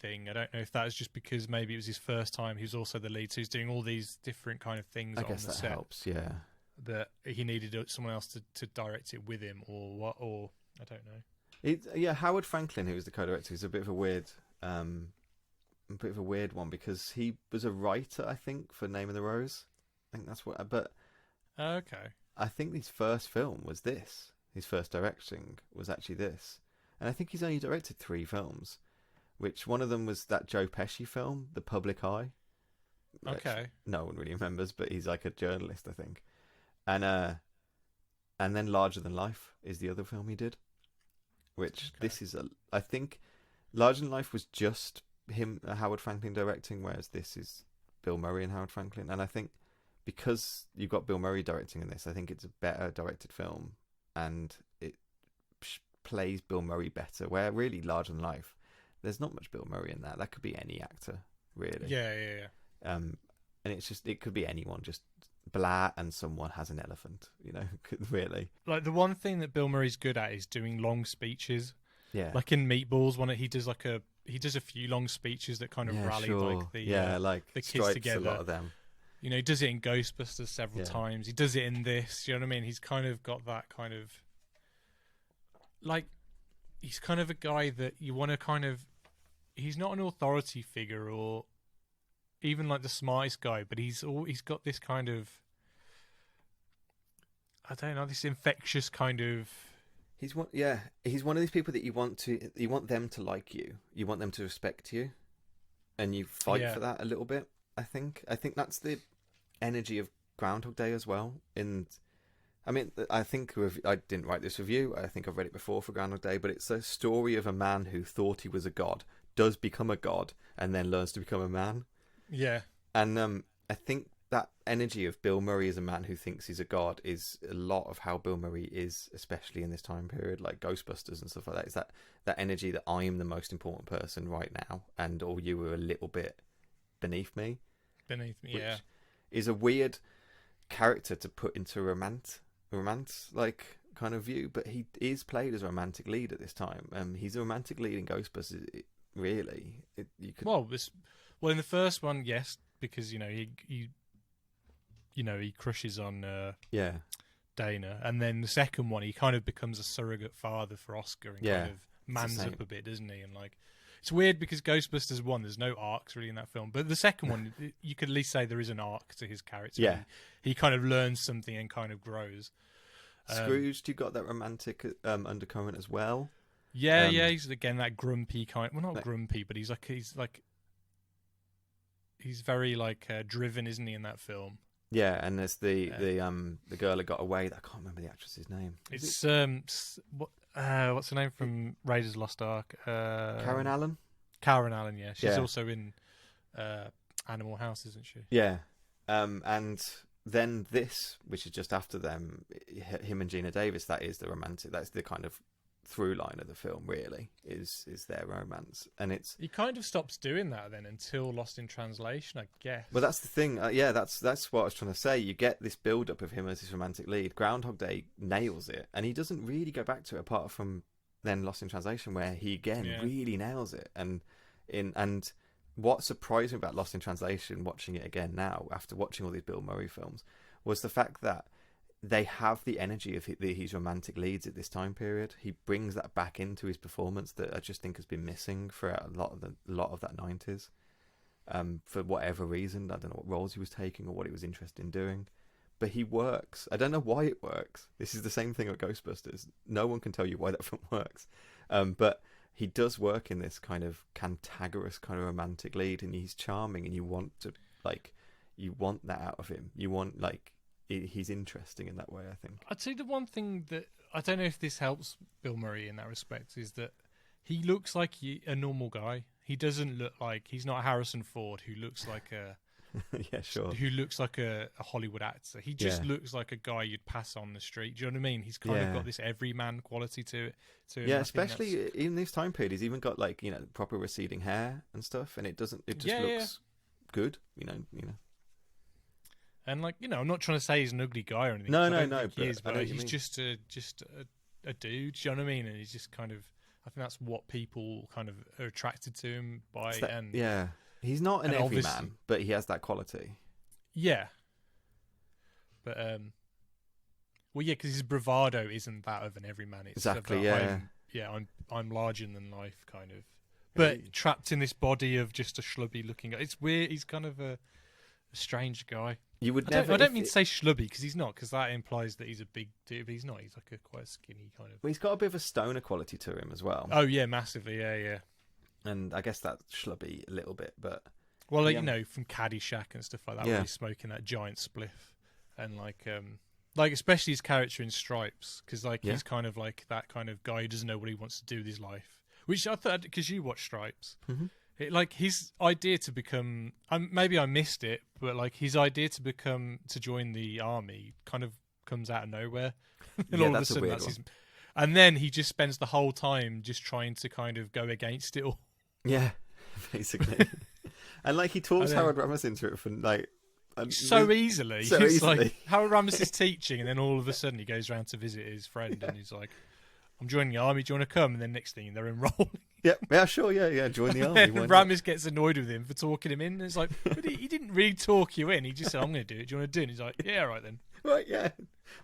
Speaker 3: thing. I don't know if that was just because maybe it was his first time. He was also the lead, so he's doing all these different kind of things on the set. I guess that
Speaker 1: helps, yeah.
Speaker 3: That he needed someone else to direct it with him, or what, or I don't know.
Speaker 1: Howard Franklin, who was the co-director, is a bit of a weird one because he was a writer, I think, for Name of the Rose. I think that's what. But
Speaker 3: okay,
Speaker 1: I think his first film was this. His first directing was actually this, and I think he's only directed 3 films, which one of them was that Joe Pesci film, The Public Eye.
Speaker 3: Okay,
Speaker 1: no one really remembers, but he's like a journalist, I think. And then Larger Than Life is the other film he did, which this is I think Larger Than Life was just him, Howard Franklin directing, whereas this is Bill Murray and Howard Franklin. And I think because you've got Bill Murray directing in this, I think it's a better directed film, and it plays Bill Murray better. Where really Larger Than Life, there's not much Bill Murray in that. That could be any actor, really.
Speaker 3: Yeah.
Speaker 1: And it could be anyone, just blah, and someone has an elephant, you know, really.
Speaker 3: Like, the one thing that Bill Murray's good at is doing long speeches.
Speaker 1: Yeah.
Speaker 3: Like in Meatballs, he does a few long speeches that kind of rally like the kids together.
Speaker 1: A lot of them.
Speaker 3: You know, he does it in Ghostbusters several times. He does it in this. You know what I mean? He's kind of got that kind of, like, he's kind of a guy that you want to kind of. He's not an authority figure or even like the smartest guy, but he's got this kind of, I don't know, this infectious kind of.
Speaker 1: He's one of these people that you want them to like you. You want them to respect you, and you fight for that a little bit. I think that's the energy of Groundhog Day as well. I think I didn't write this review. I think I've read it before for Groundhog Day, but it's a story of a man who thought he was a god, does become a god, and then learns to become a man.
Speaker 3: Yeah.
Speaker 1: And I think that energy of Bill Murray as a man who thinks he's a god is a lot of how Bill Murray is, especially in this time period, like Ghostbusters and stuff like that. It's that energy that I am the most important person right now, and all you are a little bit beneath me. Which is a weird character to put into romance like kind of view, but he is played as a romantic lead at this time. He's a romantic lead in Ghostbusters, really.
Speaker 3: Well, in the first one, yes, because he crushes on Dana, and then the second one he kind of becomes a surrogate father for Oscar and kind of mans up a bit, doesn't he? And like, it's weird because Ghostbusters 1, there's no arcs really in that film, but the second one you could at least say there is an arc to his character.
Speaker 1: Yeah,
Speaker 3: he kind of learns something and kind of grows.
Speaker 1: Scrooged, you got that romantic undercurrent as well.
Speaker 3: Yeah, he's again that grumpy kind. Well, not grumpy, but he's very like driven, isn't he, in that film?
Speaker 1: Yeah, and there's the girl that got away. I can't remember the actress's name.
Speaker 3: What's her name from Raiders of the Lost Ark?
Speaker 1: Karen Allen.
Speaker 3: Karen Allen, yeah. She's also in Animal House, isn't she?
Speaker 1: Yeah. And then this, which is just after them, him and Geena Davis, that is the romantic. That's the kind of through line of the film. Really, is their romance, and
Speaker 3: he kind of stops doing that then until Lost in Translation, I guess.
Speaker 1: Well, that's the thing. That's what I was trying to say. You get this build up of him as his romantic lead. Groundhog Day nails it, and he doesn't really go back to it apart from then Lost in Translation, where he again really nails it. And what surprised me about Lost in Translation, watching it again now after watching all these Bill Murray films, was the fact that they have the energy of his romantic leads at this time period. He brings that back into his performance that I just think has been missing for a lot of that 90s. For whatever reason, I don't know what roles he was taking or what he was interested in doing, but he works. I don't know why it works. This is the same thing with Ghostbusters. No one can tell you why that film works, but he does work in this kind of cantankerous kind of romantic lead, and he's charming, and you want that out of him. You want he's interesting in that way, I think.
Speaker 3: I'd say the one thing that I don't know if this helps Bill Murray in that respect is that he looks like a normal guy. He doesn't look like, he's not Harrison Ford, who looks like a
Speaker 1: yeah, sure.
Speaker 3: Who looks like a Hollywood actor. He just looks like a guy you'd pass on the street. Do you know what I mean? He's kind of got this everyman quality to him.
Speaker 1: Yeah, especially in this time period, he's even got proper receding hair and stuff, and it just looks good. You know.
Speaker 3: And I'm not trying to say he's an ugly guy or anything.
Speaker 1: No.
Speaker 3: He is, but he's just a dude. Do you know what I mean? And he's just kind of, I think that's what people kind of are attracted to him by.
Speaker 1: He's not an everyman, but he has that quality.
Speaker 3: Yeah. But because his bravado isn't that of an everyman. It's
Speaker 1: exactly.
Speaker 3: I'm larger than life, kind of. But trapped in this body of just a schlubby looking guy. It's weird. He's kind of a strange guy.
Speaker 1: You would
Speaker 3: never. I don't mean to say schlubby because he's not, because that implies that he's a big dude. But he's not. He's like quite a skinny kind of.
Speaker 1: Well, he's got a bit of a stoner quality to him as well.
Speaker 3: Oh yeah, massively. Yeah. And
Speaker 1: I guess that's schlubby a little bit, but
Speaker 3: from Caddyshack and stuff like that, where he's smoking that giant spliff, and especially his character in Stripes, because he's kind of like that kind of guy who doesn't know what he wants to do with his life. Which I thought, because you watched Stripes.
Speaker 1: Mm-hmm.
Speaker 3: His idea to become, maybe I missed it, but his idea to join the army kind of comes out of nowhere, and all of a sudden that's his. And then he just spends the whole time just trying to kind of go against it all.
Speaker 1: Yeah, basically. And he talks Howard Ramis into it for
Speaker 3: so easily. It's like Howard Ramis is teaching, and then all of a sudden he goes around to visit his friend, and he's like, "I'm joining the army. Do you want to come?" And then next thing they're enrolling.
Speaker 1: Yeah, sure, yeah. Join the army.
Speaker 3: And Ramis gets annoyed with him for talking him in. And it's like, but he didn't really talk you in. He just said, "I'm going to do it. Do you want to do it?" And he's like, "Yeah, right then."
Speaker 1: Right, yeah.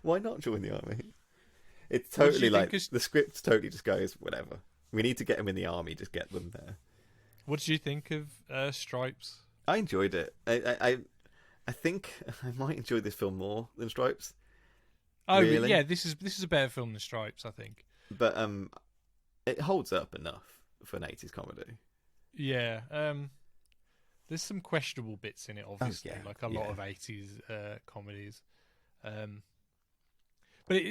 Speaker 1: Why not join the army? It's totally the script totally just goes, whatever. We need to get them in the army. Just get them there.
Speaker 3: What did you think of Stripes?
Speaker 1: I enjoyed it. I think I might enjoy this film more than Stripes.
Speaker 3: Oh really? Yeah, this is a better film than Stripes, I think.
Speaker 1: But it holds up enough for an 80s comedy.
Speaker 3: Yeah. There's some questionable bits in it, obviously, a lot of 80s comedies. But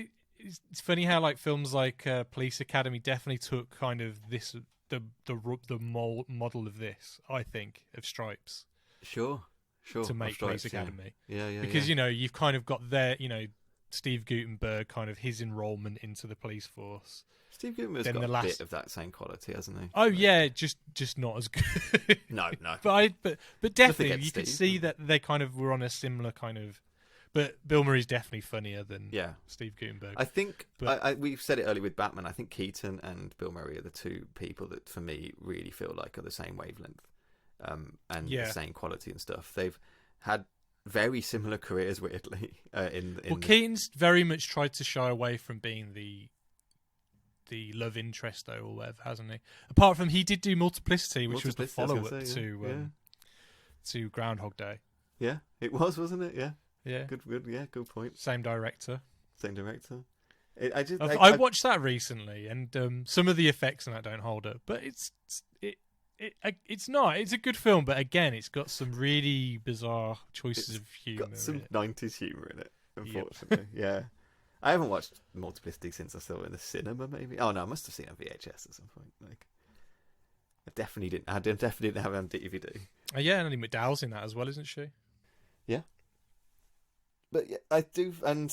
Speaker 3: it's funny how films like Police Academy definitely took kind of the model of this, I think, of Stripes.
Speaker 1: Sure. To
Speaker 3: make Police Academy.
Speaker 1: Yeah.
Speaker 3: Because you've kind of got Steve Guttenberg, kind of his enrollment into the police force.
Speaker 1: Steve Guttenberg's got a bit of that same quality, hasn't he?
Speaker 3: Oh yeah, just not as good.
Speaker 1: No.
Speaker 3: But definitely you could see that they kind of were on a similar kind of. But Bill Murray's definitely funnier than Steve Guttenberg.
Speaker 1: I think we've said it earlier with Batman. I think Keaton and Bill Murray are the two people that, for me, really feel like are the same wavelength, and the same quality and stuff. They've had very similar careers, weirdly.
Speaker 3: Keaton's very much tried to shy away from being the love interest, though, or whatever, hasn't he? Apart from he did do Multiplicity, which was the follow-up to Groundhog Day.
Speaker 1: Yeah, it was, wasn't it? Yeah.
Speaker 3: Yeah.
Speaker 1: Good point.
Speaker 3: Same director.
Speaker 1: I
Speaker 3: watched that recently, and some of the effects in that don't hold up, but it's not. It's a good film, but again, it's got some really bizarre choices of humour.
Speaker 1: Got some 90s humour in it, unfortunately. Yeah. I haven't watched Multiplicity since I saw it in the cinema, maybe. Oh no, I must have seen it on VHS at some point. I definitely didn't have it on DVD.
Speaker 3: Yeah, and Andy McDowell's in that as well, isn't she?
Speaker 1: Yeah. But yeah, I do, and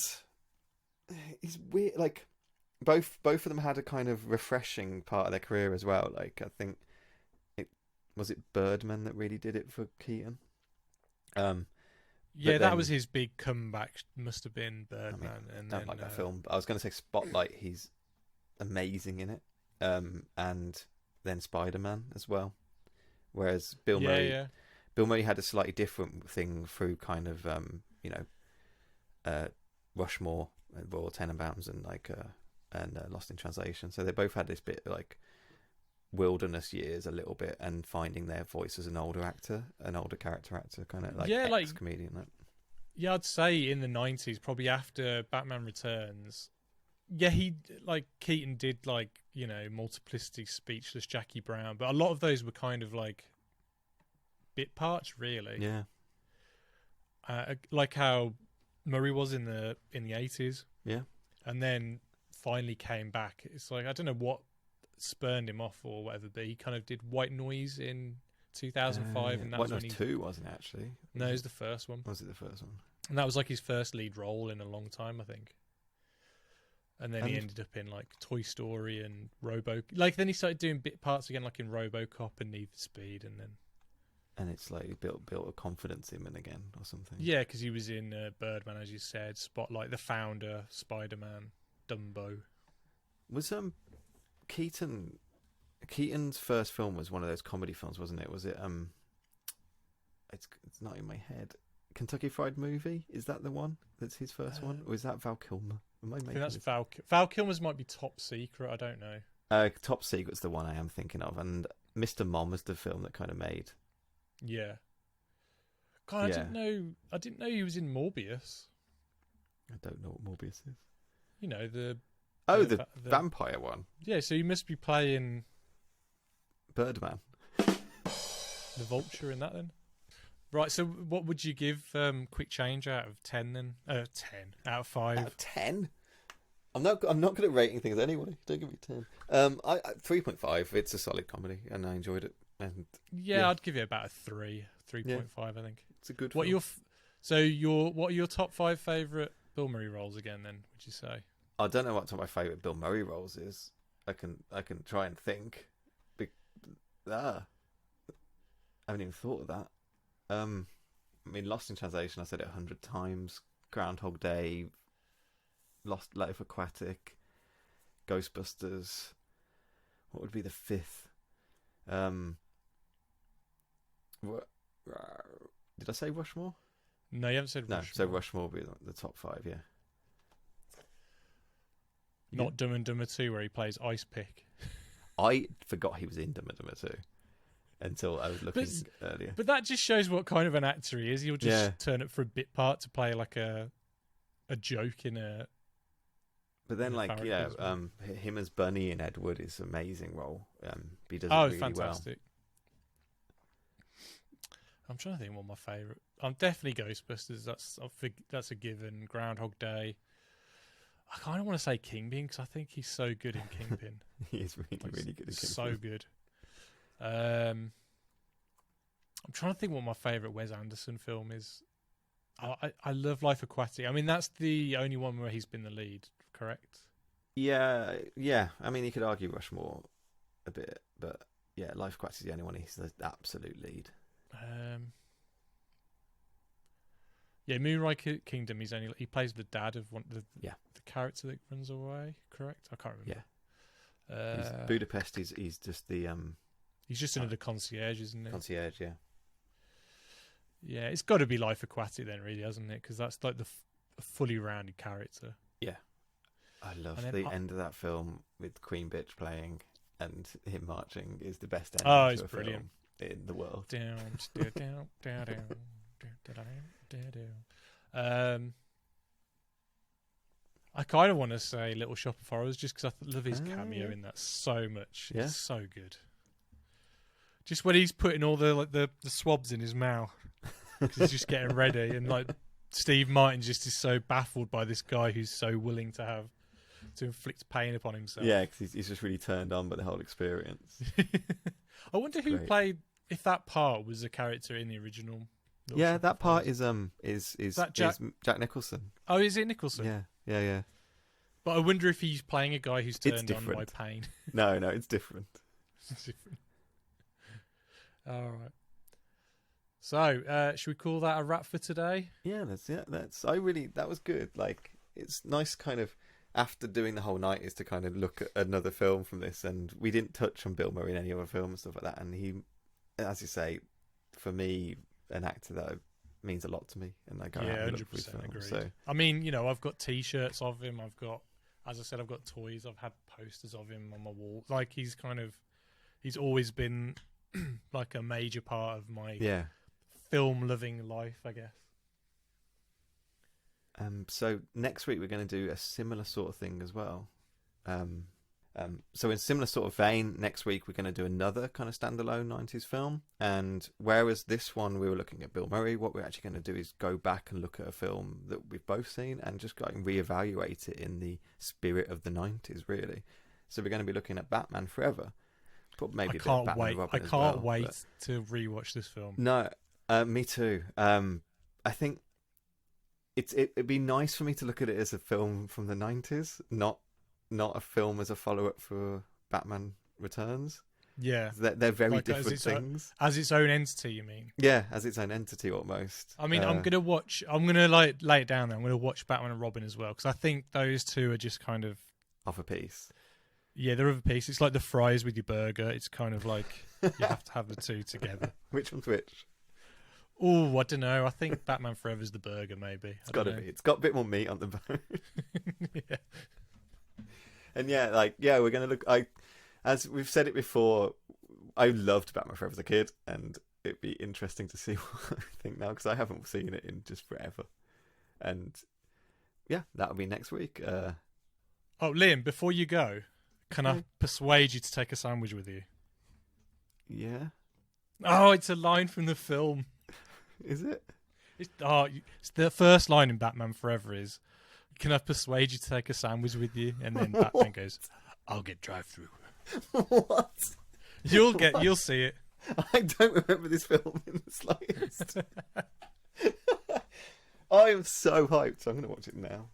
Speaker 1: he's weird. both of them had a kind of refreshing part of their career as well. Like I think it Birdman that really did it for Keaton.
Speaker 3: Yeah, that was his big comeback. Must have been Birdman.
Speaker 1: I don't like that film. I was going to say Spotlight. He's amazing in it. And then Spider-Man as well. Whereas Bill Murray had a slightly different thing through kind of Rushmore and Royal Tenenbaums and Lost in Translation. So they both had this bit like wilderness years a little bit, and finding their voice as an older character actor, kind of like ex-comedian.
Speaker 3: Yeah, I'd say in the 90s, probably after Batman Returns. Yeah, Keaton did Multiplicity, Speechless, Jackie Brown, but a lot of those were kind of like bit parts, really.
Speaker 1: Yeah.
Speaker 3: Like how Murray was in the 80s.
Speaker 1: Yeah.
Speaker 3: And then finally came back. It's like, I don't know what spurned him off or whatever, but he kind of did White Noise in 2005, and that
Speaker 1: White
Speaker 3: was
Speaker 1: Noise
Speaker 3: when
Speaker 1: 2 wasn't it, actually?
Speaker 3: No, it was the first one.
Speaker 1: Was it the first one?
Speaker 3: And that was like his first lead role in a long time, I think. And then he ended up in like Toy Story and then he started doing bit parts again, like in RoboCop and Need for Speed, and
Speaker 1: it's like built a confidence in him again or something.
Speaker 3: Yeah, because he was in Birdman, as you said, Spotlight, The Founder, Spider-Man, Dumbo.
Speaker 1: Was Keaton's first film was one of those comedy films, wasn't it? Was it it's not in my head. Kentucky Fried Movie? Is that the one? That's his first one? Or is that Val Kilmer?
Speaker 3: I think that's Val Kilmer's might be Top Secret, I don't know.
Speaker 1: Top Secret's the one I am thinking of, and Mr. Mom was the film that kind of made.
Speaker 3: Yeah. God, I didn't know he was in Morbius.
Speaker 1: I don't know what Morbius is.
Speaker 3: You know, the
Speaker 1: vampire one.
Speaker 3: Yeah, so you must be playing
Speaker 1: Birdman.
Speaker 3: The Vulture in that then. Right, so what would you give Quick Change out of 10 then? 10 out of 5.
Speaker 1: Out of 10? I'm not good at rating things anyway. Don't give me 10. I 3.5. It's a solid comedy, and I enjoyed it. And
Speaker 3: yeah, I'd give it about a 3.5. I think
Speaker 1: it's a good.
Speaker 3: What are your top 5 favourite Bill Murray roles again? Then would you say?
Speaker 1: I don't know what my favourite Bill Murray roles is. I can try and think. I haven't even thought of that. I mean, Lost in Translation, I said it 100 times. Groundhog Day, Lost Life Aquatic, Ghostbusters. What would be the 5th? Did I say Rushmore?
Speaker 3: No, you haven't said Rushmore.
Speaker 1: No, so Rushmore would be the top 5, yeah.
Speaker 3: Not Dumb and Dumber 2, where he plays Ice Pick.
Speaker 1: I forgot he was in Dumb and Dumber 2 until I was looking earlier.
Speaker 3: But that just shows what kind of an actor he is. He'll just turn up for a bit part to play like a joke in a.
Speaker 1: But then, him as Bunny in Ed Wood is an amazing role. He does it really
Speaker 3: fantastic. Well. I'm trying to think what my favourite. I'm definitely Ghostbusters. That's a given. Groundhog Day. I kind of want to say Kingpin because I think he's so good in Kingpin.
Speaker 1: He is really good in Kingpin.
Speaker 3: So good. I'm trying to think what my favourite Wes Anderson film is. I love Life Aquatic. I mean, that's the only one where he's been the lead, correct?
Speaker 1: Yeah. I mean, you could argue Rushmore a bit, but yeah, Life Aquatic is the only one he's the absolute lead.
Speaker 3: Yeah, Moonrise Kingdom. He plays the dad of the character that runs away. Correct? I can't remember.
Speaker 1: Yeah. Budapest. He's just the
Speaker 3: He's just another concierge, isn't he?
Speaker 1: Concierge, yeah.
Speaker 3: Yeah, it's got to be Life Aquatic then, really, hasn't it? Because that's like a fully rounded character.
Speaker 1: Yeah. I love the end of that film with Queen Bitch playing and him marching is the best ending to a
Speaker 3: brilliant.
Speaker 1: Film in the world.
Speaker 3: I kind of want to say Little Shop of Horrors just because I love his cameo in that so much.
Speaker 1: Yeah.
Speaker 3: It's so good. Just when he's putting all the swabs in his mouth because he's just getting ready, and like Steve Martin just is so baffled by this guy who's so willing to inflict pain upon himself.
Speaker 1: Yeah, because he's just really turned on by the whole experience.
Speaker 3: I wonder who played, if that part was a character in the original.
Speaker 1: Yeah, that part is Jack Nicholson.
Speaker 3: Oh, is it Nicholson?
Speaker 1: Yeah.
Speaker 3: But I wonder if he's playing a guy who's turned on by pain.
Speaker 1: No, it's different.
Speaker 3: It's different. All right. So, should we call that a wrap for today?
Speaker 1: Yeah, that was good. Like, it's nice kind of, after doing the whole night, is to kind of look at another film from this, and we didn't touch on Bill Murray in any other film and stuff like that, and he, as you say, for me, an actor that means a lot to me, and I go out and look for his films.
Speaker 3: Agreed.
Speaker 1: So.
Speaker 3: I mean, you know, I've got T-shirts of him, as I said, I've got toys, I've had posters of him on my wall. Like, he's always been like a major part of my film-loving life, I guess.
Speaker 1: So next week we're going to do a similar sort of thing as well. So in similar sort of vein, next week we're going to do another kind of standalone 90s film. And whereas this one we were looking at Bill Murray, what we're actually going to do is go back and look at a film that we've both seen and just like reevaluate it in the spirit of the 90s, really. So we're going to be looking at Batman Forever. But maybe
Speaker 3: I can't wait to rewatch this film.
Speaker 1: No, me too. I think it'd be nice for me to look at it as a film from the 90s, not a film as a follow-up for Batman Returns.
Speaker 3: Yeah.
Speaker 1: They're very different things.
Speaker 3: As its own entity, you mean?
Speaker 1: Yeah, as its own entity almost.
Speaker 3: I mean, I'm going to like lay it down there. I'm going to watch Batman and Robin as well, because I think those two are just kind of...
Speaker 1: off a piece.
Speaker 3: Yeah, they're of a piece. It's like the fries with your burger. It's kind of like you have to have the two together.
Speaker 1: Which one's which?
Speaker 3: Oh, I don't know. I think Batman Forever's the burger, maybe.
Speaker 1: It's got to be. It's got a bit more meat on the bone.
Speaker 3: Yeah. And
Speaker 1: we're going to look... As we've said it before, I loved Batman Forever as a kid, and it'd be interesting to see what I think now, because I haven't seen it in just forever. And yeah, that'll be next week.
Speaker 3: Oh, Liam, before you go, can I persuade you to take a sandwich with you?
Speaker 1: Yeah.
Speaker 3: Oh, it's a line from the film.
Speaker 1: Is it?
Speaker 3: It's the first line in Batman Forever is, "Can I persuade you to take a sandwich with you?" And then Batman goes, "I'll get drive-through."
Speaker 1: What?
Speaker 3: You'll see it.
Speaker 1: I don't remember this film in the slightest. I am so hyped, so I'm going to watch it now.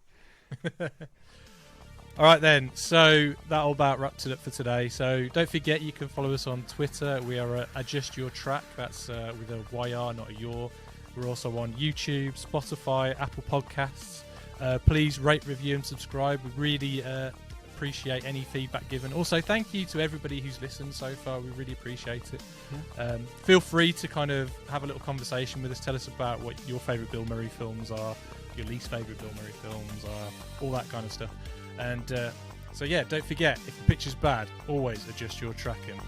Speaker 3: All right then, so that'll about wraps it up for today. So don't forget, you can follow us on Twitter. We are at Adjust Your Track. That's with a YR, not a your. We're also on YouTube, Spotify, Apple Podcasts. Please rate, review and subscribe. We really appreciate any feedback given. Also, thank you to everybody who's listened so far. We really appreciate it. Yeah. Feel free to kind of have a little conversation with us. Tell us about what your favourite Bill Murray films are, your least favourite Bill Murray films are, all that kind of stuff. And so yeah, don't forget, if the picture's bad, always adjust your tracking.